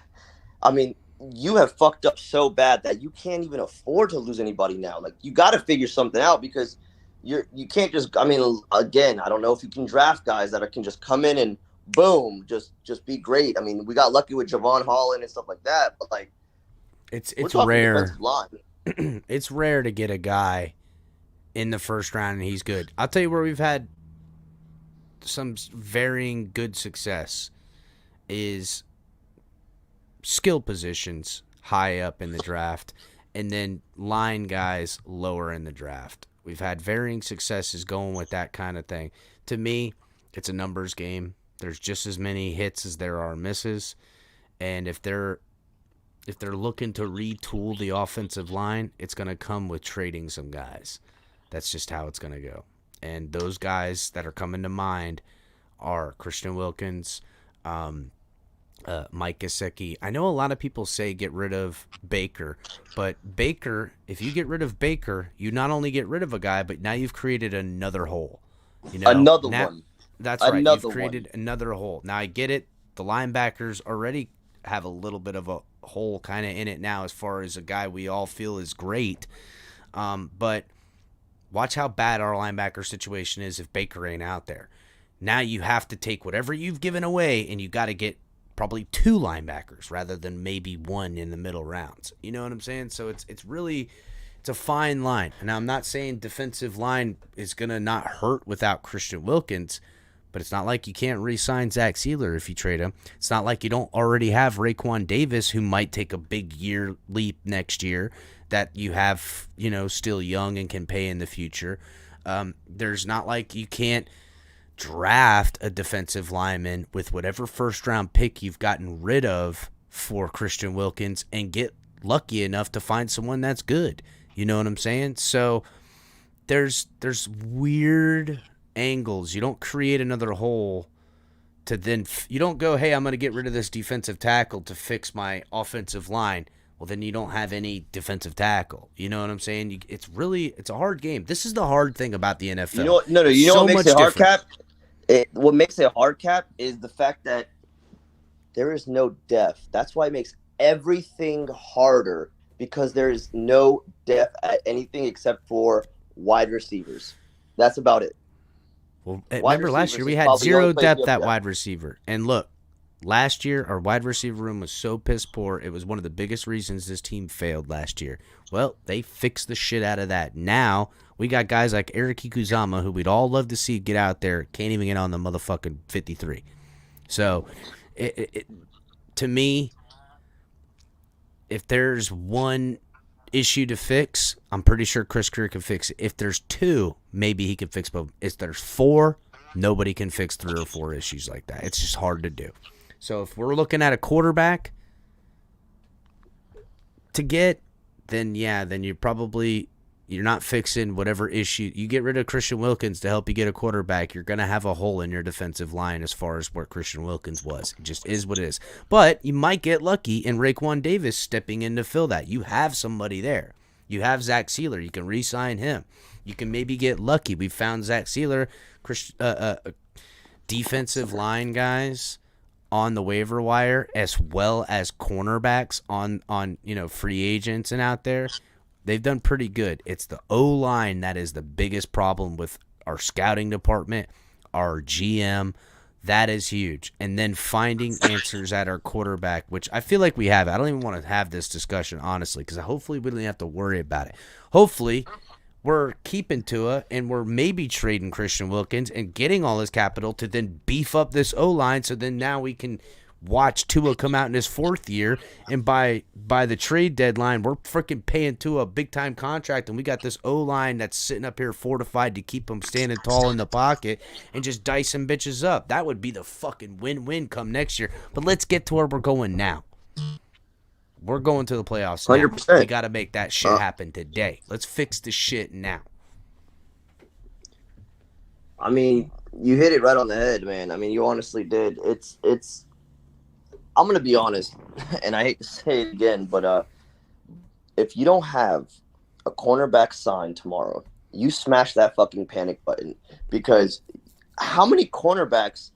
I mean, you have fucked up so bad that you can't even afford to lose anybody now. Like, you got to figure something out because you can't just. I mean, again, I don't know if you can draft guys that can just come in and boom, just be great. I mean, we got lucky with Javon Holland and stuff like that, but like, it's rare. rare. It's rare to get a guy in the first round and he's good. I'll tell you where we've had some varying good success is skill positions high up in the draft and then line guys lower in the draft. We've had varying successes going with that kind of thing. To me, it's a numbers game. There's just as many hits as there are misses. And if they're looking to retool the offensive line, it's going to come with trading some guys. That's just how it's going to go. And those guys that are coming to mind are Christian Wilkins, Mike Gesicki. I know a lot of people say get rid of Baker, but Baker, if you get rid of Baker, you not only get rid of a guy, but now you've created another hole. Another one. That's right. You've created another hole. Now I get it. The linebackers already have a little bit of a hole kind of in it now as far as a guy we all feel is great. But watch how bad our linebacker situation is if Baker ain't out there. Now you have to take whatever you've given away and you got to get probably two linebackers rather than maybe one in the middle rounds. You know what I'm saying? So it's a fine line. And I'm not saying defensive line is going to not hurt without Christian Wilkins, but it's not like you can't re-sign Zach Sealer if you trade him. It's not like you don't already have Raekwon Davis, who might take a big year leap next year, that you have, still young and can pay in the future. There's not like you can't draft a defensive lineman with whatever first-round pick you've gotten rid of for Christian Wilkins and get lucky enough to find someone that's good. You know what I'm saying? So there's weird angles. You don't create another hole to then you don't go, hey, I'm going to get rid of this defensive tackle to fix my offensive line. Well, then you don't have any defensive tackle. You know what I'm saying? It's a hard game. This is the hard thing about the NFL. You know what makes it hard, Cap? What makes it hard, Cap, is the fact that there is no depth. That's why it makes everything harder, because there is no depth at anything except for wide receivers. That's about it. Well, remember last year we had zero depth at wide receiver. And look, last year our wide receiver room was so piss poor. It was one of the biggest reasons this team failed last year. Well, they fixed the shit out of that. Now we got guys like Eric Ikuzama, who we'd all love to see get out there, can't even get on the motherfucking 53. So, to me, if there's one issue to fix, I'm pretty sure Chris Greer can fix it. If there's two, maybe he can fix both. If there's four, nobody can fix 3 or 4 issues like that. It's just hard to do. So if we're looking at a quarterback to get, then you're not fixing whatever issue. You get rid of Christian Wilkins to help you get a quarterback, you're going to have a hole in your defensive line as far as where Christian Wilkins was. It just is what it is. But you might get lucky in Raekwon Davis stepping in to fill that. You have somebody there. You have Zach Sealer. You can re-sign him. You can maybe get lucky. We found Zach Sealer, defensive line guys on the waiver wire, as well as cornerbacks on free agents and out there. They've done pretty good. It's the O-line that is the biggest problem with our scouting department, our GM. That is huge. And then finding answers at our quarterback, which I feel like we have. I don't even want to have this discussion, honestly, because hopefully we don't have to worry about it. Hopefully we're keeping Tua and we're maybe trading Christian Wilkins and getting all his capital to then beef up this O-line so then now we can watch Tua come out in his 4th year, and by the trade deadline, we're freaking paying Tua a big-time contract, and we got this O-line that's sitting up here fortified to keep him standing tall in the pocket and just dicing bitches up. That would be the fucking win-win come next year. But let's get to where we're going now. We're going to the playoffs now. 100%. We got to make that shit happen today. Let's fix the shit now. I mean, you hit it right on the head, man. I mean, you honestly did. It's I'm going to be honest, and I hate to say it again, but if you don't have a cornerback signed tomorrow, you smash that fucking panic button, because how many cornerbacks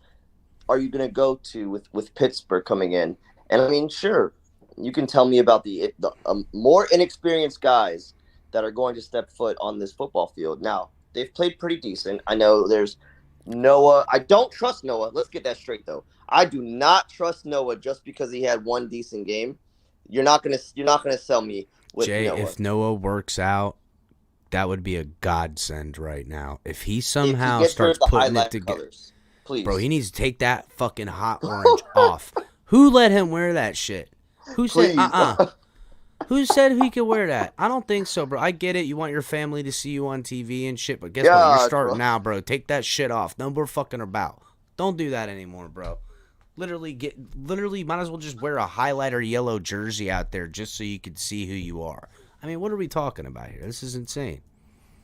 are you going to go to with Pittsburgh coming in? And I mean, sure, you can tell me about the more inexperienced guys that are going to step foot on this football field. Now, they've played pretty decent. I know there's Noah. I don't trust Noah. Let's get that straight, though. I do not trust Noah just because he had one decent game. You're not gonna sell me with Jay, Noah. if Noah works out, that would be a godsend right now. If he somehow starts putting it together, please, bro, he needs to take that fucking hot orange off. Who let him wear that shit? Who said Who said he could wear that? I don't think so, bro. I get it. You want your family to see you on TV and shit, but guess what? You're starting now, bro. Take that shit off. No more fucking about. Don't do that anymore, bro. Literally, might as well just wear a highlighter yellow jersey out there just so you can see who you are. I mean, what are we talking about here? This is insane.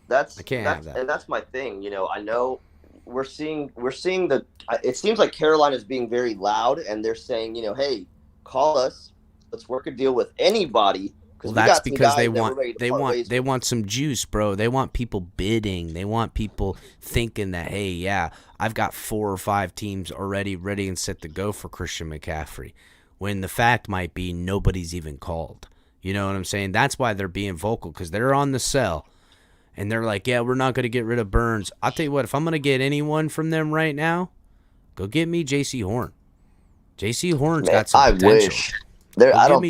I can't have that. And that's my thing. You know, I know we're seeing the. It seems like Carolina's being very loud, and they're saying, you know, hey, call us. Let's work a deal with anybody. Well, that's because they want some juice, bro. They want people bidding. They want people thinking that, hey, yeah, I've got 4 or 5 teams already ready and set to go for Christian McCaffrey. When the fact might be nobody's even called. You know what I'm saying? That's why they're being vocal, because they're on the sell. And they're like, yeah, we're not going to get rid of Burns. I'll tell you what, if I'm going to get anyone from them right now, go get me J.C. Horn. J.C. Horn's got some potential. I wish. I don't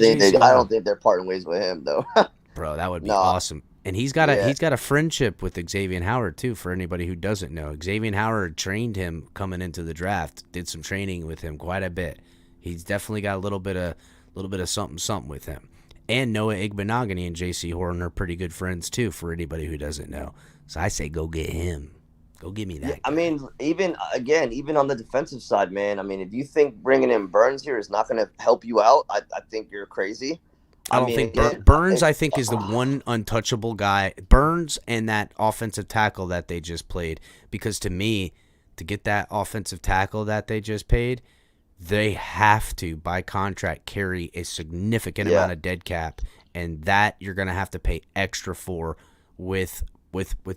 think they're parting ways with him, though. Bro, that would be awesome. And he's got a friendship with Xavier Howard too. For anybody who doesn't know, Xavier Howard trained him coming into the draft. Did some training with him quite a bit. He's definitely got a little bit of something with him. And Noah Igbenogany and J.C. Horn are pretty good friends too. For anybody who doesn't know, so I say go get him. Go give me that. Yeah, I mean, even on the defensive side, man. I mean, if you think bringing in Burns here is not going to help you out, I think you're crazy. I don't think Burns. I think is the one untouchable guy. Burns and that offensive tackle that they just played. Because to me, to get that offensive tackle that they just paid, they have to, by contract, carry a significant amount of dead cap, and that you're going to have to pay extra for with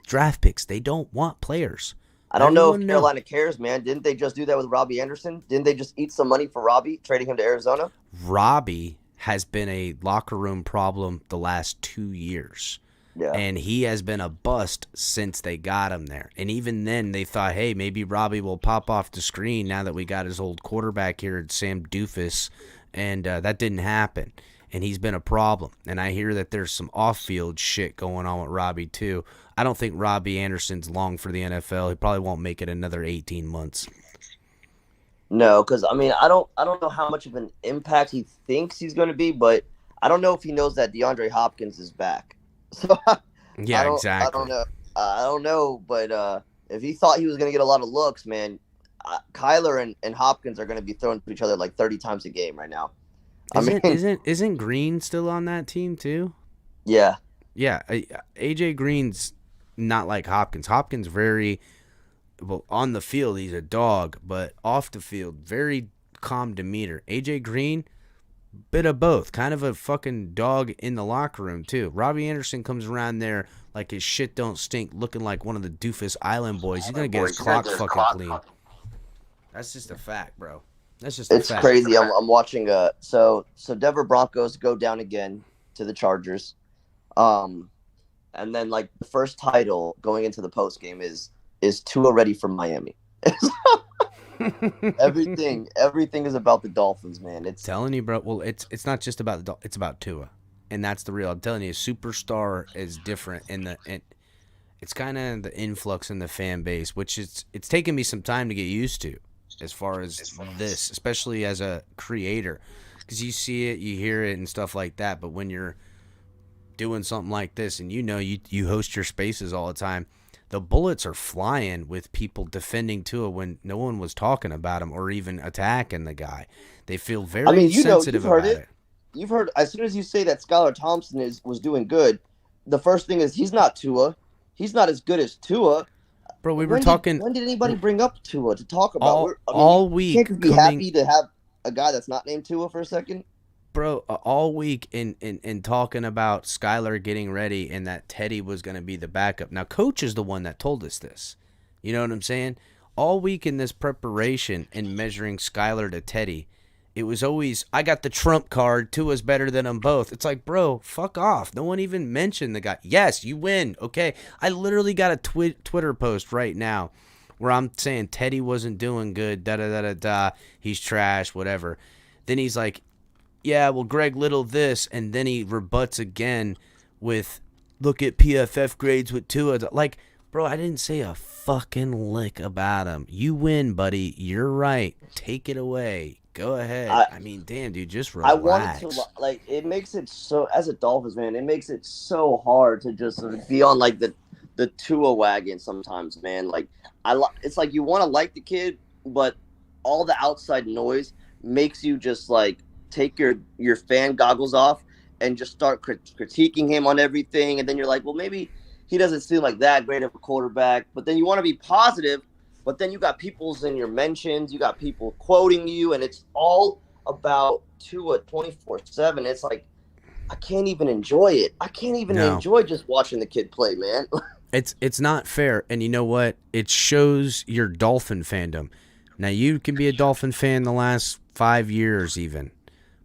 draft picks. They don't want players. I don't know if Carolina cares, man. Didn't they just do that with Robbie Anderson? Didn't they just eat some money for Robbie, trading him to Arizona? Robbie has been a locker room problem the last 2 years. Yeah. And he has been a bust since they got him there. And even then, they thought, hey, maybe Robbie will pop off the screen now that we got his old quarterback here, Sam Doofus. And that didn't happen. And he's been a problem. And I hear that there's some off-field shit going on with Robbie, too. I don't think Robbie Anderson's long for the NFL. He probably won't make it another 18 months. No, because, I mean, I don't know how much of an impact he thinks he's going to be, but I don't know if he knows that DeAndre Hopkins is back. So yeah, exactly. I don't know, but if he thought he was going to get a lot of looks, man, Kyler and Hopkins are going to be thrown to each other like 30 times a game right now. Isn't Green still on that team too? Yeah. Yeah, AJ Green's not like Hopkins. Hopkins very well on the field, he's a dog, but off the field, very calm demeanor. AJ Green, bit of both, kind of a fucking dog in the locker room too. Robbie Anderson comes around there like his shit don't stink, looking like one of the doofus island boys. He's gonna get his clock fucking clean. That's just a fact, bro. That's just it's crazy. I'm watching. So Denver Broncos go down again to the Chargers, and then like the first title going into the post game is Tua ready for Miami. Everything is about the Dolphins, man. It's telling you, bro. Well, it's not just about it's about Tua, and that's the real. I'm telling you, superstar is different. It's kind of the influx in the fan base, which it's taken me some time to get used to as far as this, especially as a creator. Because you see it, you hear it, and stuff like that. But when you're doing something like this, and you host your spaces all the time, the bullets are flying with people defending Tua when no one was talking about him or even attacking the guy. They feel very sensitive about it. You've heard, as soon as you say that Skylar Thompson was doing good, the first thing is he's not Tua. He's not as good as Tua. Bro, we were talking. When did anybody bring up Tua to talk about? All week. You can't be happy to have a guy that's not named Tua for a second. Bro, all week in talking about Skylar getting ready and that Teddy was going to be the backup. Now, Coach is the one that told us this. You know what I'm saying? All week in this preparation and measuring Skylar to Teddy, it was always, I got the trump card. Tua's better than them both. It's like, bro, fuck off. No one even mentioned the guy. Yes, you win. Okay. I literally got a Twitter post right now where I'm saying Teddy wasn't doing good. Da-da-da-da-da. He's trash, whatever. Then he's like, yeah, well, Greg Little this. And then he rebuts again with, look at PFF grades with Tua. Like, bro, I didn't say a fucking lick about him. You win, buddy. You're right. Take it away. Go ahead. I mean, damn, dude, just relax. I wanted to, like, it makes it so, as a Dolphins fan, it makes it so hard to just sort of be on, like, the Tua wagon sometimes, man. Like, it's like you want to like the kid, but all the outside noise makes you just, like, take your fan goggles off and just start critiquing him on everything. And then you're like, well, maybe he doesn't seem like that great of a quarterback. But then you want to be positive. But then you got people's in your mentions, you got people quoting you, and it's all about Tua 24/7. It's like, I can't even enjoy it. I can't even enjoy just watching the kid play, man. It's not fair, and you know what? It shows your Dolphin fandom. Now, you can be a Dolphin fan the last 5 years even,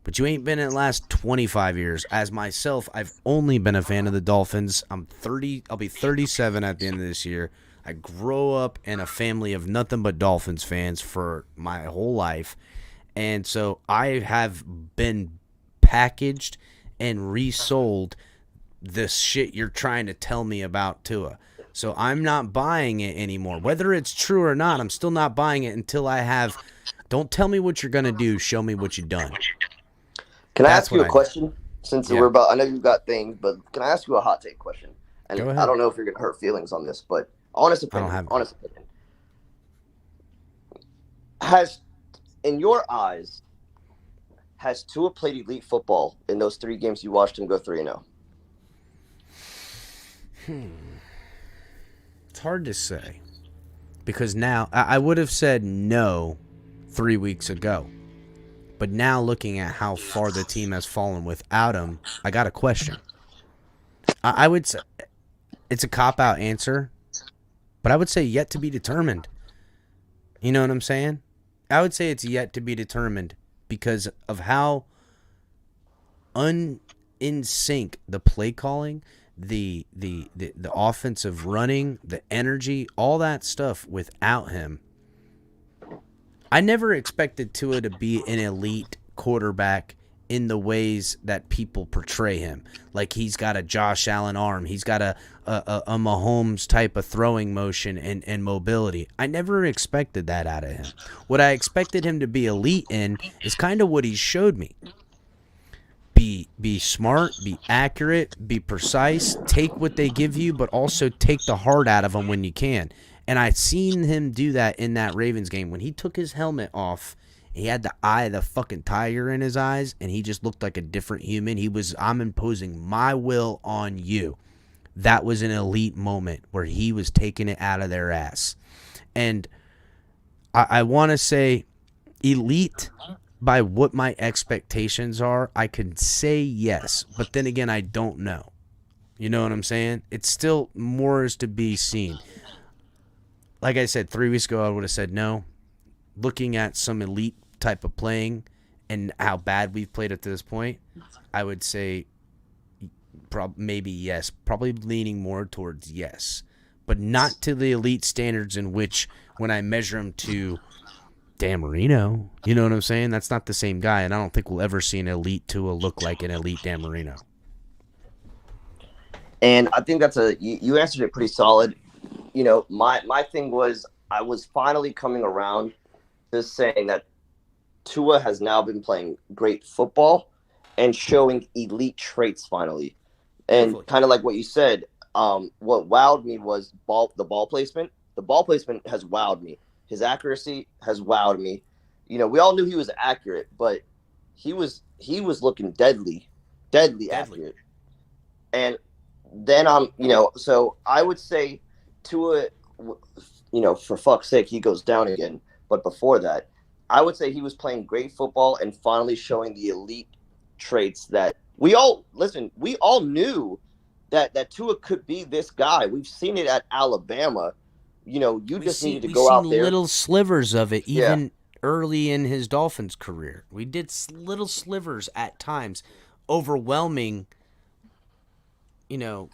but you ain't been in the last 25 years. As myself, I've only been a fan of the Dolphins. I'm 30. I'll be 37 at the end of this year. I grew up in a family of nothing but Dolphins fans for my whole life. And so I have been packaged and resold this shit you're trying to tell me about Tua. So I'm not buying it anymore. Whether it's true or not, I'm still not buying it until I have, don't tell me what you're going to do, show me what you've done. Can I ask you a question? Since we're about, I know you've got things, but can I ask you a hot take question? And I don't know if you're going to hurt feelings on this, but honest opinion. In your eyes, has Tua played elite football in those 3 games you watched him go 3-0? It's hard to say. Because now, I would have said no 3 weeks ago. But now looking at how far the team has fallen without him, I got a question. I would say it's a cop-out answer. But I would say yet to be determined. You know what I'm saying? I would say it's yet to be determined because of how in sync the play calling, the offensive running, the energy, all that stuff without him. I never expected Tua to be an elite quarterback in the ways that people portray him. Like he's got a Josh Allen arm. He's got a Mahomes type of throwing motion and mobility. I never expected that out of him. What I expected him to be elite in is kind of what he showed me. Be smart, be accurate, be precise, take what they give you, but also take the heart out of them when you can. And I've seen him do that in that Ravens game. When he took his helmet off, he had the eye of the fucking tiger in his eyes, and he just looked like a different human. He was, I'm imposing my will on you. That was an elite moment where he was taking it out of their ass. And I want to say elite by what my expectations are. I can say yes, but then again, I don't know. You know what I'm saying? It's still more is to be seen. Like I said, 3 weeks ago, I would have said no. Looking at some elite type of playing and how bad we've played up to this point, I would say maybe yes. Probably leaning more towards yes. But not to the elite standards in which when I measure him to Dan Marino, you know what I'm saying? That's not the same guy, and I don't think we'll ever see an elite Tua look like an elite Dan Marino. And I think you answered it pretty solid. My thing was I was finally coming around to saying that Tua has now been playing great football and showing elite traits finally. And Definitely. kind of like what you said, what wowed me was the ball placement. The ball placement has wowed me. His accuracy has wowed me. We all knew he was accurate, but he was looking deadly Deadly. accurate. And then so I would say Tua, for fuck's sake, he goes down again. But before that, I would say he was playing great football and finally showing the elite traits that we all knew that Tua could be this guy. We've seen it at Alabama. You just needed to We go seen out there. little slivers of it Yeah. even early in his Dolphins career. We did little slivers at times, overwhelming. You know,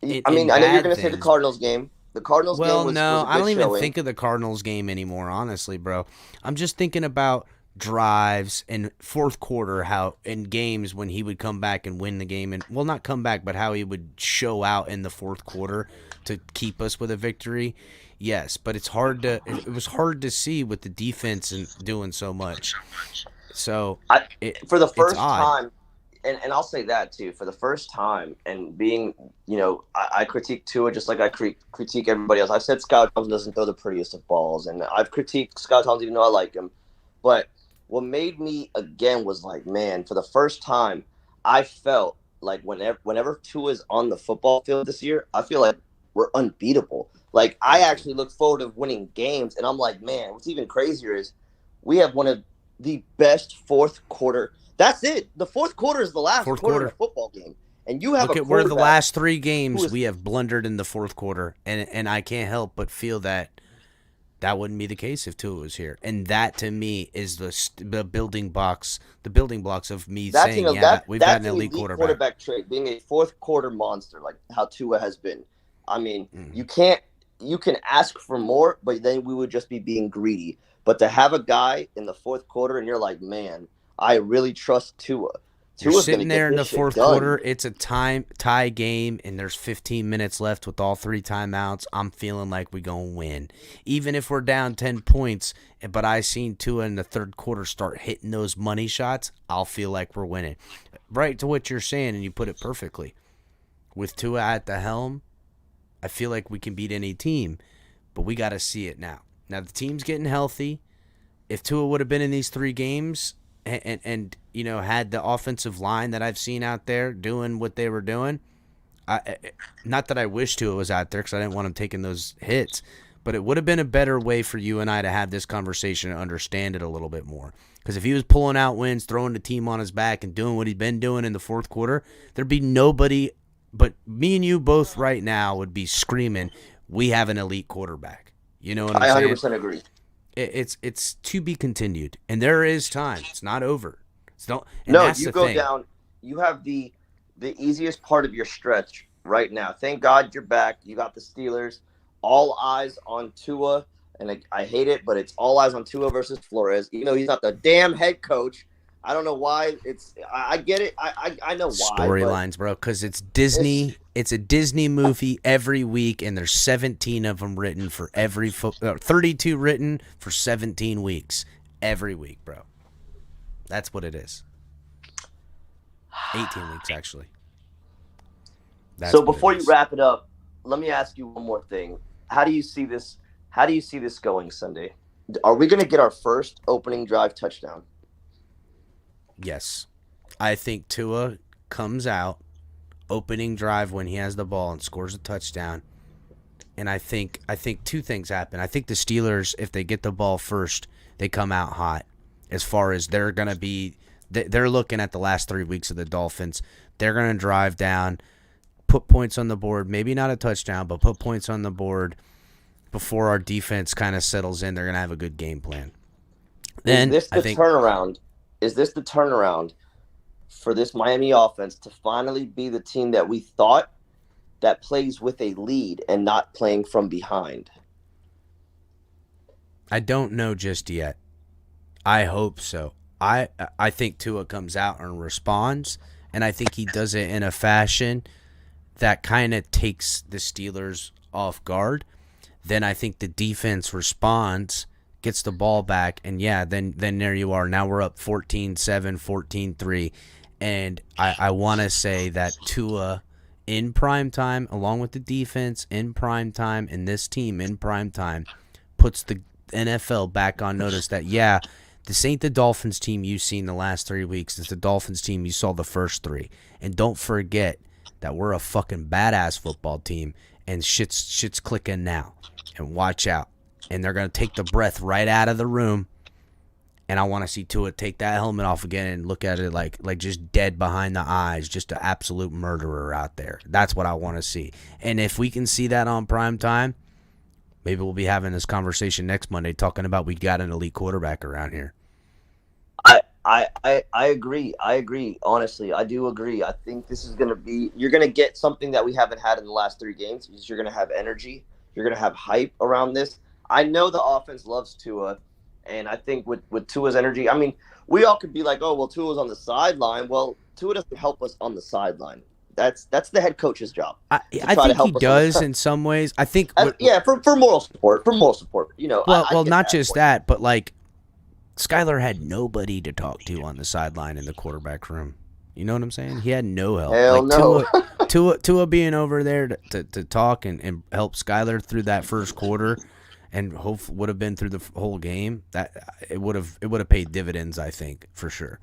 I mean, in I know you're bad going to say the things. Cardinals game. The Cardinals game Well, was no, a I good don't even showing. think of the Cardinals game anymore, honestly, bro. I'm just thinking about drives and fourth quarter, how in games when he would come back and win the game, and well, not come back, but how he would show out in the fourth quarter to keep us with a victory. Yes, but it was hard to see with the defense and doing so much. So I For the it's first odd. time, and I'll say that too, for the first time, and being, I critique Tua just like I critique everybody else. I've said Scott Thompson doesn't throw the prettiest of balls, and I've critiqued Scott Thompson even though I like him. But what made me again was like, man, for the first time, I felt like whenever Tua is on the football field this year, I feel like we're unbeatable. Like I Thank you. actually look forward to winning games, and I'm like, man, what's even crazier is we have one of the best fourth quarter. That's it. The fourth quarter is the last Fourth quarter in a quarter. football game, and you have a Look at where the quarterback last three who games is. we have blundered in the fourth quarter, and I can't help but feel that wouldn't be the case if Tua was here, and that to me is the building blocks of me That's saying, yeah, we've got an that's an elite elite quarterback. quarterback trait, being a fourth quarter monster like how Tua has been. I mean, Mm. you can ask for more, but then we would just be being greedy. But to have a guy in the fourth quarter and you're like, man, I really trust Tua. You're Tua's going to sitting get there in this the shit fourth done. quarter. It's a tie game, and there's 15 minutes left with all three timeouts. I'm feeling like we gonna win, even if we're down 10 points. But I seen Tua in the third quarter start hitting those money shots. I'll feel like we're winning. Right to what you're saying, and you put it perfectly. With Tua at the helm, I feel like we can beat any team, but we got to see it now. Now the team's getting healthy. If Tua would have been in these three games and had the offensive line that I've seen out there doing what they were doing, not that I wish Tua was out there because I didn't want him taking those hits, but it would have been a better way for you and I to have this conversation and understand it a little bit more. Because if he was pulling out wins, throwing the team on his back, and doing what he's been doing in the fourth quarter, there'd be nobody but me and you both right now would be screaming, we have an elite quarterback. You know what I'm I saying? 100% agree. It's to be continued, and there is time. It's not over. And No, that's you the go thing. down. You have the easiest part of your stretch right now. Thank God you're back. You got the Steelers. All eyes on Tua, and I hate it, but it's all eyes on Tua versus Flores. Even though he's not the damn head coach, I don't know why. I get it. I know why, but Storylines, bro, because it's it's Disney. It's a Disney movie every week, and there's 17 of them written for 32 written for 17 weeks every week, bro. That's what it is. 18 weeks actually. That's so. what it Before you is. wrap it up, let me ask you one more thing. How do you see this? How do you see this going Sunday? Are we going to get our first opening drive touchdown? Yes, I think Tua comes out opening drive when he has the ball and scores a touchdown. And I think two things happen. I think the Steelers, if they get the ball first, they come out hot. As far as they're looking at the last 3 weeks of the Dolphins. They're gonna drive down, put points on the board. Maybe not a touchdown, but put points on the board before our defense kind of settles in. They're gonna have a good game plan. Is Then this I the think turnaround? Is this the turnaround for this Miami offense to finally be the team that we thought that plays with a lead and not playing from behind? I don't know just yet. I hope so. I think Tua comes out and responds, and I think he does it in a fashion that kind of takes the Steelers off guard. Then I think the defense responds, gets the ball back, and then there you are. Now we're up 14-7, 14-3. And I want to say that Tua in prime time, along with the defense in prime time, and this team in prime time, puts the NFL back on notice that, this ain't the Dolphins team you've seen the last 3 weeks. It's the Dolphins team you saw the first 3. And don't forget that we're a fucking badass football team, and shit's clicking now. And watch out. And they're going to take the breath right out of the room. And I want to see Tua take that helmet off again and look at it like just dead behind the eyes, just an absolute murderer out there. That's what I want to see. And if we can see that on prime time, maybe we'll be having this conversation next Monday talking about we got an elite quarterback around here. I agree. I agree. Honestly, I do agree. I think this is going to be – you're going to get something that we haven't had in the last 3 games. You're going to have energy. You're going to have hype around this. I know the offense loves Tua, and I think with Tua's energy – I mean, we all could be like, oh, well, Tua's on the sideline. Well, Tua doesn't help us on the sideline. That's the head coach's job. I think he does in some ways. I think for moral support. Well, not just that, but like Skylar had nobody to talk to on the sideline in the quarterback room. You know what I'm saying? He had no help. Hell no. Tua being over there to talk and help Skylar through that first quarter, and hopefully would have been through the whole game. That it would have paid dividends, I think, for sure.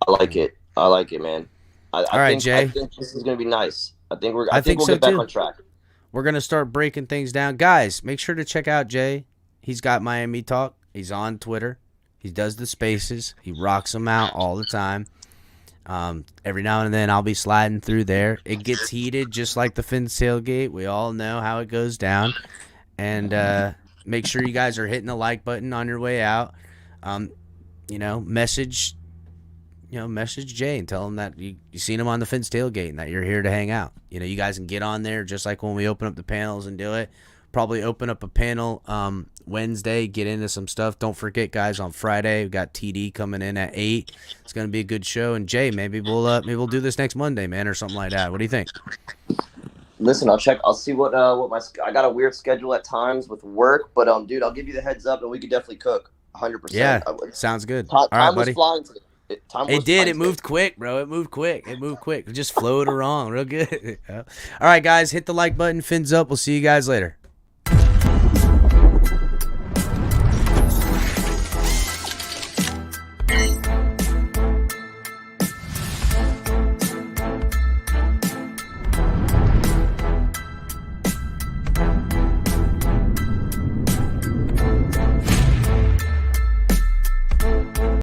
I like it, man. All right, Jay. I think this is going to be nice. I think we'll so get back too. on track. We're going to start breaking things down. Guys, make sure to check out Jay. He's got Miami Talk. He's on Twitter. He does the spaces. He rocks them out all the time. Every now and then I'll be sliding through there. It gets heated just like the Fins tailgate. We all know how it goes down. And make sure you guys are hitting the like button on your way out. Message Jay and tell him that you seen him on the Fins tailgate and that you're here to hang out. You guys can get on there just like when we open up the panels and do it. Probably open up a panel Wednesday, get into some stuff. Don't forget, guys, on Friday we got TD coming in at 8. It's gonna be a good show. And Jay, maybe we'll do this next Monday, man, or something like that. What do you think? Listen, I'll check. I'll see what I got a weird schedule at times with work, but dude, I'll give you the heads up, and we could definitely cook 100%. Yeah, sounds good. All right, buddy. Flying today. It moved quick, bro. It moved quick. It just flowed along real good. All right, guys, hit the like button. Fins up. We'll see you guys later.